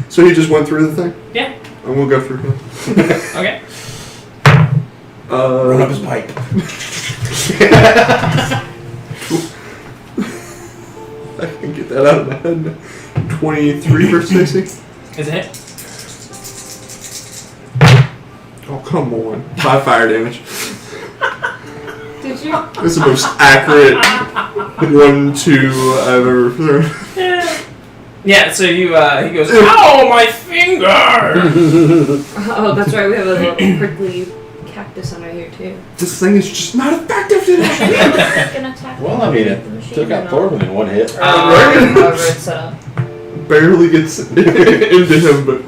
So he just went through the thing? Yeah. And we'll go through him. Okay. Run up his pipe. I can get that out of my head. 23 versus AC. Is it hit? Oh, come on. 5 fire damage. Did you? This is the most accurate 1-2 I've ever thrown. Yeah, so you, he goes, ow, my finger! Oh, that's right. We have a little prickly cactus under here too. This thing is just not effective today. An attack. Well, I mean, it took out Thorman in one hit. However it's set up. Barely gets into him, but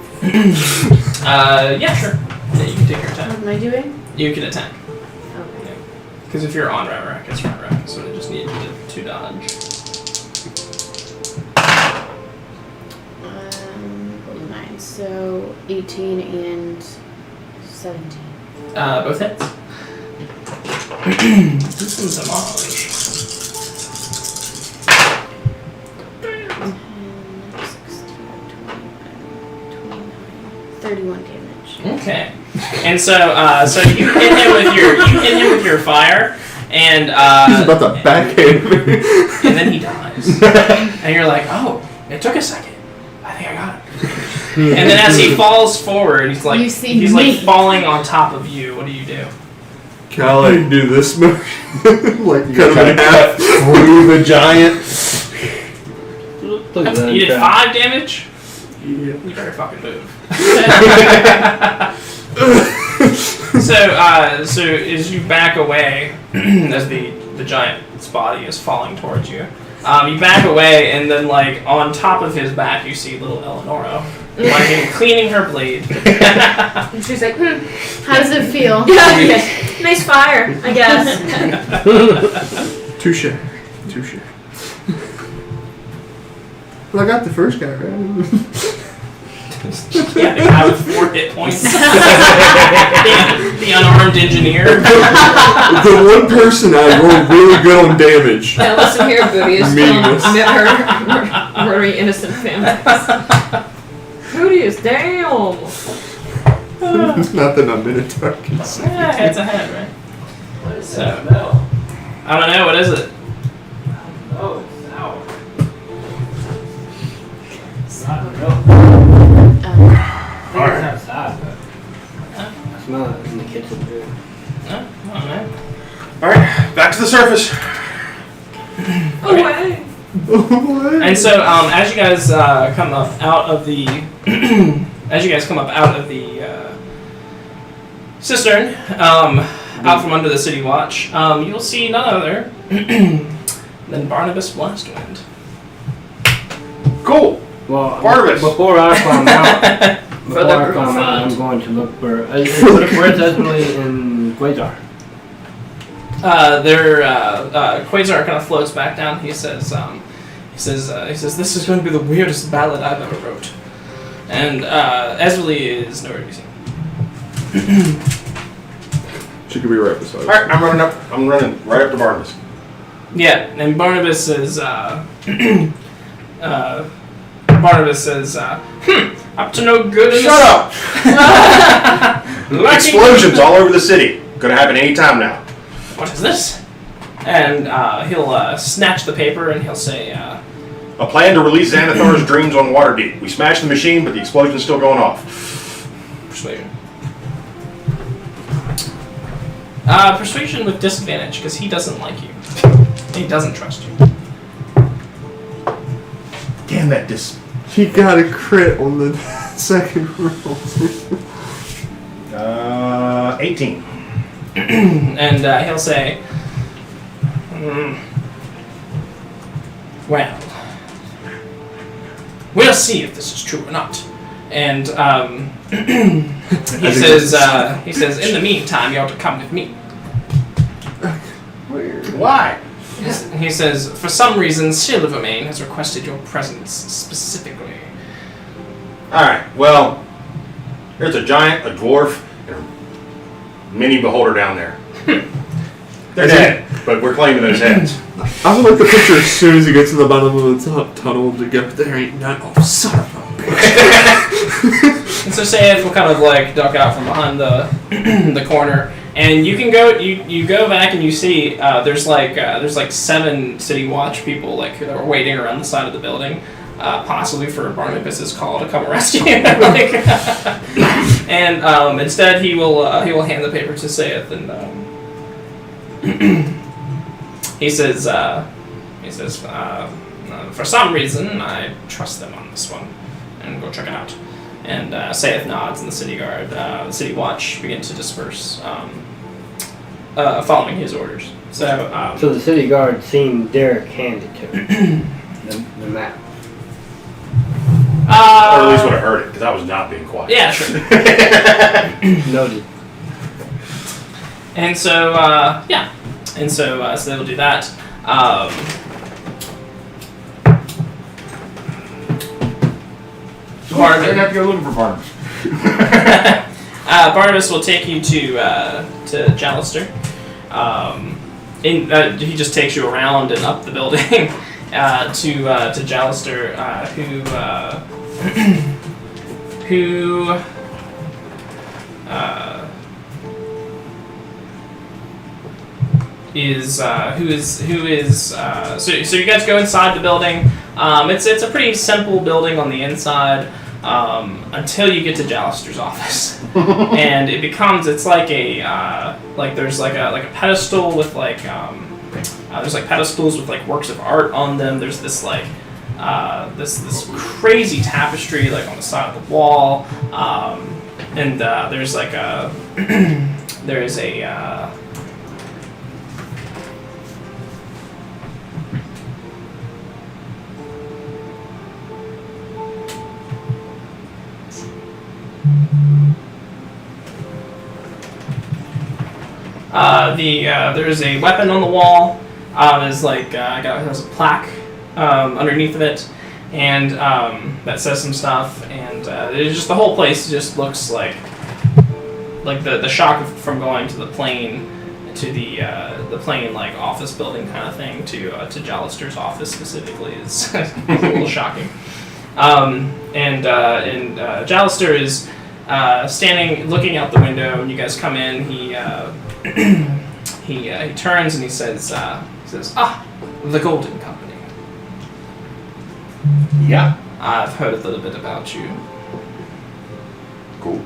Yeah, sure. Yeah, you can take your What attack. am I doing? You can attack. Okay. Because if you're on Rack, it's Rack, so it just needs you to dodge. 9, so 18 and 17. Both hits. Do some damage. 10, 16, 29, 31 damage. Okay. And so you hit him with your fire, and he's about to backhand me. and then he dies. And you're like, oh, it took a second. I think I got it. And then as he falls forward, he's like You see he's me. like falling on top of you. What do you do? Can I like do this motion? Like You cut him try in to half. cut through the giant. Look at that You did trap. 5 damage? Yeah. You better fucking move. So as you back away, as the giant's body is falling towards you, you back away, and then like on top of his back, you see little Eleonora, like cleaning her blade. And she's like, How does it feel? yeah, nice fire, I guess. Touche. Well, I got the first guy, right? Yeah, the guy with 4 hit points. the unarmed engineer. The one person I rolled really good on damage. Now listen here, Booty is Meaningless. murdering innocent families. Booty is damn. Not that I'm Minotaur can see. Yeah, head's ahead, right? What is So- that smell? I don't know. What is it? Oh, it's sour. I don't know. I think it's outside, but I smell it in the kitchen too. I don't know. All right, back to the surface. Away. And so, as you guys come up out of the, cistern, out from under the city watch, you'll see none other than Barnabas Blastwind. Cool. Well, Barnabas. before I climb out, For the group I'm fund. going to look for. Where's Esmely and Quasar? Quasar kind of floats back down. He says, this is going to be the weirdest ballad I've ever wrote. And Esmely is nowhere to be seen. She could be right beside All right, I'm running right up to Barnabas. Yeah, and Barnabas says, up to no good in Shut up! Lacking- Explosions all over the city. Gonna happen any time now. What is this? And he'll snatch the paper and he'll say, A plan to release Xanathar's dreams on Waterdeep. We smashed the machine, but the explosion's still going off. persuasion. Persuasion with disadvantage, because he doesn't like you. He doesn't trust you. Damn that He got a crit on the second roll. 18. And he'll say, well, we'll see if this is true or not. And he says, in the meantime, you ought to come with me. Why? He says, for some reason, Silvermane has requested your presence specifically. Alright, well, There's a giant, a dwarf, and a mini beholder down there. They're dead, but we're claiming those heads. I would like the picture as soon as he gets to the bottom of the tunnel to get there ain't none. Oh, son of a bitch. And so Sayed will kind of like duck out from behind the the corner, and you can go. You go back and you see there's like 7 City Watch people like that are waiting around the side of the building, possibly for Barnabas's call to come arrest you. Like, and instead he will hand the paper to Sayed and he says for some reason I trust them on this one, and go check it out. And Sayeth nods, and the city guard, the city watch begin to disperse, following his orders. So the city guard seen Derek hand it to him, the map. Or at least would have heard it, because I was not being quiet. Yeah, sure. Noted. And so so they will do that. Barnabas, I have to go looking for Barnabas. Barnabas will take you to Jallister. He just takes you around and up the building to Jallister, who so you guys go inside the building. It's a pretty simple building on the inside until you get to Jallister's office, and it's like there's like a pedestal with there's like pedestals with like works of art on them. There's this like this crazy tapestry like on the side of the wall, and there's like a there is a there's a weapon on the wall. There's there's a plaque underneath of it, and that says some stuff. And it's just the whole place just looks like the shock from going to the plane to the plane like office building kind of thing to Jallister's office specifically is a little shocking. And Jallister is standing looking out the window, and you guys come in. He turns and he says, the Golden Company. Yeah. I've heard a little bit about you. Cool.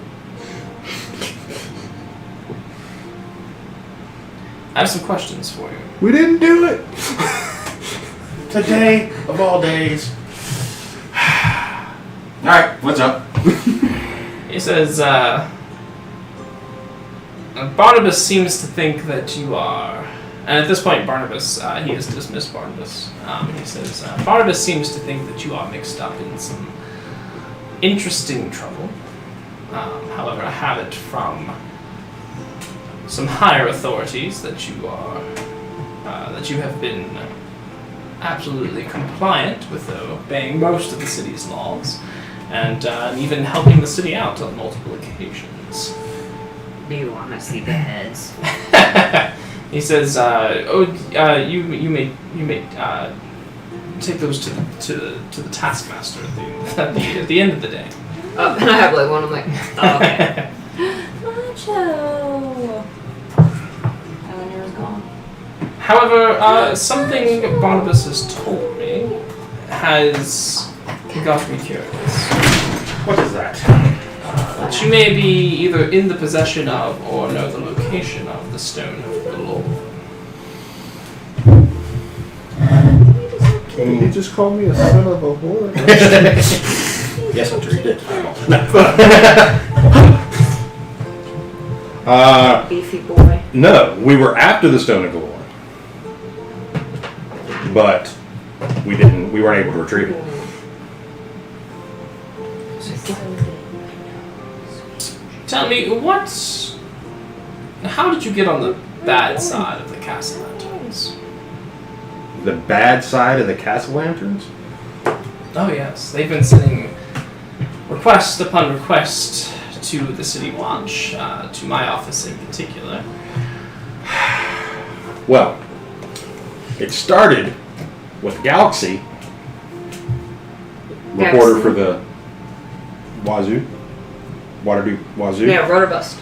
I have some questions for you. We didn't do it. Today of all days. Alright, what's up? He says, Barnabas seems to think that you are... And at this point, Barnabas, he has dismissed Barnabas. He says, Barnabas seems to think that you are mixed up in some interesting trouble. However, I have it from some higher authorities that you are... that you have been absolutely compliant with obeying most of the city's laws, and even helping the city out on multiple occasions. Do you want to see the heads? He says, you may take those to the taskmaster at the end of the day. And I have like one. I'm like, oh, okay. Macho. Eleanor is gone. However, something Barnabas has told me has got me curious. What is that? That you may be either in the possession of or know the location of the Stone of the Law. You just called me a son of a whore. Yes, I'm sure you did. Beefy boy. No, we were after the Stone of Galore, but we weren't able to retrieve it. Tell me, how did you get on the bad side of the castle lanterns? The bad side of the castle lanterns? Oh yes, they've been sending request upon request to the City Watch, to my office in particular. Well, it started with Galaxy, reporter for the Waterdeep Wazoo. Yeah, Rotorbust.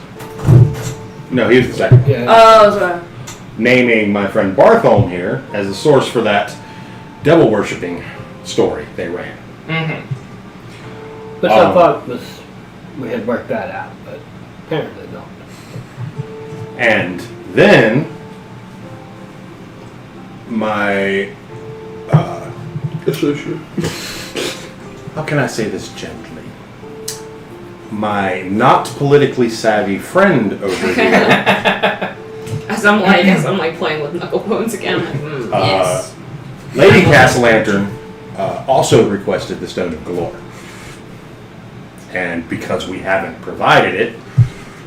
No, he was the second. Yeah. Oh, sorry. Naming my friend Bartholomew here as the source for that devil worshipping story they ran. Mm-hmm. Which I thought we had worked that out, but apparently not. And then my Associate. how can I say this gently? My not politically savvy friend over here, As I'm like playing with knuckle bones again. I'm like, yes. Lady Cast Lantern, also requested the Stone of Galore. And because we haven't provided it,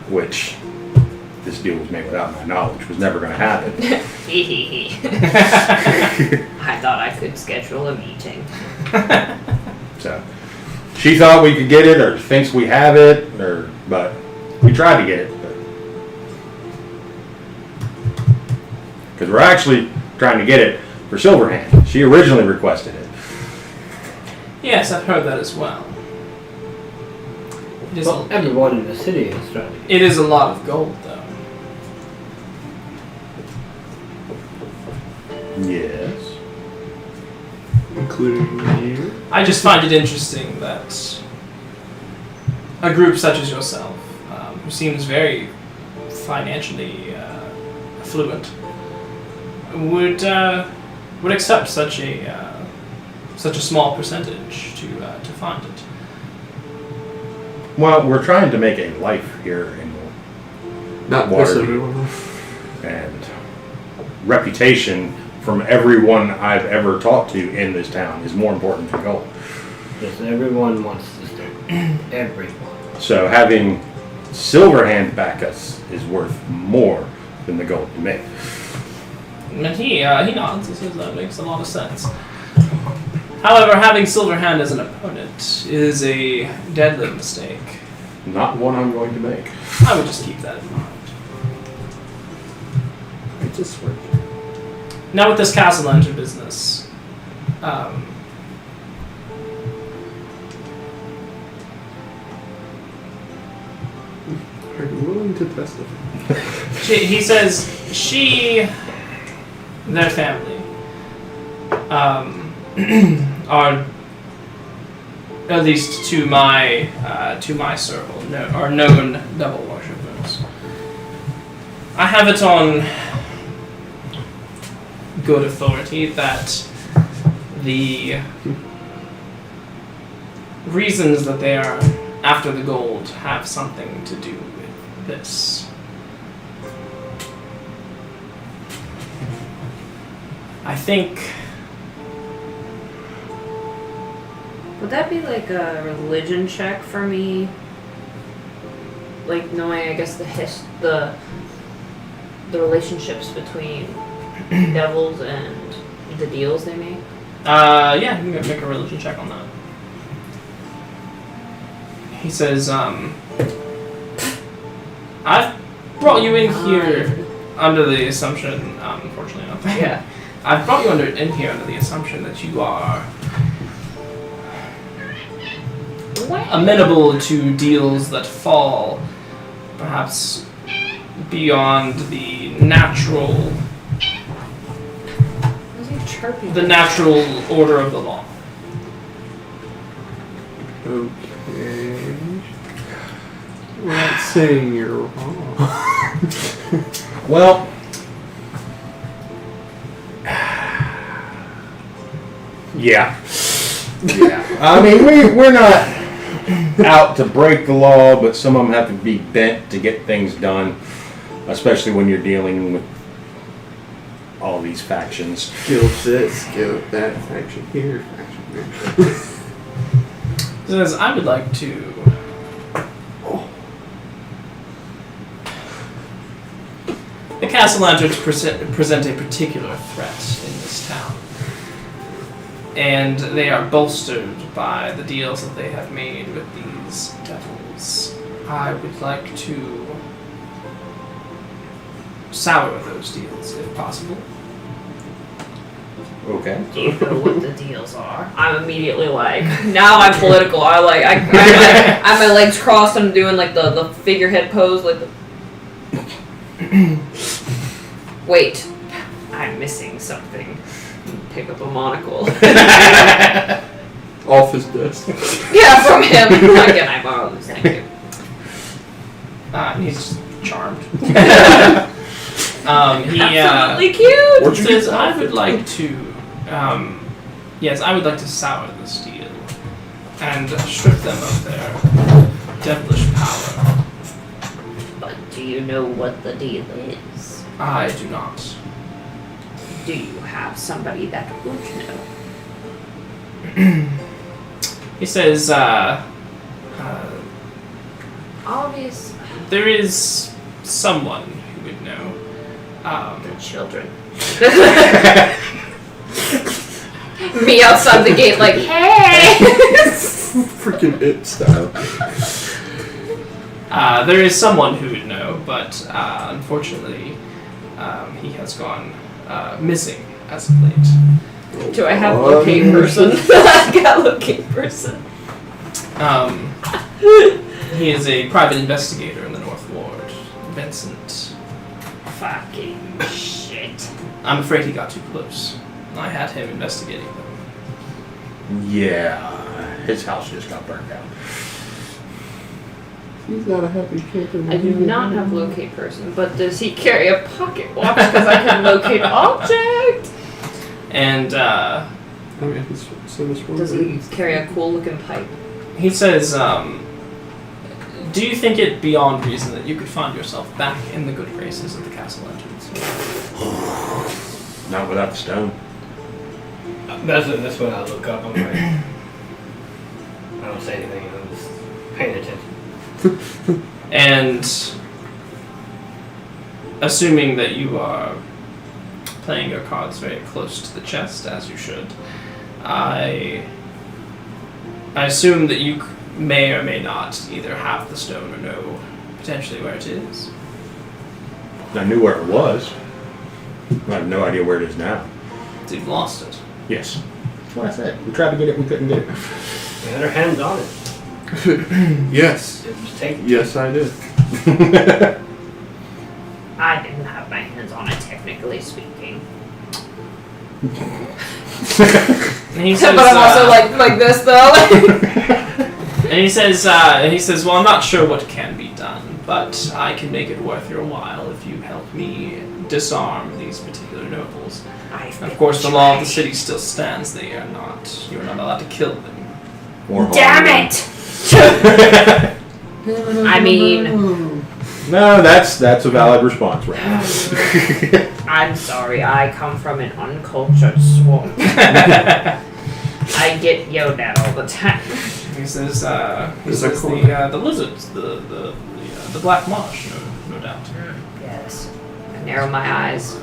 which this deal was made without my knowledge, was never going to happen. I thought I could schedule a meeting. So she thought we could get it, or thinks we have it, but we tried to get it. Because we're actually trying to get it for Silverhand. She originally requested it. Yes, I've heard that as well. It is, Well, everyone in the city is trying to get it is a lot of gold, though. Yes. Including you. I just find it interesting that a group such as yourself, who seems very financially affluent, would accept such a small percentage to fund it. Well, we're trying to make a life here in Not Water. this everyone. and reputation from everyone I've ever talked to in this town is more important than gold. this. Everyone wants this thing. Everyone. So having Silverhand back us is worth more than the gold we make. And he nods. He says that makes a lot of sense. However, having Silverhand as an opponent is a deadly mistake. Not one I'm going to make. I would just keep that in mind. I just work. Now with this Castle Lantern business, Are you willing to testify? he says their family, are at least to my circle are known devil worshippers. I have it on good authority that the reasons that they are after the gold have something to do with this. I think. Would that be like a religion check for me? Like knowing, I guess, the relationships between devils and the deals they make? Yeah, you can make a religion check on that. He says, I've brought you in here under the assumption, unfortunately not. Yeah. I've brought you in here under the assumption that you are amenable to deals that fall perhaps beyond the natural order of the law. Okay. We're not saying you're wrong. Well, yeah. I mean, we're not out to break the law, but some of them have to be bent to get things done, especially when you're dealing with all these factions. Skill this, skill that, faction here, faction there. He says, I would like to the Castle Lanterns present a particular threat in this town. And they are bolstered by the deals that they have made with these devils. I would like to sour those deals if possible. Okay. Do you know what the deals are? I'm immediately like, now I'm political. I have my legs crossed. I'm doing like the figurehead pose, like the. Wait, I'm missing something. Pick up a monocle. Off his desk. Yeah, from him. Can I borrow this? Thank you. He's charmed. He Absolutely cute. Where'd you says, get that I would outfit like to, yes, I would like to sour the steel and strip them of their devilish power. But do you know what the deal is? I do not. Do you have somebody that would know? He says, Obvious. there is someone who would know. The children. Me outside the gate, like, hey! Freaking It style. There is someone who would know, but unfortunately, he has gone missing as of late. Do I have locate person? I got locate person. He is a private investigator in the North Ward, Vincent. Fucking shit. I'm afraid he got too close. I had him investigating them. Yeah, his house just got burned down. He's not a happy camper. I do not have locate person, but does he carry a pocket watch because I can locate object? And I mean, he's so much more. Does he carry a cool looking pipe? he says, do you think it beyond reason that you could find yourself back in the good graces of the castle entrance? Not without the stone. That's what I look up. I'm like, I don't say anything. I'm just paying attention. And assuming that you are playing your cards very close to the chest, as you should, I assume that you may or may not either have the stone or know potentially where it is. I knew where it was. I have no idea where it is now. So you've lost it. Yes. That's what I said. We tried to get it, we couldn't get it. We had our hands on it. Yes. Just take it. Yes, I did. I didn't have my hands on it, technically speaking. And he says, But I'm also like this though. and he says, well, I'm not sure what can be done, but I can make it worth your while if you help me disarm these particular nobles. Of course, the law of the city still stands. You're not allowed to kill them. Or Damn it! I mean, No, that's a valid response, right? I'm sorry. I come from an uncultured swamp. I get yelled at all the time. He says, the lizards, the black marsh, no doubt. Yes. I narrow my eyes.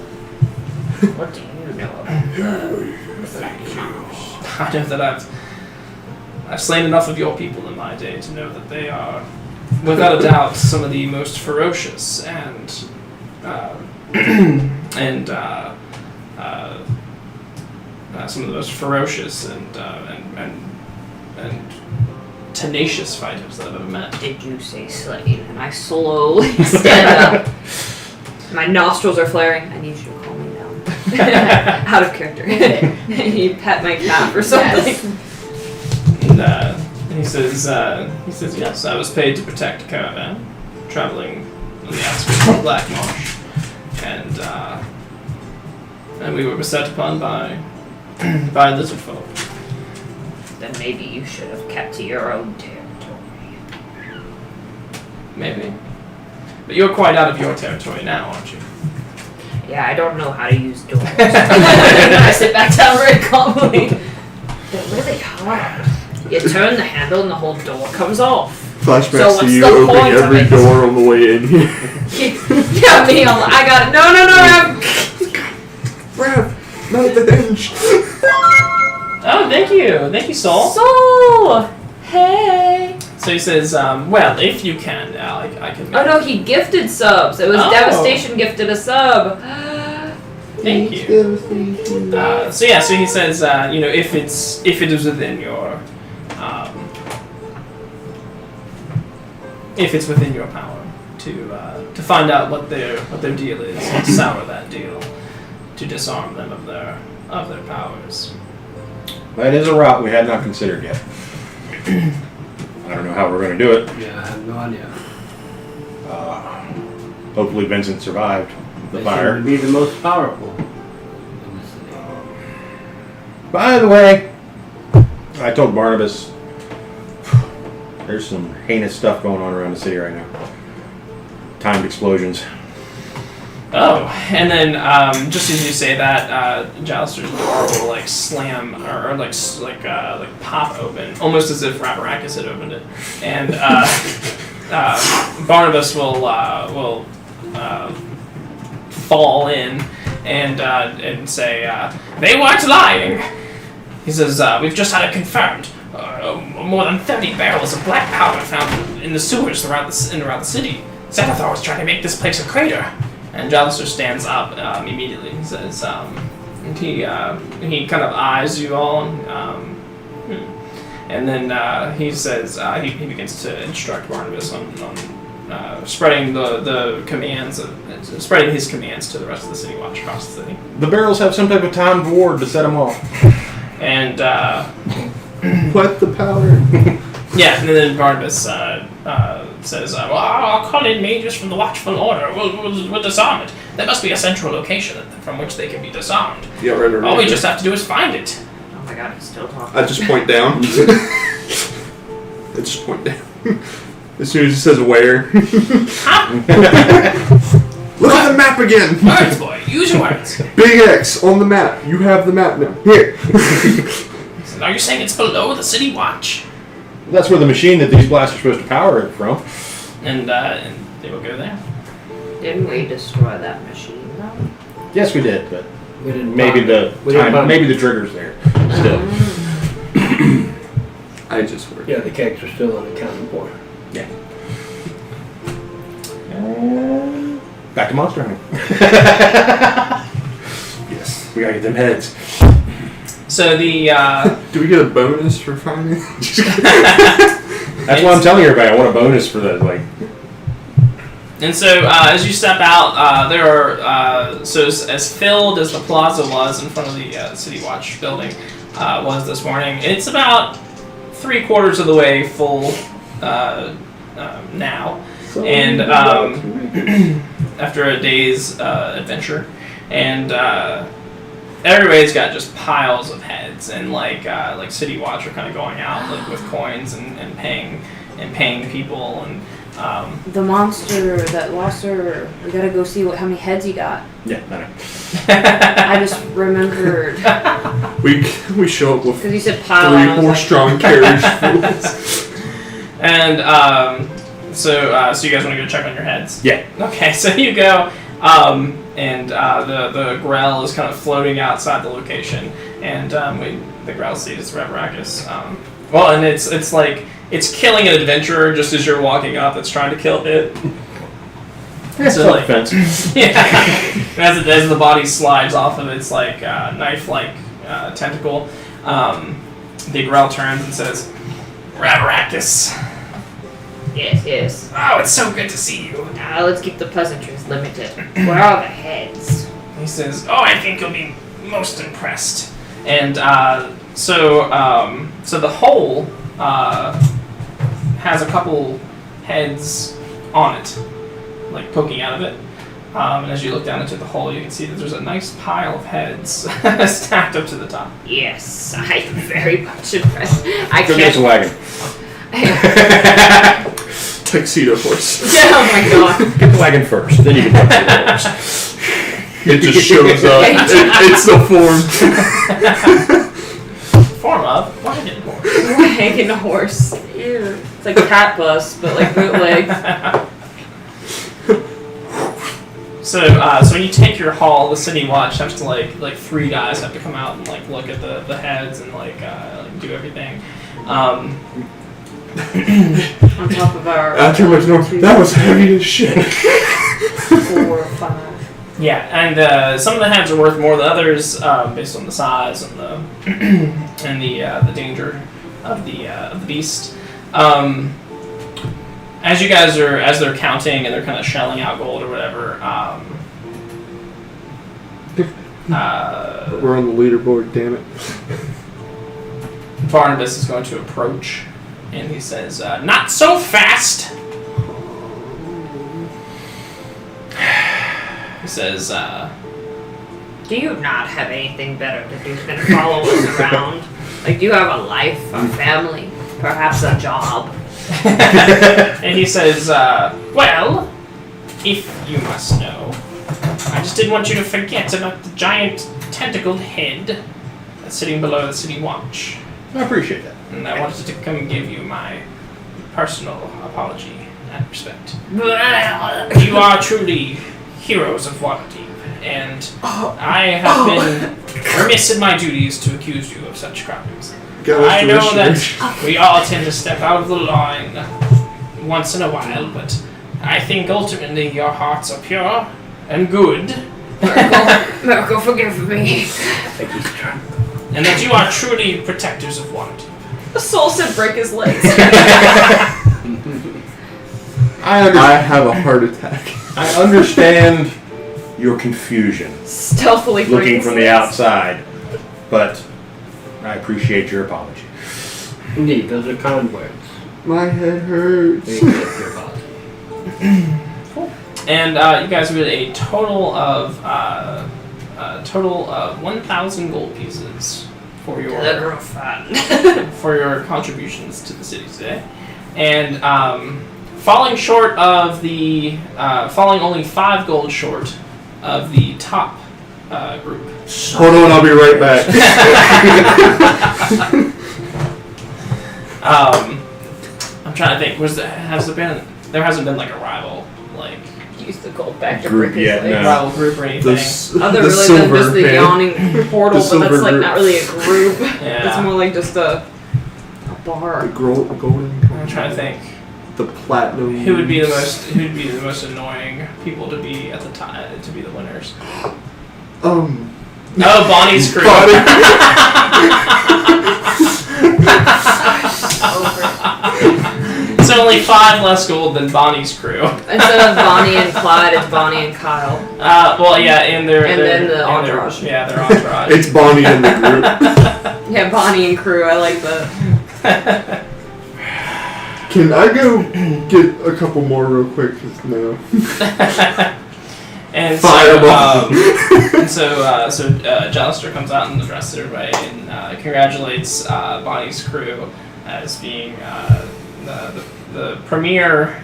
What do you know about the black mouse? I know that I've slain enough of your people in my day to know that they are, without a doubt, some of the most ferocious and some of the most ferocious and tenacious fighters that I've ever met. Did you say slain? And I slowly stand up. My nostrils are flaring. I need you to calm me down. Out of character. You pet my calf or something. Yes. And he says, yes, I was paid to protect a caravan traveling on the outskirts of Black Marsh, and we were beset upon by lizard folk. Then maybe you should have kept to your own territory. Maybe, but you're quite out of your territory now, aren't you? Yeah, I don't know how to use doors. I sit back down very calmly. They're really hard. You turn the handle and the whole door comes off. Flashbacks So to what's you the opening point of every it? door on the way in here. Yeah, me, I got it. No, Brad, not the hinge. Oh, thank you, Saul. So, hey. So he says, well, if you can, I can make Oh no, he gifted subs. It was Oh. Devastation gifted a sub. Thank you. So he says, if it is within your, if it's within your power to find out what their deal is and sour that deal, to disarm them of their powers. That is a route we had not considered yet. I don't know how we're going to do it. Yeah, I have no idea. Hopefully Vincent survived the They fire. seem to be the most powerful in the city. By the way, I told Barnabas there's some heinous stuff going on around the city right now. Timed explosions. Oh, and then just as you say that, Jalister's door will like slam or like pop open, almost as if Rabarakis had opened it, and Barnabas will fall in and say, "They weren't lying." He says, "We've just had it confirmed. More than 30 barrels of black powder found in the sewers throughout the city. Xanathar was trying to make this place a crater." And Jalister stands up immediately. He says, he kind of eyes you all, and then he says he begins to instruct Barnabas on spreading the commands, spreading his commands to the rest of the city watch across the city. The barrels have some type of timed ward to set them off. And What the power? yeah, and then Barnabas says, well, I'll call in mages from the Watchful Order. We'll disarm it. There must be a central location from which they can be disarmed. Yeah, right. All we just have to do is find it. Oh my god, he's still talking. I just point down. I just point down. As soon as it says where. Look at the map again! Words, boy. Use your words. Big X on the map. You have the map now. Here. Are you saying it's below the city watch? That's where the machine that these blasts are supposed to power it from. And they will go there. Didn't we destroy that machine though? Yes, we did, but We didn't maybe find the it. We didn't time, find maybe the trigger's there. Still, I just work. Yeah, the cakes are still unaccounted for. yeah. Back to Monster Hunting. Yes, we gotta get them heads. So the Do we get a bonus for finding? That's why I'm telling everybody I want a bonus for that. Like, and so as you step out, there are so as filled as the plaza was in front of the City Watch building was this morning. It's about 3/4 of the way full now, and after a day's adventure, and everybody's got just piles of heads, and like City Watch are kind of going out like with coins and paying people, and The monster that lost her. We gotta go see how many heads he got. yeah, I know. I just remembered We show up with because you said pile. 3 and I was like, horse-drawn carriage fools. and so you guys want to go check on your heads? Yeah. Okay, so you go, and the Grell is kind of floating outside the location, and the Grell seat is Rabarakis. Well, and it's like it's killing an adventurer just as you're walking up. It's trying to kill it. So like, Self-defense. yeah. As the body slides off of its like knife-like tentacle, the Grell turns and says, "Rabarakis." Yes. Oh, it's so good to see you. Let's keep the pleasantries limited. Where are the heads? He says, "Oh, I think you'll be most impressed." And so the hole has a couple heads on it, like poking out of it. And as you look down into the hole, you can see that there's a nice pile of heads stacked up to the top. Yes, I'm very much impressed. I Go get us a can't. wagon. Tuxedo horse. Yeah, oh my god. Get the wagon first, then you can talk to the horse. It just shows up. It's the form. Form of wagon horse. Wagon horse. Ew. It's like cat bus, but like bootleg. So when you take your haul, the City Watch has to like 3 guys have to come out and like look at the heads and like do everything. On top of our. Not too much north. That was heavy as shit. 4 or 5. Yeah, and some of the heads are worth more than others based on the size and the and the danger of the beast. As you guys are, as they're counting and they're kind of shelling out gold or whatever, We're on the leaderboard, damn it. Barnabas is going to approach, and he says, "Not so fast." He says, Do you not have anything better to do than follow us around? Like, do you have a life, a family, perhaps a job? and he says, well, if you must know, I just didn't want you to forget about the giant tentacled head that's sitting below the city watch. I appreciate that. And I wanted to come and give you my personal apology in that respect. You are truly heroes of Waterdeep, and I have been remiss in my duties to accuse you of such crimes. I know that we all tend to step out of the line once in a while, but I think ultimately your hearts are pure and good. Miracle, forgive me. And that you are truly protectors of Waterdeep. The soul said break his legs. I have a heart attack. I understand your confusion Stealthily break looking his from the legs. outside, but I appreciate your apology. Indeed, those are kind words. My head hurts. They accept your apology. And you guys will get a total of 1,000 gold pieces for your for your contributions to the city today. And falling short of the falling only 5 gold short of the top group. Hold on, I'll be right back. I'm trying to think. There hasn't been like a rival Use the gold back to Group break his yet, legs. no. rival group or anything. Other the really than silver just the hand. yawning portal, The but that's silver like group. not really a group. Yeah. It's more like just a The bar. golden. I'm trying to think. The platinum. Who would be the most annoying people to be at the time to be the winners? Oh, Bonnie's crew. It's only 5 less gold than Bonnie's crew. Instead of Bonnie and Clyde, it's Bonnie and Kyle. Well, yeah, and their And then the and their- entourage. yeah, their entourage. It's Bonnie and the group. Yeah, Bonnie and crew. I like that. Can I go get a couple more real quick? 'Cause no. And Fireball. so Jalister comes out and addresses everybody and congratulates Bonnie's crew as being the premier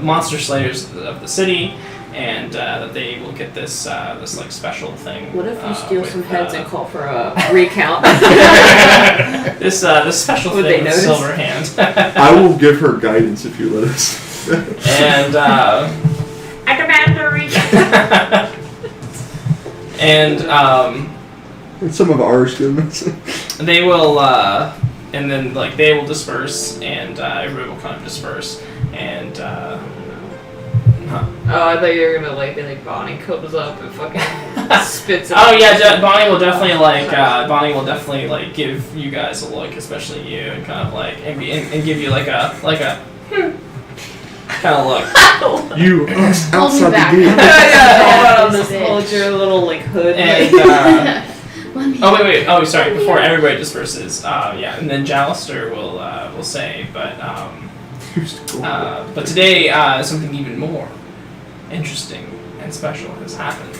monster slayers of the city, and that they will get this like special thing. What if you steal with, some heads and call for a recount? this special Would thing they with notice? silver hand. I will give her guidance if you let us. And I demand a recount. and And some of ours goodness. they will and then like they will disperse, and everybody will kind of disperse, and Oh, I thought you were gonna be like Bonnie comes up and fucking spits it. oh yeah, Bonnie will definitely give you guys a look, especially you, and kind of like and give you like a kind of look. You us Hold me outside back. the gate. Hold on, this hold your little like hood. And Let me. oh wait, oh sorry, before everybody disperses, yeah, and then Jalister will say, but today something even more interesting and special has happened.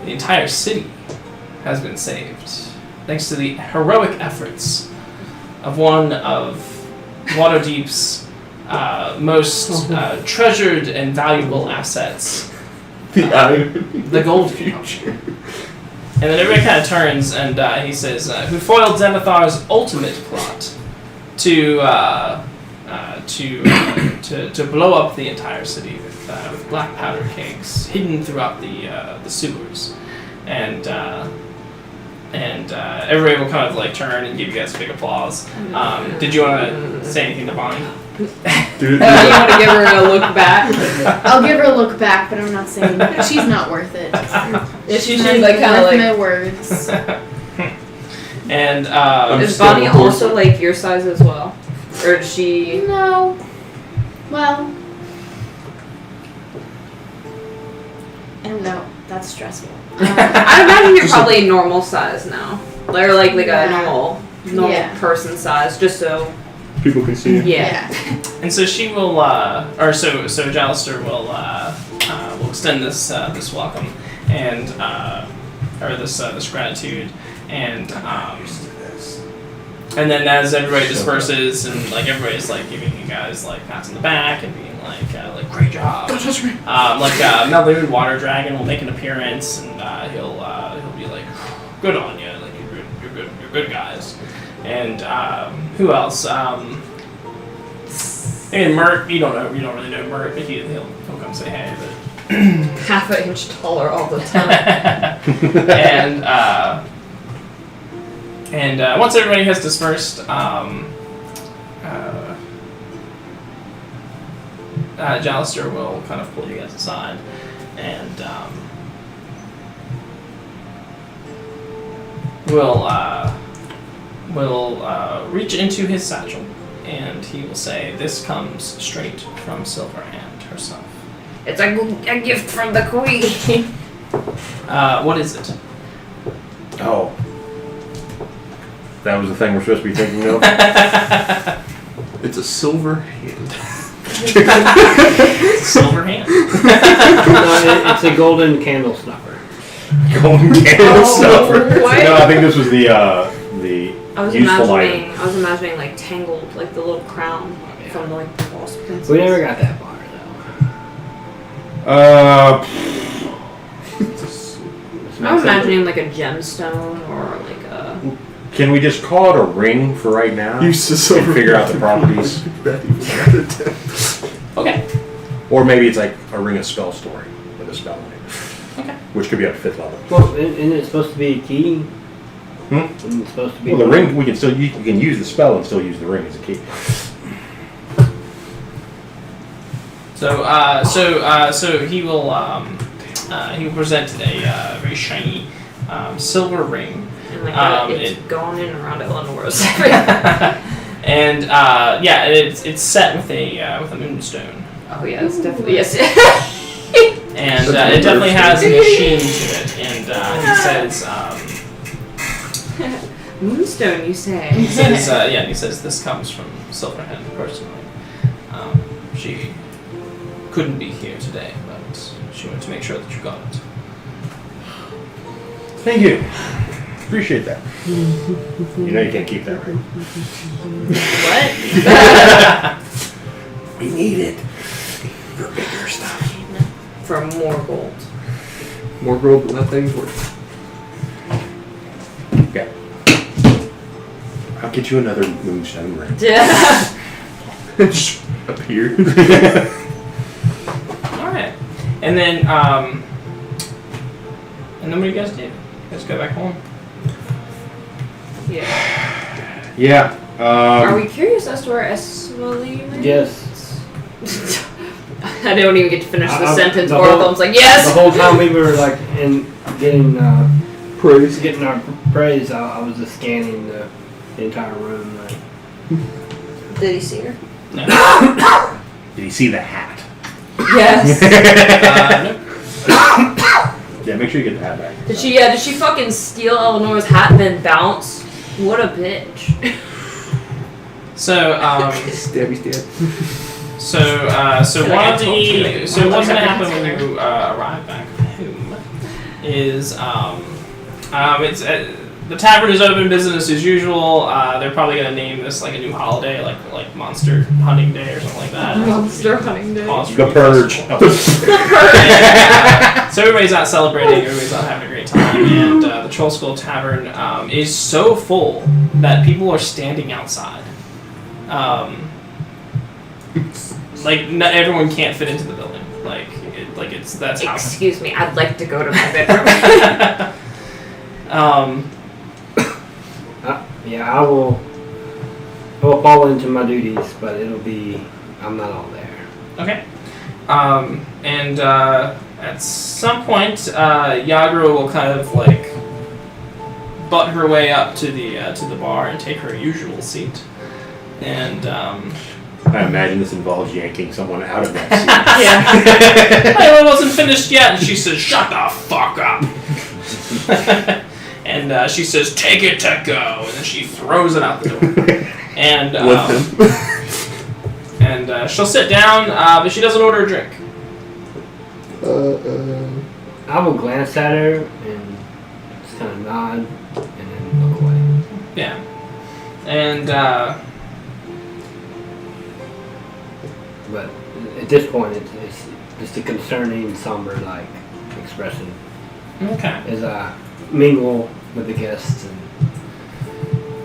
The entire city has been saved thanks to the heroic efforts of one of Waterdeep's most treasured and valuable assets, the Gold Future. And then everybody kind of turns and he says, who foiled Zenithar's ultimate plot to blow up the entire city with black powder kegs hidden throughout the sewers. And And everybody will kind of like turn and give you guys a big applause. Did you want to say anything to Bonnie? Dude, You want to give her a look back? I'll give her a look back, but I'm not saying she's not worth it. She's not like even kind of worth like. my words. And Is still Bonnie a horse. also like your size as well, or does she? No. Well, I don't know. That's stressful. I imagine you're probably normal size now, or like a Yeah. normal Yeah. person size, just so. people can see. Yeah. and so she will, or so Jalister will extend this this welcome and or this gratitude and then as everybody disperses and like everybody's like giving you guys like pats on the back and being like great job. Don't touch me. Melloon Water Dragon will make an appearance and he'll be like, good on you, like you're good guys. And who else? And Mert, you don't really know Mert, but he'll come say hey. But Half an inch taller all the time. and once everybody has dispersed, Jalister will kind of pull you guys aside and will reach into his satchel and he will say, "This comes straight from Silverhand herself." It's a gift from the queen. What is it? Oh. That was the thing we're supposed to be thinking of? It's a silver hand. Silverhand. No, it's a golden candle snuffer. Golden candle snuffer. what? No, I think this was the I was useful item. imagining like Tangled, like the little crown from like the Lost Princess. We never got that far though. I was imagining like a gemstone or like a. Can we just call it a ring for right now? Use the And silver. figure out the properties. Okay. Or maybe it's like a ring of spell story with a spell in it. Okay. Which could be up to 5th level. Well, isn't it supposed to be a key? Hmm? Isn't it supposed to be? Well, the ring, we can still you can use the spell and still use the ring as a key. So he will present a very shiny silver ring. And like it's going in around Eleanor's. And it's set with a moonstone. Oh yeah, it's definitely yes. And it definitely has a machine to it. And he says, Moonstone, you say? he says this comes from Silverhand personally. She couldn't be here today, but she wanted to make sure that you got it. Thank you. Appreciate that. You know you can't keep that, right? What? We need it for bigger stuff. For more gold. More gold than that thing's worth. Okay. I'll get you another moonstone ring. Yeah. Just appeared. Alright. And then what do you guys do? You guys go back home? Yeah. Yeah. Are we curious as to where Eswali went? Yes. I don't even get to finish the sentence. the Oracle's like, yes! The whole time we were like getting Praise. getting our praise, I was just scanning the entire room. Like, Did he see her? No. Did you see the hat? Yes. Nope. Yeah, make sure you get the hat back. Did she fucking steal Eleanor's hat and then bounce? What a bitch. So, Stabby stab. So Feel like I told you. what's gonna happen when you arrive back home is it's the tavern is open, business as usual. They're probably gonna name this like a new holiday, like Monster Hunting Day or something like that. Monster Hunting Day. Monster The Purge. So everybody's out celebrating, everybody's out having a great time, and the Troll Skull Tavern is so full that people are standing outside. Like everyone can't fit into the building. That's how. Excuse me, I'd like to go to my bedroom. Yeah, I will fall into my duties, but it'll be, I'm not all there. Okay. And at some point, Yagra will kind of like butt her way up to the bar and take her usual seat. And I imagine this involves yanking someone out of that yeah, it wasn't finished yet. And she says, "Shut the fuck up." And she says, "Take it to go," and then she throws it out the door. And With him. and she'll sit down, but she doesn't order a drink. I will glance at her and just kind of nod and then look away. Yeah. And But at this point, it's just a concerning, somber like expression okay. as I mingle with the guests and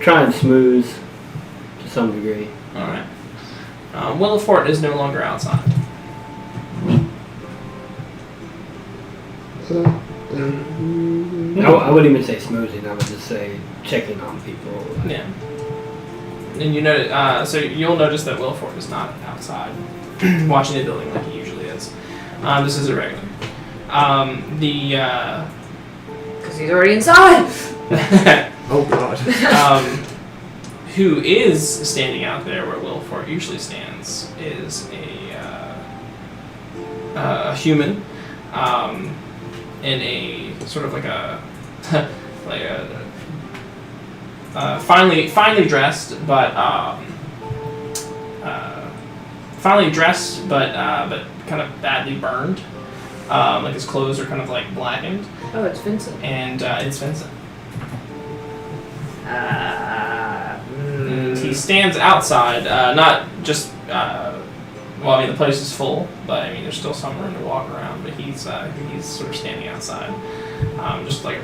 try and smooth to some degree. All right. Willifort is no longer outside. I wouldn't even say smoothing. I would just say checking on people. Yeah. And you know, so you'll notice that Willifort is not outside, watching the building like he usually is. This is irregular. Because he's already inside. Oh god. Who is standing out there where Willifort usually stands is a human, in a sort of like a finely dressed, but kind of badly burned. Like his clothes are kind of like blackened, Oh, it's Vincent. and it's Vincent. And he stands outside, not just. Well, I mean, the place is full, but I mean, there's still some room to walk around. But he's sort of standing outside, just like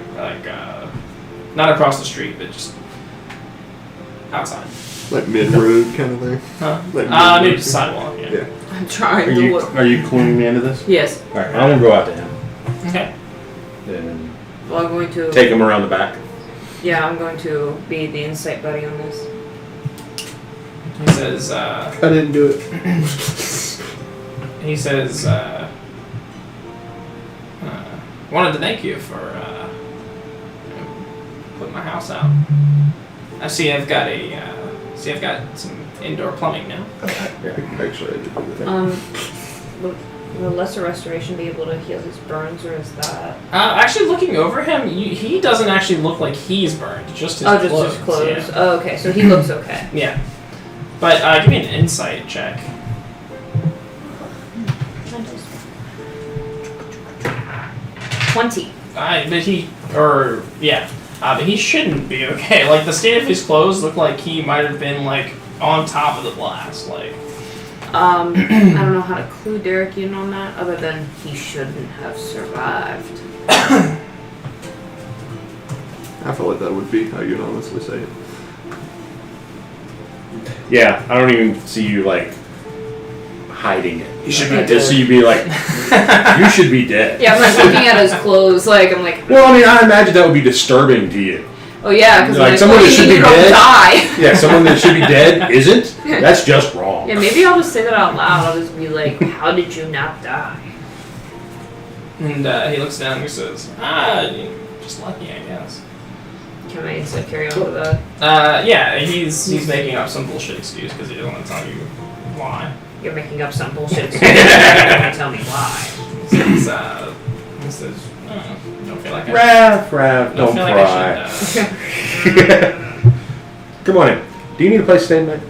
not across the street, but just outside. Like mid-road kind of thing. Huh? Like Maybe just sidewalk. Yeah. Yeah. I'm trying Are to you look. cluing me into this? Yes. All right, I'm gonna go out to him Okay. and Well, I'm going to. take him around the back. Yeah, I'm going to be the insight buddy on this. He says. I didn't do it. He says. Wanted to thank you for putting my house out. I see I've got some indoor plumbing now. Yeah, actually, I did do that. Will lesser restoration be able to heal his burns, or is that? Actually, looking over him, he doesn't actually look like he's burned. Just his Oh, clothes. just his clothes. Yeah. Oh, okay, so he looks okay. Yeah. But give me an insight check. 20. But he shouldn't be okay. Like the state of his clothes look like he might have been like on top of the blast. Like. I don't know how to clue Derek in on that, other than he shouldn't have survived. I feel like that would be how you'd honestly say it. Yeah, I don't even see you like hiding it. He should be Just so dead. you'd be like, you should be dead. Yeah, I'm like looking at his clothes, like I'm like, Well, I mean, I imagine that would be disturbing to you. oh yeah, because Like, like, someone well, that you should be don't dead? die. Yeah, someone that should be dead isn't. That's just wrong. Yeah, maybe I'll just say that out loud. I'll just be like, how did you not die? And he looks down and he says, you're just lucky, I guess. Can I carry on with that? Yeah, he's making up some bullshit excuse because he doesn't want to tell you why. You're making up some bullshit. So you don't tell me why. He says, don't feel like I Raph, don't feel like cry. I should. Come on in. Do you need a place to stay tonight?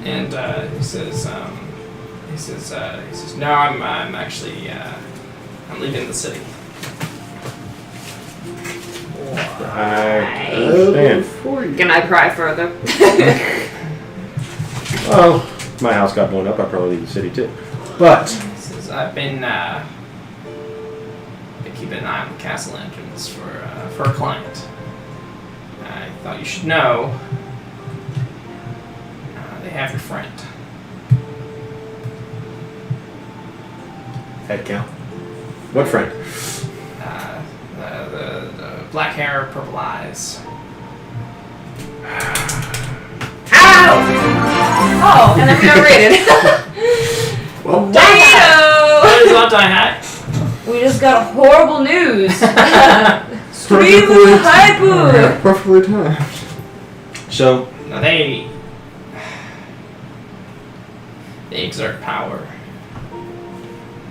And he says, no, I'm actually, I'm leaving the city. I understand. Can I pry further? Well, if my house got blown up, I'd probably leave the city too. But He says, I've been keeping an eye on the castle entrance for a client. I thought you should know they have your friend. head count. What friend? The black hair, purple eyes. Oh, and then we got raided. Well, That is Dino! not die hack. We just got horrible news. Scream perfectly, with hyper. perfectly timed. So, Now they exert power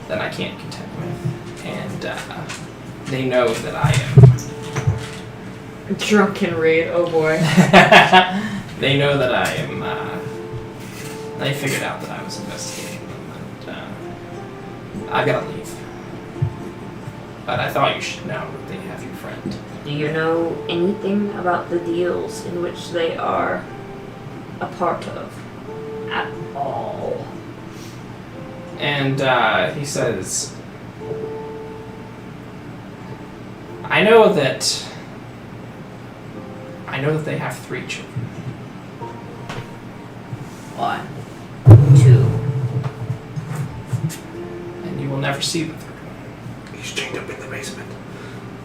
that I can't contend with, and they know that I Drunken raid, oh boy. am. They know that I am. They figured out that I was investigating them, and I gotta leave. But I thought you should know that they have your friend. Do you know anything about the deals in which they are a part of? At all? And he says, I know that they have 3 children. 1, 2. And you will never see the 3rd one. He's chained up in the basement.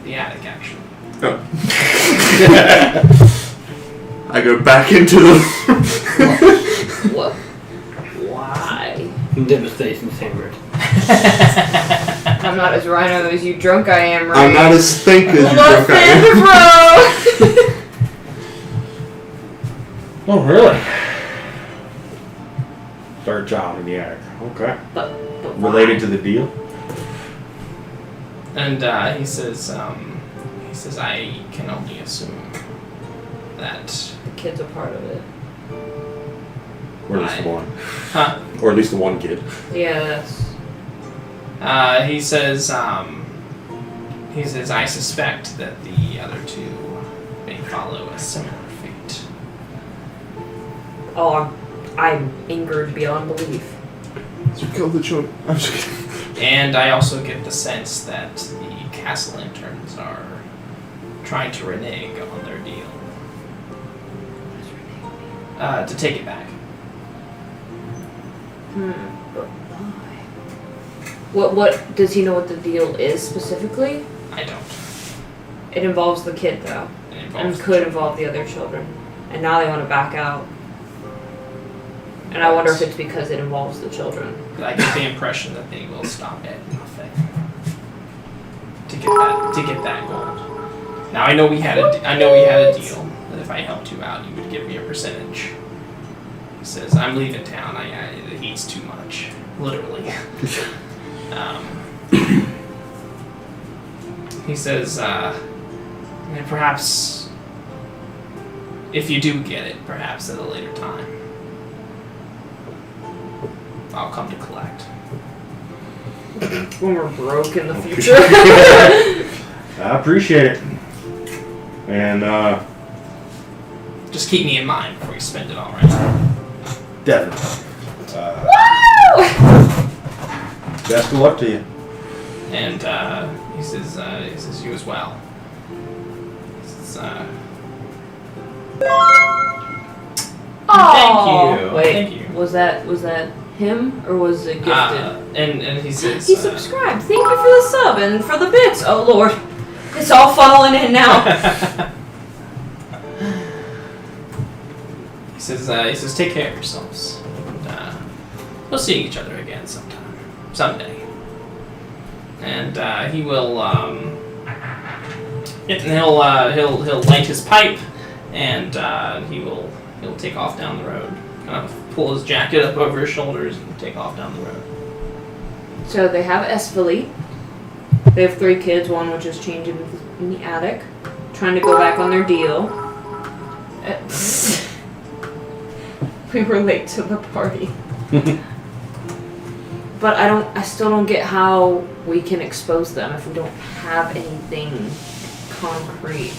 The attic, actually. Oh. I go back into the. What? Why? Devastation Chamber. I'm not as rhino as you drunk I am, right? I'm not as think as you Love drunk I am. bro! oh really? 3rd child in the attic. Okay. but Related to the deal? And he says, I can only assume that. the kid's a part of it. Or at least the one. Huh? Or at least the one kid. Yes. He says, I suspect that the other 2 may follow a similar fate. Oh, I'm angered beyond belief. You killed the children. I'm just kidding. And I also get the sense that the castle interns are trying to renege on their deal. To take it back. But why? What does he know what the deal is specifically? I don't. It involves the kid though. It And involves could involve the other children. And now they want to back out. And I wonder if it's because it involves the children. I get the impression that they will stop at nothing to get that gold. Now I know we had a deal that if I helped you out, you would give me a percentage. He says, "I'm leaving town. The heat's too much, literally." He says, and perhaps if you do get it, perhaps at a later time, I'll come to collect. When we're broke in the future. I appreciate it. And, Just keep me in mind before you spend it all, right? definitely. Woo! Best of luck to you. And he says you as well. He says, Oh, Thank you. Wait, Thank you. was that him or was it gifted? And he says He subscribed. Thank you for the sub and for the bits. Oh Lord, it's all funneling in now. he says take care of yourselves. And, we'll see each other again someday. And he will he'll light his pipe, and he'll take off down the road. Kind of pull his jacket up over his shoulders and take off down the road. So they have Esphili. They have 3 kids, one which is chained in the attic, trying to go back on their deal. We were late to the party. But I still don't get how we can expose them if we don't have anything concrete.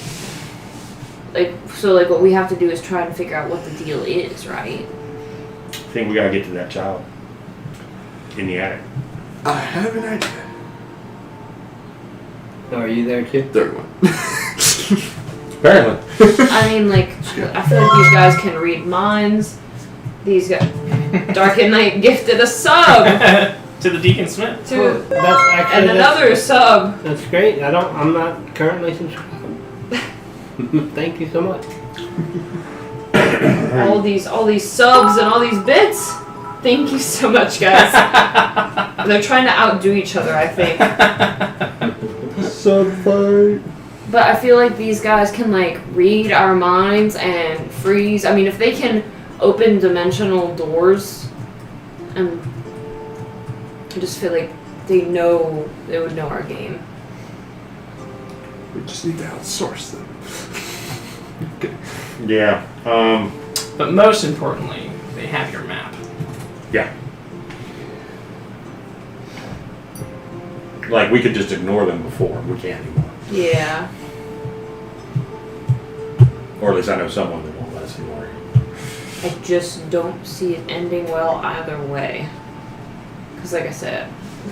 So what we have to do is try and figure out what the deal is, right? I think we gotta get to that child in the attic. I have an idea. Oh, are you there too? 3rd one. Apparently. I mean, I feel like these guys can read minds. These guys, Dark at Night gifted a sub To the Deacon Smith. to, That's actually and another sub. That's great. I'm not currently subscribed. Thank you so much. all these subs and all these bits. Thank you so much, guys. They're trying to outdo each other, I think. Sub fight. But I feel like these guys can like read our minds and freeze. I mean, if they can open dimensional doors, I just feel like they would know our game. We just need to outsource them. Okay. Yeah. But most importantly, they have your map. Yeah. Like, we could just ignore them before. We can't anymore. Yeah. Or at least I know someone that won't let us ignore you. I just don't see it ending well either way. Because like I said,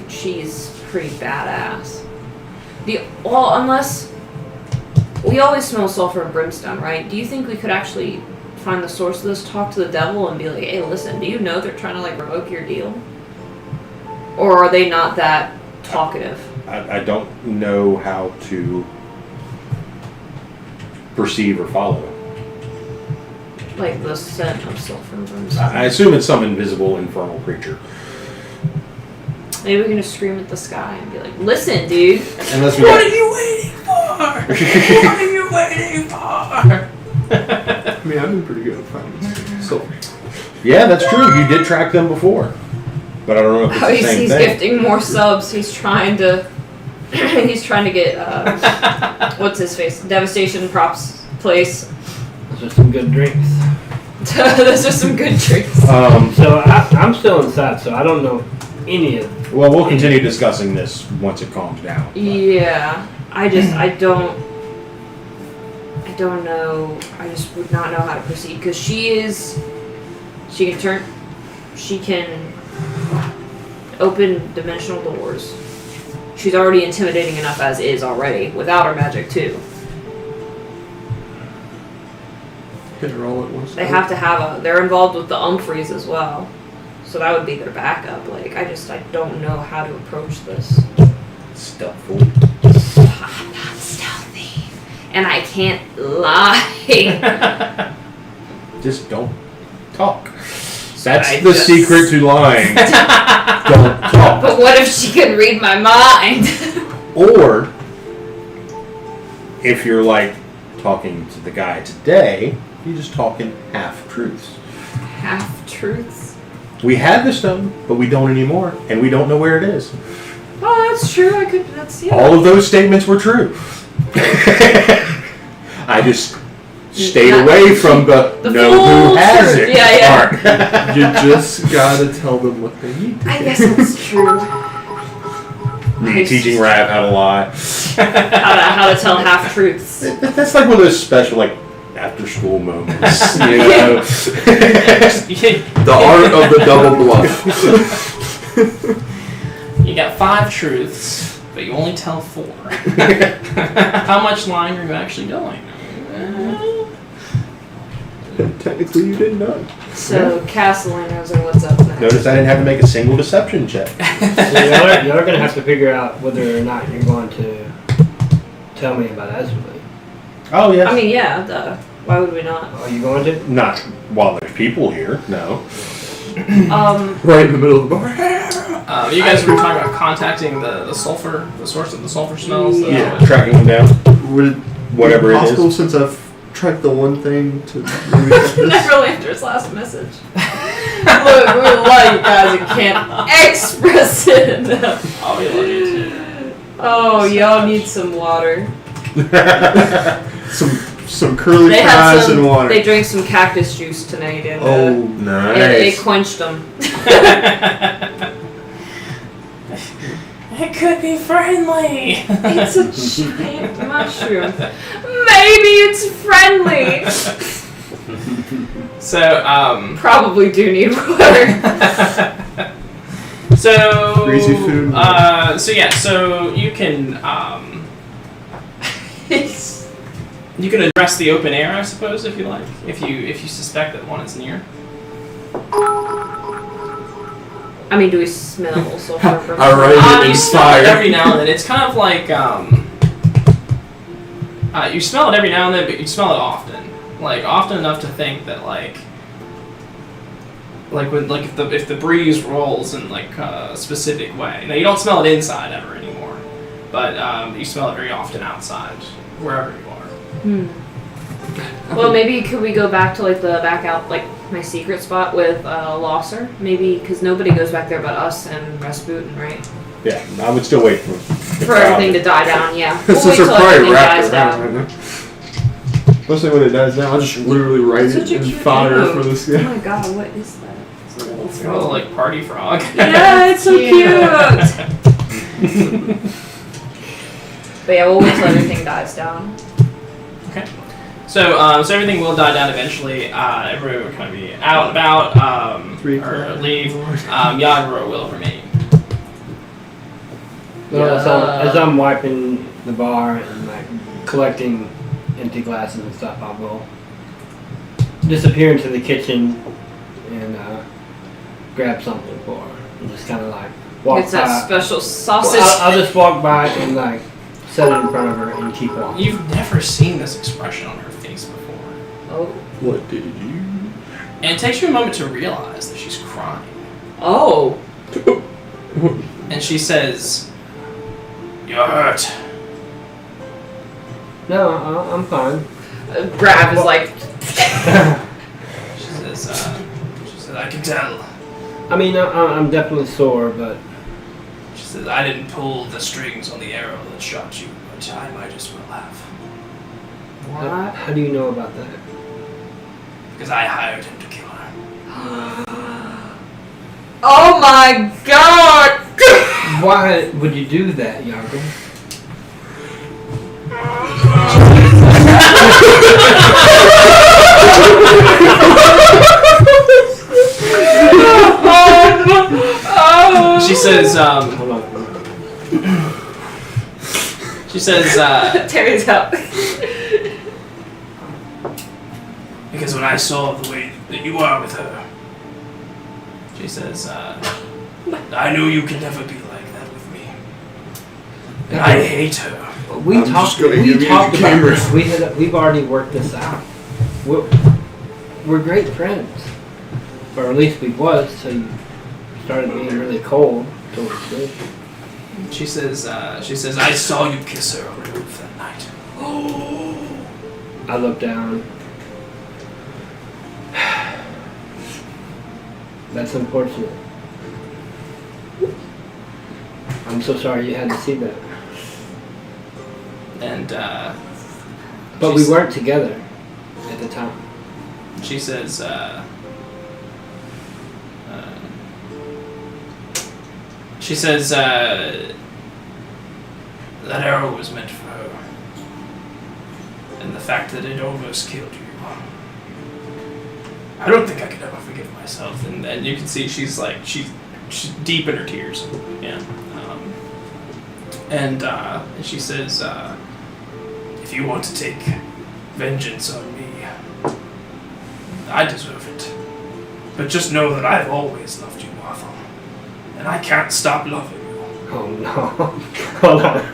she's pretty badass. Unless... We always smell sulfur and brimstone, right? Do you think we could actually find the source of this, talk to the devil, and be like, hey, listen, do you know they're trying to, like, revoke your deal? Or are they not that talkative? I don't know how to perceive or follow. Like the scent of sulfur and brimstone. I assume it's some invisible infernal creature. Maybe we can just scream at the sky and be like, listen, dude. Unless we What are you waiting for? What are you waiting for? I mean, I've been pretty good at finding sulfur. Yeah, that's true. You did track them before. But I don't know if it's Oh, the he's same thing. gifting more subs. He's trying to get what's his face? Devastation props place. Those are some good drinks. Those are some good drinks. So I'm still inside, so I don't know any of. Well, we'll continue discussing this once it calms down. but- Yeah, I don't know. I just would not know how to proceed because she can open dimensional doors. She's already intimidating enough as is already without her magic too. Hit her all at once. They have to have they're involved with the Umphreys as well. So that would be their backup. Like, I don't know how to approach this. Stealthful. I'm not stealthy. And I can't lie. Just don't talk. That's I the just- secret to lying. Don't talk. But what if she can read my mind? Or, if you're like talking to the guy today, you're just talking half-truths. Half-truths? We had the stone, but we don't anymore, and we don't know where it is. Oh, that's true. That's, yeah. All of those statements were true. I just stayed away from the know full who has truth. it Yeah, part. You just gotta tell them what they need. I guess that's true. Me teaching Rav how to lie. how to tell half-truths. That's like one of those special, like, after-school moments, you know? The art of the double bluff. You got 5 truths, but you only tell 4. How much lying are you actually doing? Technically, you did none. So, Castellano's are what's up next. Notice I didn't have to make a single deception check. So y'all are going to have to figure out whether or not you're going to tell me about Azuli. Oh, yes. I mean, yeah, duh. Why would we not? Are you going to? Not while there's people here, no. Right in the middle of the bar. You guys were talking about contacting the sulfur, the source of the sulfur smells. Yeah, tracking them down, Would it whatever be it possible, is. since I've tracked the one thing, to maybe check this? Never Lander's last message. Look, we love you guys and can't express it enough. Oh, we love you too. Oh, y'all need some water. Some curly fries and water. They drank some cactus juice tonight, and Oh, it quenched them. It could be friendly. It's a giant mushroom. Maybe it's friendly. So, Probably do need water. So, Greasy food. so you can you can address the open air, I suppose, if you like, if you suspect that one is near. I mean, do we smell sulfur from Alright. You It's smell fire. it every now and then. It's kind of like you smell it every now and then, but you smell it often. like often enough to think that like when like if the breeze rolls in like a specific way. Now you don't smell it inside ever anymore, but you smell it very often outside, wherever you are. Well, maybe could we go back to like the back out, like my secret spot with Losser? Maybe because nobody goes back there but us and Rasputin, right? Yeah, I would still wait for everything to die down. Yeah, we'll Since wait they're till probably everything dies wrapped around down. right now. Especially when it dies down, I'll just literally write it Such a in cute fire emote. for this Oh guy. my god, what is that? It's a little Oh, frog. like party frog. Yeah, it's so cute. But yeah, we'll wait till everything dies down. Okay. So everything will die down eventually. Everyone will kind of be out and about, or leave. Yaguro will remain. Well, as I'm wiping the bar and like collecting empty glasses and stuff, I will disappear into the kitchen and grab something for her. And just kind of like walk It's that by. special sausage. I'll just walk by and like set it in front of her and keep walking. You've never seen this expression on her face before. Oh. What did you? And it takes you a moment to realize that she's crying. Oh. And she says, "You're hurt." No, I'm fine. Grav is like. She says, "I can tell." I mean, I'm definitely sore, but She says, "I didn't pull the strings on the arrow that shot you, but I might as well have. how do you know about that? Because I hired him to kill her." Oh my god! Why would you do that, Yago? She says, Hold on. she says, Terry's up. because when I saw the way that you are with her, she says, I knew you can never be like that with me. And I hate her. We I'm talked. just gonna We give you talked the about camera. this. We've already worked this out. We're great friends, or at least we was till you started being really cold towards me. She says, I saw you kiss her on the roof that night. I looked down. That's unfortunate. I'm so sorry you had to see that. And, But we weren't together at the time. she says, that arrow was meant for her. And the fact that it almost killed you. I don't think I could ever forgive myself. And you can see she's deep in her tears. Yeah. And she says, if you want to take vengeance on me, I deserve it. But just know that I've always loved you, Martha. And I can't stop loving you. Oh no. Hold on.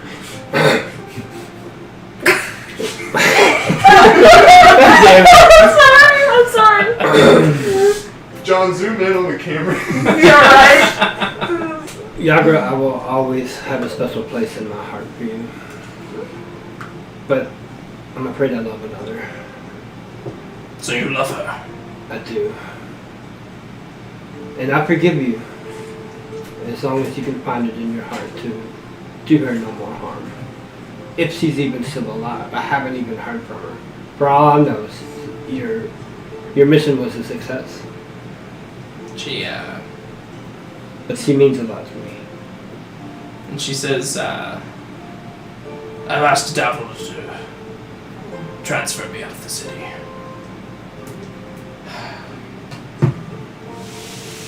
I'm sorry. John, zoom in on the camera. You're right. Yagra, I will always have a special place in my heart for you. But I'm afraid I love another. So you love her. I do. And I forgive you. As long as you can find it in your heart to do her no more harm. If she's even still alive. I haven't even heard from her. For all I know, your mission was a success. But she means a lot to me. And she says, I've asked Davil to transfer me out of the city.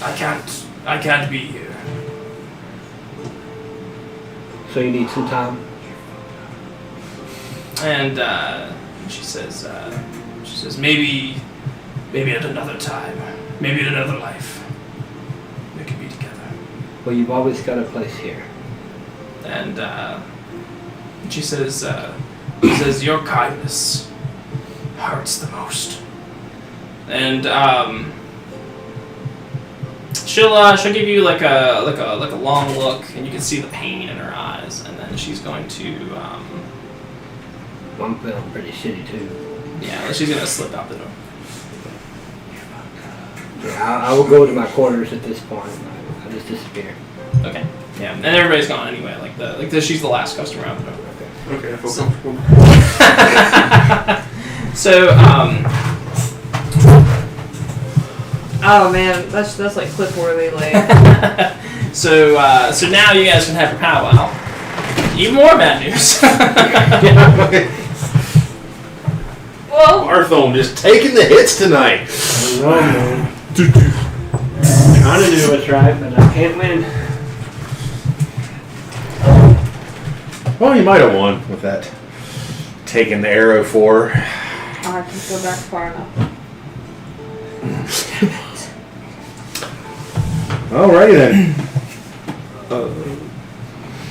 I can't be here. So you need some time? And she says, maybe at another time, maybe at another life, we can be together. Well, you've always got a place here. And she says, your kindness hurts the most. And she'll give you like a long look, and you can see the pain in her eyes, and then she's going to I'm feeling pretty shitty too. yeah, she's gonna slip out the door. Yeah, I will go to my quarters at this point. I just disappear. Okay. Yeah, and everybody's gone anyway. She's the last customer out the door. Okay, I feel So- comfortable. So Oh man, that's like clip worthy. Like, so now you guys can have your powwow. Even more bad news. well, Arthone just taking the hits tonight. I don't know, man. Trying to do what's right, but I can't win. Well, you might have won with that. Taking the arrow for. I can go back far enough. Alrighty then.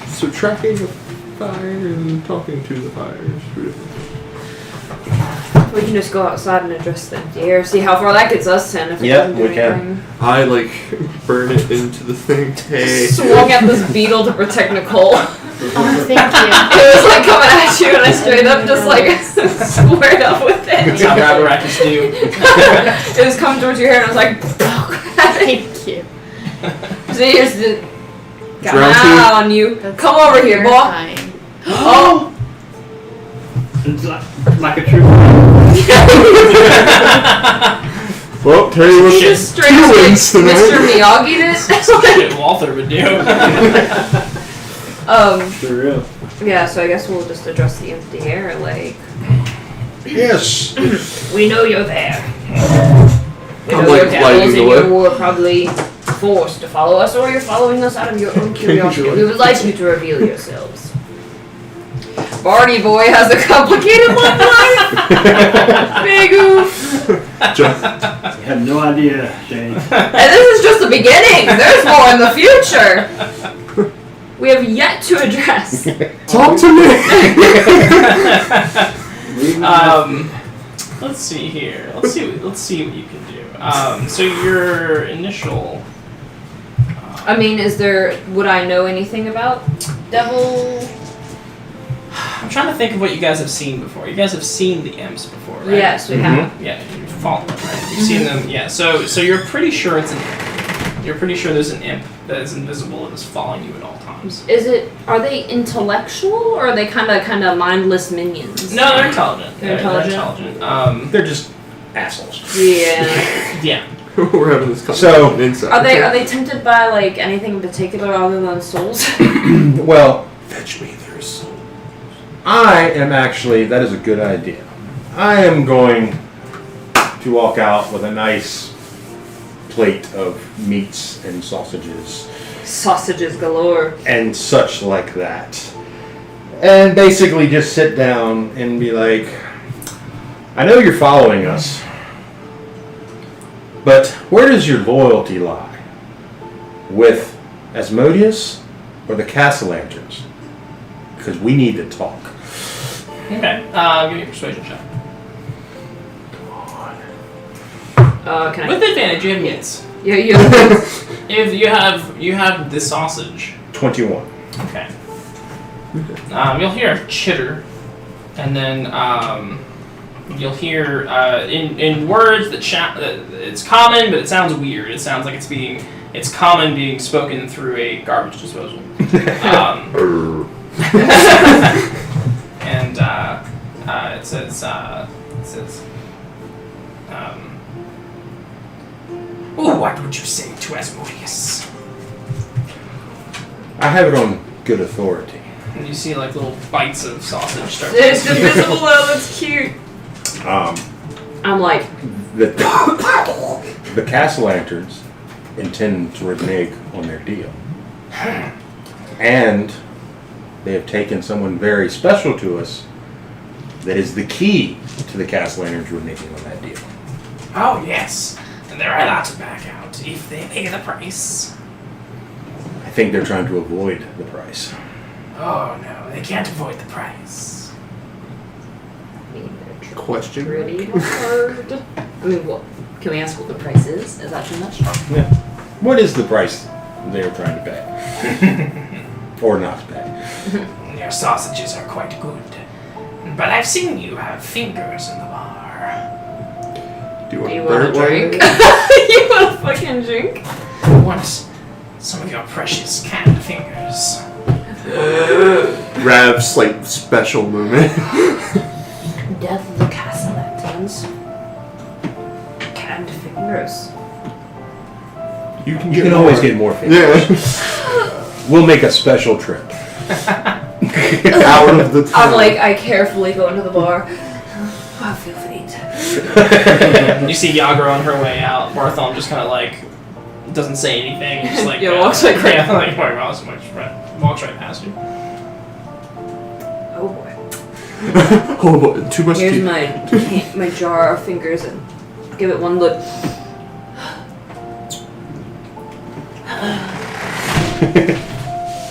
So tracking the fire and talking to the fire is two different things. we can just go outside and address the empty air. See how far that gets us. And if it Yep, doesn't do we can. anything. I like burn it into the thing. Hey. Swung at this beetle to protect Nicole. Oh, thank you. It was like coming at you, and I straight up just like squared up with That's it. how grab rackets do. It was coming towards your hair, and I was like, Thank you. so here's the. Got my Round two. eye on you. That's Come over here, boy. terrifying. Oh. It's like a true. Well, tell you what. Just straight up like Feelings tonight. Mr. Miyagi Shit Walter would do. For real. Yeah, so I guess we'll just address the empty air. Like, Yes. we know you're there. We I'm know like you're devils, lighting and the you way. were probably forced to follow us, or you're following us out of your own curiosity. We would like you to reveal yourselves. Barney boy has a complicated love life. Big oof. You have no idea, Shane. And this is just the beginning. There's more in the future. We have yet to address. Talk to me. Let's see here. Let's see what you can do. So your initial. I mean, would I know anything about devil? I'm trying to think of what you guys have seen before. You guys have seen the imps before, right? Yes, we have. Yeah, you've followed them, right? You've seen them. Yeah. So you're pretty sure it's an imp. You're pretty sure there's an imp that is invisible and is following you at all times. Are they intellectual, or are they kind of mindless minions? No, they're intelligent. They're intelligent? They're They're just assholes. Yeah. yeah. We're having this So- conversation inside. Are they tempted by like anything in particular other than souls? Well, fetch me their souls. That is a good idea. I am going to walk out with a nice plate of meats and sausages Sausages galore. and such like that. And basically just sit down and be like, I know you're following us, but where does your loyalty lie? With Asmodeus or the Castle Lanterns? Because we need to talk. Okay. Give me a persuasion check. Can I? With advantage, you have meats. Yeah. If you have the sausage. 21. Okay. You'll hear a chitter, and then you'll hear in words that it's common, but it sounds weird. It sounds like it's common being spoken through a garbage disposal. And it says what would you say to Asmodeus? I have it on good authority. And you see like little bites of sausage start. It's invisible though. It's cute. I'm like, The Castle Lanterns intend to renege on their deal. And they have taken someone very special to us that is the key to the Castle Lanterns reneging on that deal. Oh yes, and they're allowed to back out if they pay the price. I think they're trying to avoid the price. Oh no, they can't avoid the price. Question. Pretty hard. I mean, what? Can we ask what the price is? Is that too much? Yeah. What is the price they're trying to pay? Or not pay? Your sausages are quite good. But I've seen you have fingers in the bar. Do Do you you want a want to drink? burn You want a fucking drink? I want some of your precious canned fingers. Rav's like special moment. Death of the Castellans. Canned fingers. You can always get more fingers. Yeah. We'll make a special trip. Out of the town. I'm like, I carefully go into the bar. I feel faint. You see Yagra on her way out. Bartholomew just kind of like doesn't say anything. Just like Yeah, walks like right- yeah, like walks right past you. Oh boy. Oh boy, too much Here's tea. my jar of fingers and give it one look.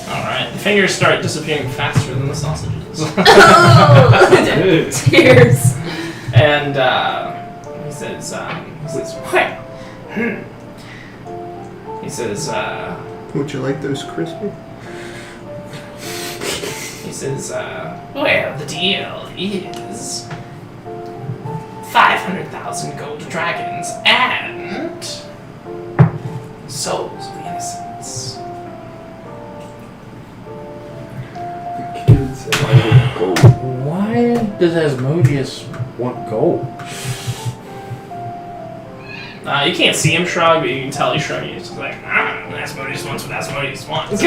Alright, the fingers start disappearing faster than the sausages. Oh, tears. And he says, well, he says, Would you like those crispy? he says, well, the deal is 500,000 gold dragons and souls of the innocents. Kids and gold. Why does Asmodeus want gold? You can't see him shrug, but you can tell he's shrugging. He's just like, Asmodeus wants what Asmodeus wants.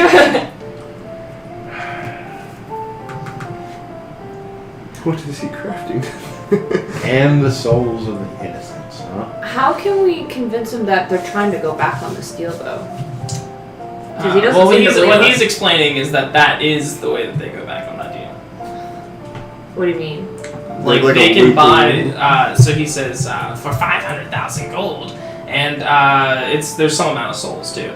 What is he crafting? And the souls of the innocents, huh? How can we convince him that they're trying to go back on this deal, though? Because he doesn't well, seem to believe what us. he's explaining is that is the way that they go back on that deal. What do you mean? Like Like they a can loop buy. So he says for 500,000 gold, and there's some amount of souls too.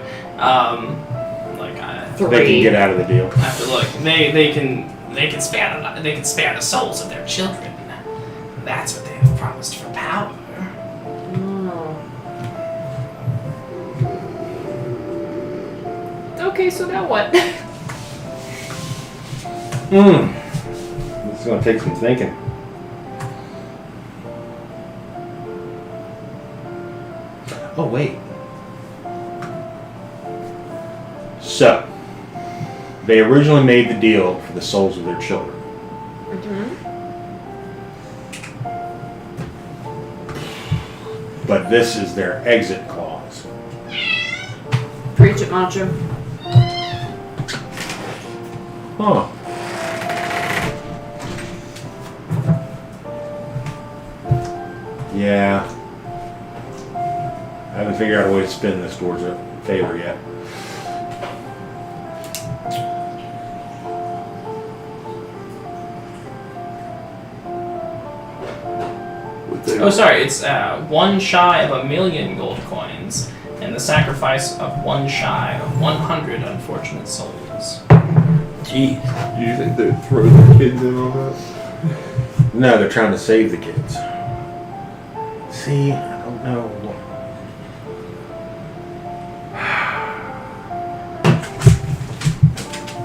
They can get out of the deal. I have to look. They can spare the souls of their children. That's what they have promised for power. Oh. Okay, so now what? This is going to take some thinking. Oh, wait. So, they originally made the deal for the souls of their children. But this is their exit clause. Preach it, Macho. Huh. Yeah. I haven't figured out a way to spin this towards a favor yet. Oh, sorry. It's one shy of 1,000,000 gold coins, and the sacrifice of one shy of 100 unfortunate souls. Jeez. Do you think they'd throw their kids in on that? No, they're trying to save the kids. See, I don't know.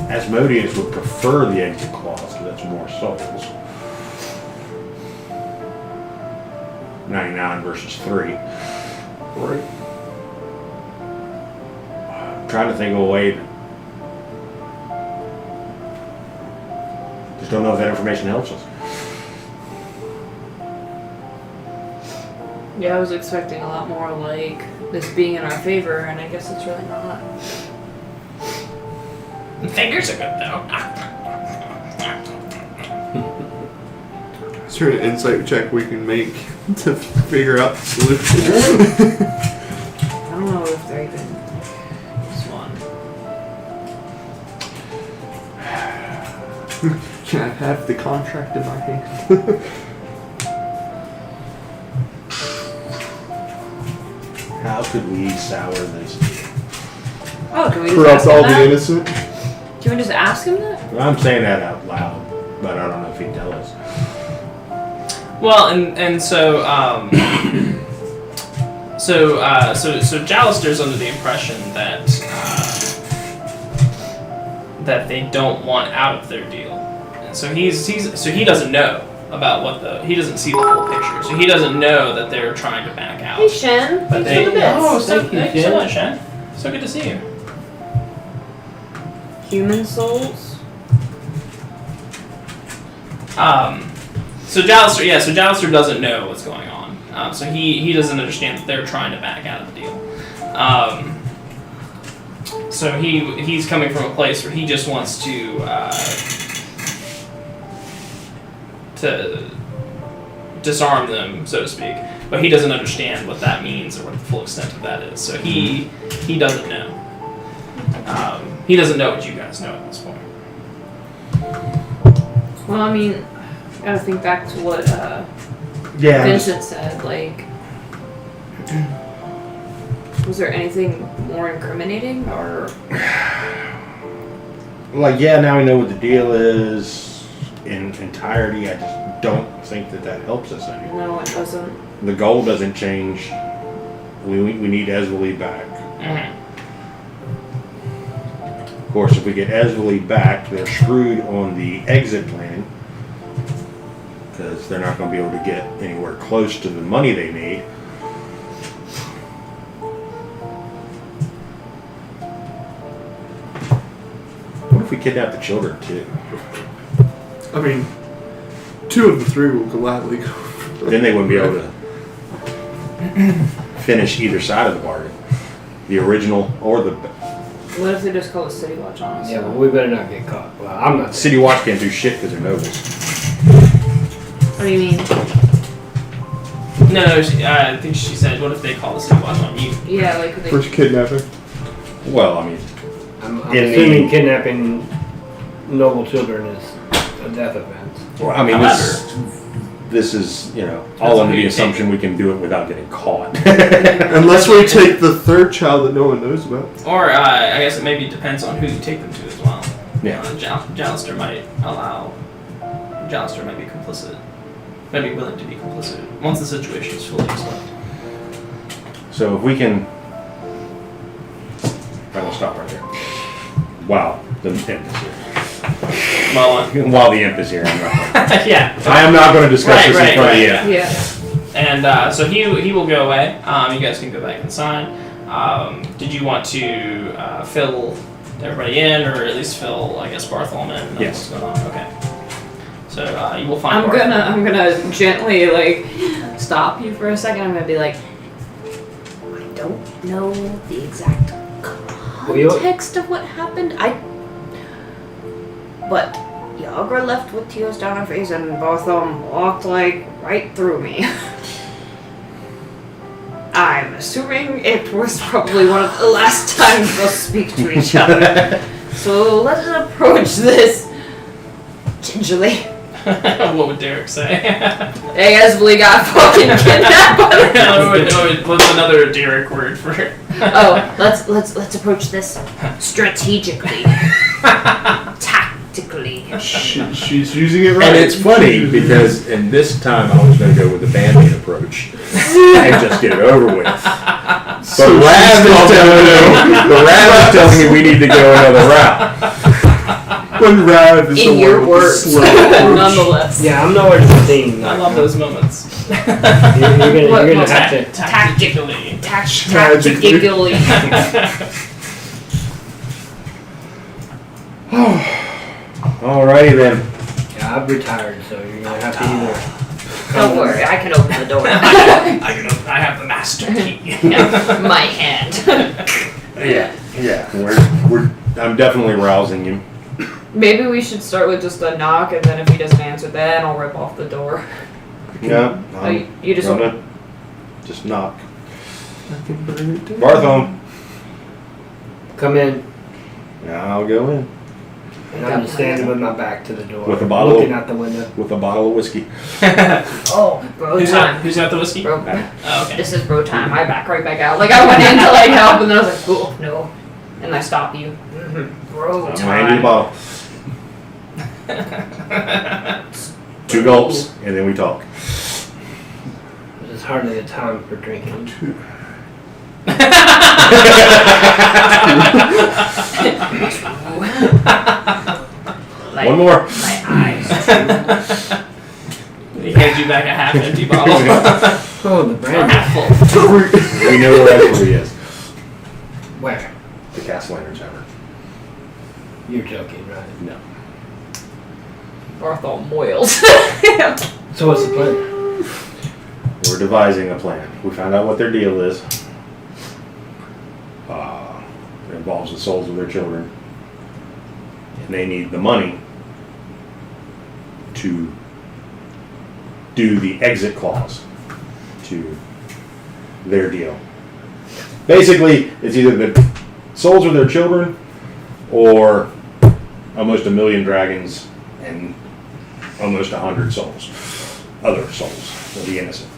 Asmodeus would prefer the exit clause because that's more souls. 99 versus 3. Right. I'm trying to think of a way to... Just don't know if that information helps us. Yeah, I was expecting a lot more like this being in our favor, and I guess it's really not. The fingers are good though. Is there an insight check we can make to figure out the solution? I don't know if they're even this one. Can I have the contract in my hand? How could we sour this? Oh, can we just Corrupt ask him all the that? innocent? Can we just ask him that? Well, I'm saying that out loud, but I don't know if he'd tell us. Well, and so so Jallister's under the impression that that they don't want out of their deal, and so he doesn't know about he doesn't see the whole picture, so he doesn't know that they're trying to back out. Hey, Shen. But Thanks for the bits. thank you so much, Shen. So good to see you. Human souls? So Jallister doesn't know what's going on. So he doesn't understand that they're trying to back out of the deal. So he's coming from a place where he just wants to disarm them, so to speak. But he doesn't understand what that means or what the full extent of that is. So he doesn't know. He doesn't know what you guys know at this point. Well, I mean, I gotta think back to what Yeah. Vincent said. Like, was there anything more incriminating, or? Like, yeah, now we know what the deal is in entirety. I just don't think that helps us any. No, it doesn't. The goal doesn't change. We need Ezreal back. Mm-hmm. Of course, if we get Ezreal back, they're screwed on the exit plan because they're not going to be able to get anywhere close to the money they need. What if we kidnap the children too? I mean, 2 of the 3 will gladly go. Then they wouldn't be able to finish either side of the bargain. The original or the... What if they just call it City Watch on us? Yeah, but we better not get caught. Well, I'm not. City Watch can't do shit because they're nobles. What do you mean? No, I think she said, what if they call the City Watch on you? Yeah, like they. First kidnapping. Well, I mean... I'm In assuming the- kidnapping noble children is a death offense. Well, I mean, this is, all under the That's assumption we can do it without getting caught. Unless we take the 3rd child that no one knows about. Or I guess it maybe depends on who you take them to as well. Yeah. Jallister might be complicit. Might be willing to be complicit once the situation is fully explained. So if we can... I'm going to stop right there. Wow, the imp is here. Well, While the imp is here, I'm not yeah. I am not going to discuss this in front of you. Yeah. And so he will go away. You guys can go back inside. Did you want to fill everybody in, or at least fill, I guess, Bartholomew in? Yes. What's going on? Okay. So you will find. I'm gonna gently stop you for a second. I'm gonna be like, I don't know the exact context of what happened. But Yagra left with tears down her face, and both of them walked right through me. I'm assuming it was probably one of the last times they'll speak to each other. So let's approach this gingerly. What would Derek say? Hey, Esbley got fucking kidnapped. What's another Derek word for it? Oh, let's approach this strategically, tactically. She's using it right. And it's funny because in this time I was going to go with the Band-Aid approach and just get it over with. But Rav is telling me we need to go another route. When Rav is In the your one with words, the slow approach. nonetheless. Yeah, I'm nowhere to be seen. I love those moments. You're gonna have to. Tactically. Tactically. Alrighty then. Yeah, I've retired, so you're gonna have to either. Don't worry, I can open the door. I have the master key. My hand. Yeah. I'm definitely rousing you. Maybe we should start with just a knock, and then if he doesn't answer, then I'll rip off the door. Yeah. You just gonna just knock. Bartholomew. Come in. Yeah, I'll go in And I'm just standing with my back to the door. With a bottle looking of- out the window. with a bottle of whiskey. Oh, bro time. Who's got the whiskey? Bro, Oh, okay. this is bro time. I back right back out. I went in to help, and then I was like, oh no, and I stop you. Bro I'm handing you the time. bottle. 2 gulps, and then we talk. It's hardly a time for drinking. Like, One more. My eyes. He hands you back a half-empty bottle. Oh, the Or brand. half full. We know where Eswell is. Where? The Castellan Tavern. You're joking, right? No. Bartholomew. So what's the plan? We're devising a plan. We found out what their deal is. It involves the souls of their children. And they need the money to do the exit clause to their deal. Basically, it's either the souls of their children or almost 1 million dragons and almost 100 souls. Other souls of the innocent.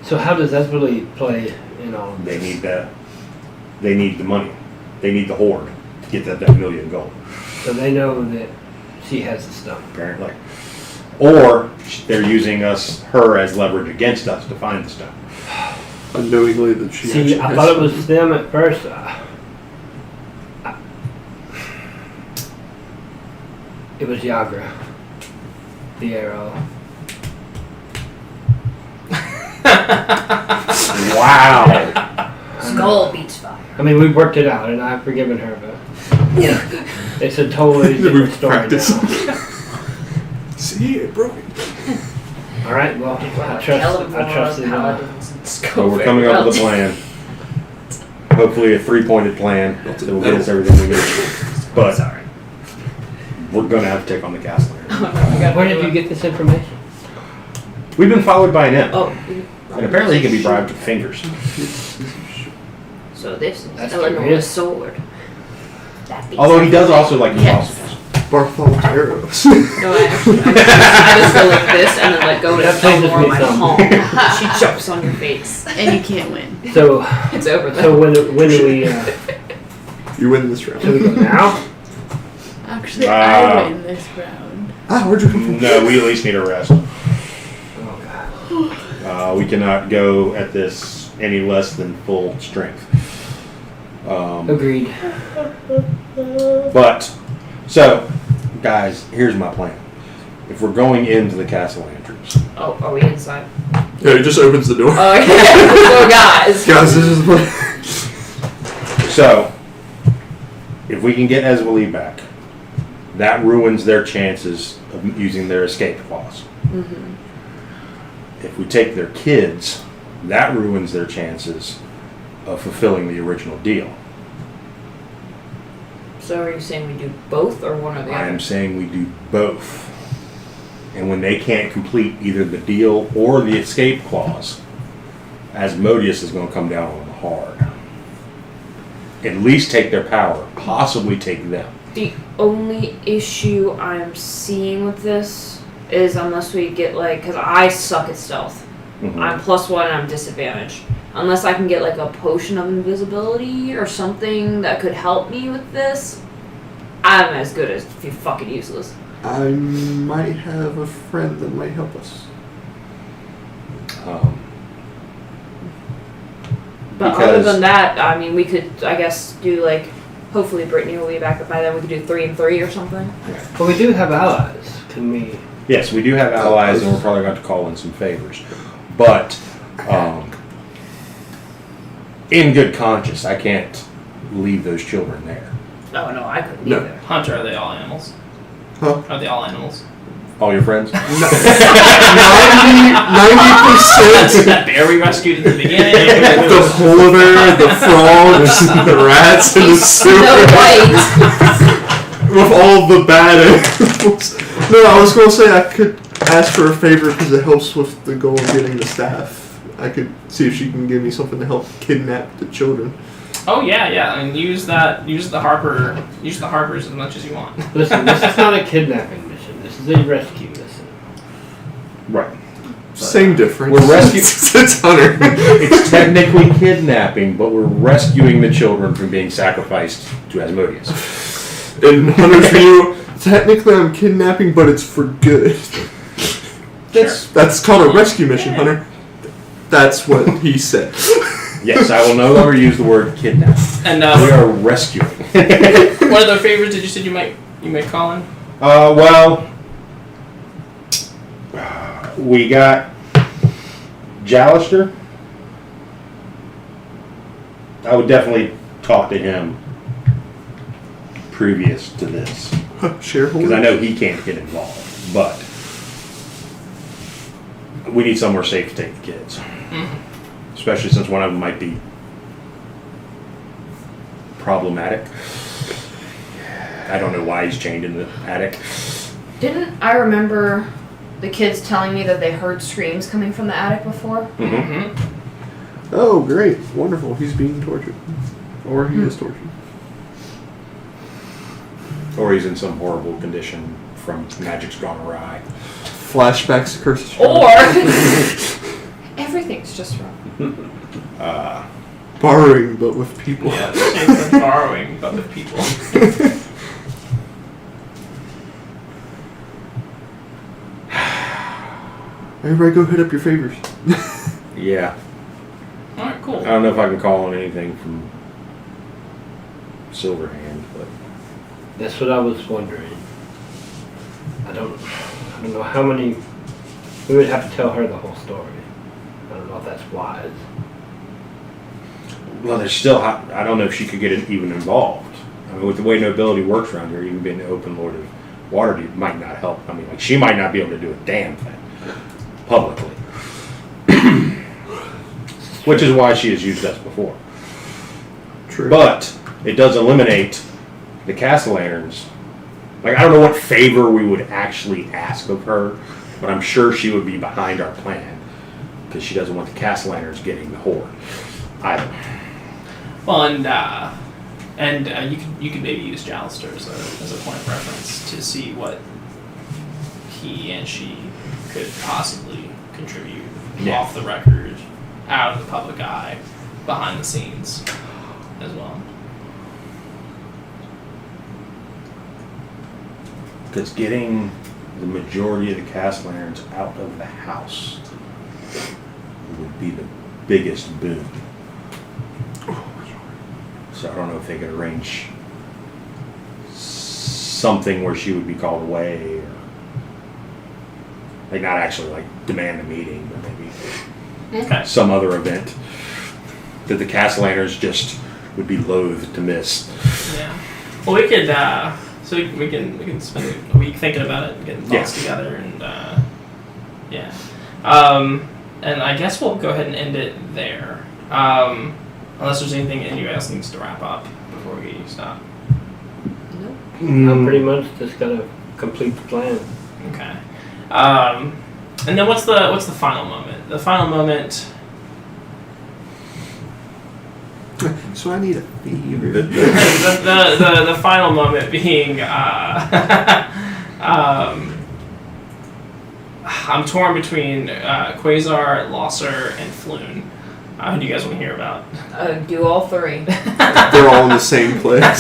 So how does that really play in all of They this? need that. They need the money. They need the hoard to get that 1 million gold, So they know that she has the stuff. apparently. Or they're using her as leverage against us to find the stuff. Unknowingly that she See, actually I has thought it some. was them at first. It was Yagra. The arrow. Wow. Skull beats fire. I mean, we worked it out, and I've forgiven her, but it's a totally different We've story practiced. now. See, it broke. All right, well, I trust it. Paladins and So skull we're coming up with a plan. Hopefully a 3-pointed plan that will get us everything we need. But Sorry. we're going to have to take on the castle. Where did you get this information? We've been followed by an imp. Oh. And apparently he can be bribed with fingers. So this is That's Eleanor's curious. sword. That beats Although he does everything. also like the Yes. fossils. Bartholomew's arrows. No, I just go like this and then let go That and changes Eleanor me my some. palm. She jumps on your face. And you can't win. So, It's over then. so when do we? You win this round. So we go now. Actually, Ah. I win this round. Where'd you come from? No, we at least need a rest. Oh God. We cannot go at this any less than full strength. Agreed. But, so, guys, here's my plan. If we're going into the castle entrance, Oh, are we inside? Yeah, he just opens the door. Oh, yeah. So guys. Guys, this is the plan. so, if we can get Eswali back, that ruins their chances of using their escape clause. Mm-hmm. If we take their kids, that ruins their chances of fulfilling the original deal. So are you saying we do both or one or the I other? am saying we do both. And when they can't complete either the deal or the escape clause, Asmodeus is going to come down on them hard. At least take their power, possibly take them. The only issue I'm seeing with this is unless we get like, because I suck at stealth. Mhm. I'm +1 and I'm disadvantaged. Unless I can get like a potion of invisibility or something that could help me with this, I'm as good as fucking useless. I might have a friend that might help us. But other Because- than that, I mean, we could, I guess, do like, hopefully Brittany will be back by then. We could do 3 and 3 or something. But we do have allies. Can we? Yes, we do have allies, and we're probably going to call in some favors. But, in good conscience, I can't leave those children there. Oh no, I couldn't No. either. Hunter, are they all animals? Huh? Are they all animals? All your friends? 90%. That bear we rescued at the beginning. The polar bear, the frogs, the rats, and the Snow sewer. White. With all the bad animals. No, I was going to say I could ask for a favor because it helps with the goal of getting the staff. I could see if she can give me something to help kidnap the children. Oh yeah, and use the harpers as much as you want. Listen, this is not a kidnapping mission. This is a rescue mission. Right. Same difference. We're rescue- It's Hunter. It's technically kidnapping, but we're rescuing the children from being sacrificed to Asmodeus. In Hunter's view, technically I'm kidnapping, but it's for good. That's called a rescue mission, Yeah. Hunter. That's what he said. Yes, I will no longer use the word kidnap. And We are rescuing. what other favors did you say you might call in? Well, we got Jallister. I would definitely talk to him previous to this. Shareholder? Because I know he can't get involved, but we need somewhere safe to take the kids. Especially since one of them might be problematic. I don't know why he's chained in the attic. Didn't I remember the kids telling me that they heard screams coming from the attic before? Mm-hmm. Oh, great. Wonderful. He's being tortured. Or he is tortured. Or he's in some horrible condition from magic's gone awry. Flashbacks to Curses. Or everything's just wrong. Borrowing, but with people. Yeah, it's borrowing, but with people. Everybody go hit up your favors. Yeah. Alright, cool. I don't know if I can call on anything from Silverhand, but That's what I was wondering. I don't know how many. We would have to tell her the whole story. I don't know if that's wise. well, there's still. I don't know if she could get even involved. I mean, with the way nobility works around here, even being the open lord of Waterdeep might not help. I mean, like she might not be able to do a damn thing publicly, which is why she has used us before. True. But it does eliminate the Castellaners. Like, I don't know what favor we would actually ask of her, but I'm sure she would be behind our plan because she doesn't want the Castellaners getting the horde either. Well, and you could maybe use Jallister as a point of reference to see what he and she could possibly contribute off the record, out of the public eye, behind the scenes as well. Because getting the majority of the Castellaners out of the house would be the biggest boon. So I don't know if they could arrange something where she would be called away, or like not actually like demand a meeting, but maybe some other event that the Castellaners just would be loath to miss. Yeah. Well, we could. So we can spend a week thinking about it and getting thoughts together, and yeah. And I guess we'll go ahead and end it there. Unless there's anything anybody else needs to wrap up before we stop. Nope. I'm pretty much just gotta complete the plan. Okay. And then what's the final moment? The final moment. So I need a favor. the final moment being I'm torn between Quasar, Losser, and Floon. Who do you guys want to hear about? Do all three. They're all in the same place.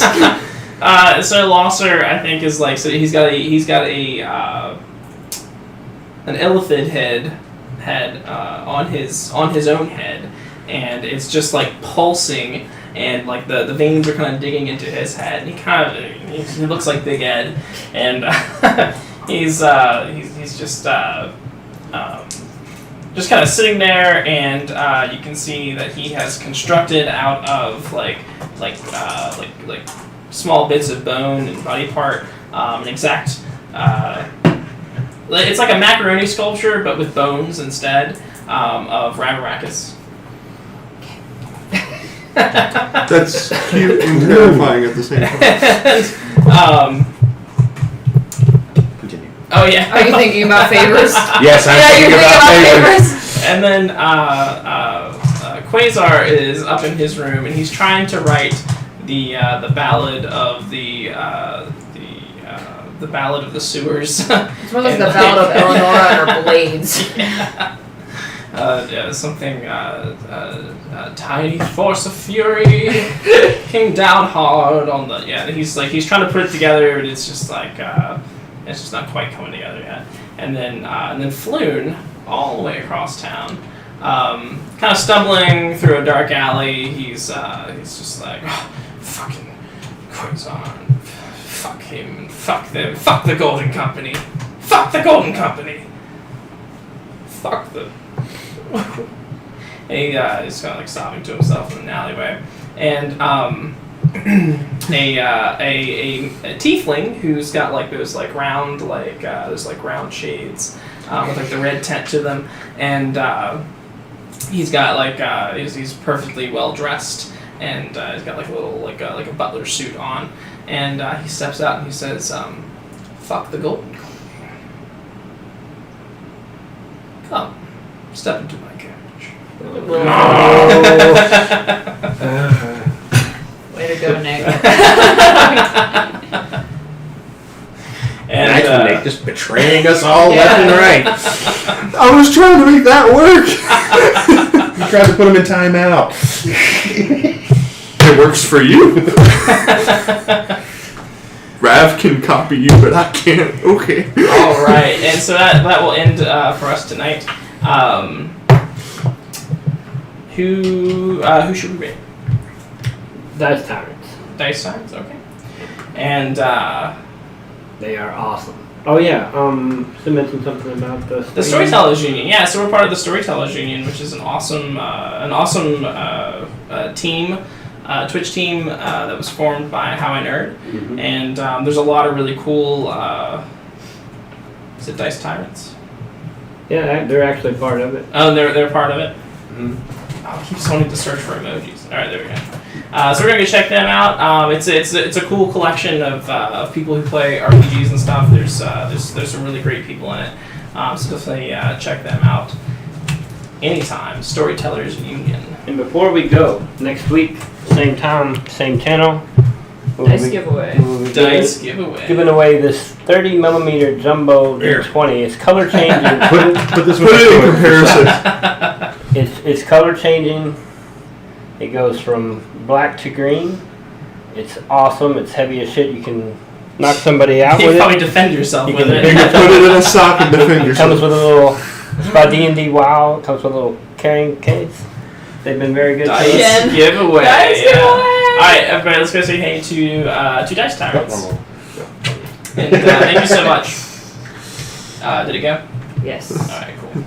So Losser, I think, is like, so he's got a an elephant head on his own head, and it's just like pulsing, and like the veins are kind of digging into his head, and he looks like Big Ed, and he's just kind of sitting there, and you can see that he has constructed out of like small bits of bone and body part an exact. It's like a macaroni sculpture, but with bones instead, of Ravaracus. That's cute and terrifying at the same time. Continue. Oh yeah. Are you thinking about favors? Yes, I'm You're thinking about favors. And then Quasar is up in his room, and he's trying to write the ballad of the ballad of the sewers. It's more like the Ballad of Eleanor and her blades. Yeah, something tiny force of fury came down hard on the he's trying to put it together, and it's just like it's just not quite coming together yet. And then Floon, all the way across town, kind of stumbling through a dark alley. He's just like, oh, fucking Quizon. Fuck him. Fuck them. Fuck the Golden Company. Fuck the Golden Company. Fuck the. And he's kind of like sobbing to himself in an alleyway, and a tiefling who's got like those like round round shades with like the red tint to them, and he's got like he's perfectly well dressed, and he's got like a little like a butler suit on, and he steps out and he says, "Fuck the Golden Company. Come, step into my carriage." Way to go, Nick. And Nice, Nick, just betraying us all left and right. I was trying to make that work. You tried to put him in timeout. It works for you. Rav can copy you, but I can't. Okay. all right, and so that will end for us tonight. Who should we rate? Dice Tyrants. Dice Tyrants, okay. And They are awesome. Oh yeah, so mention something about the Storytellers Union. Yeah, so we're part of the Storytellers Union, which is an awesome team, Twitch team that was formed by How I Nerd, and there's a lot of really cool. Is it Dice Tyrants? Yeah, they're actually part of it. Oh, they're part of it. Mm-hmm. Oh, I keep wanting to search for emojis. All right, there we go. So we're gonna go check them out. It's a cool collection of people who play RPGs and stuff. There's some really great people in it. So definitely check them out anytime. Storytellers Union. And before we go, next week, same time, same channel. Dice giveaway. Dice giveaway. Giving away this 30mm jumbo D20. It's color changing. Put this Put it in comparison. It's color changing. It goes from black to green. It's awesome. It's heavy as shit. You can knock somebody out You with can probably it. defend yourself You with can it. You can put it in a sock and defend It comes yourself. with a little. It's by D&D WoW. It comes with a little carrying case. They've been very good to us. Dice giveaway. Dice yeah. giveaway. All right, everybody, let's go say hey to Dice Tyrants. And thank you so much. Did it go? Yes. All right, cool.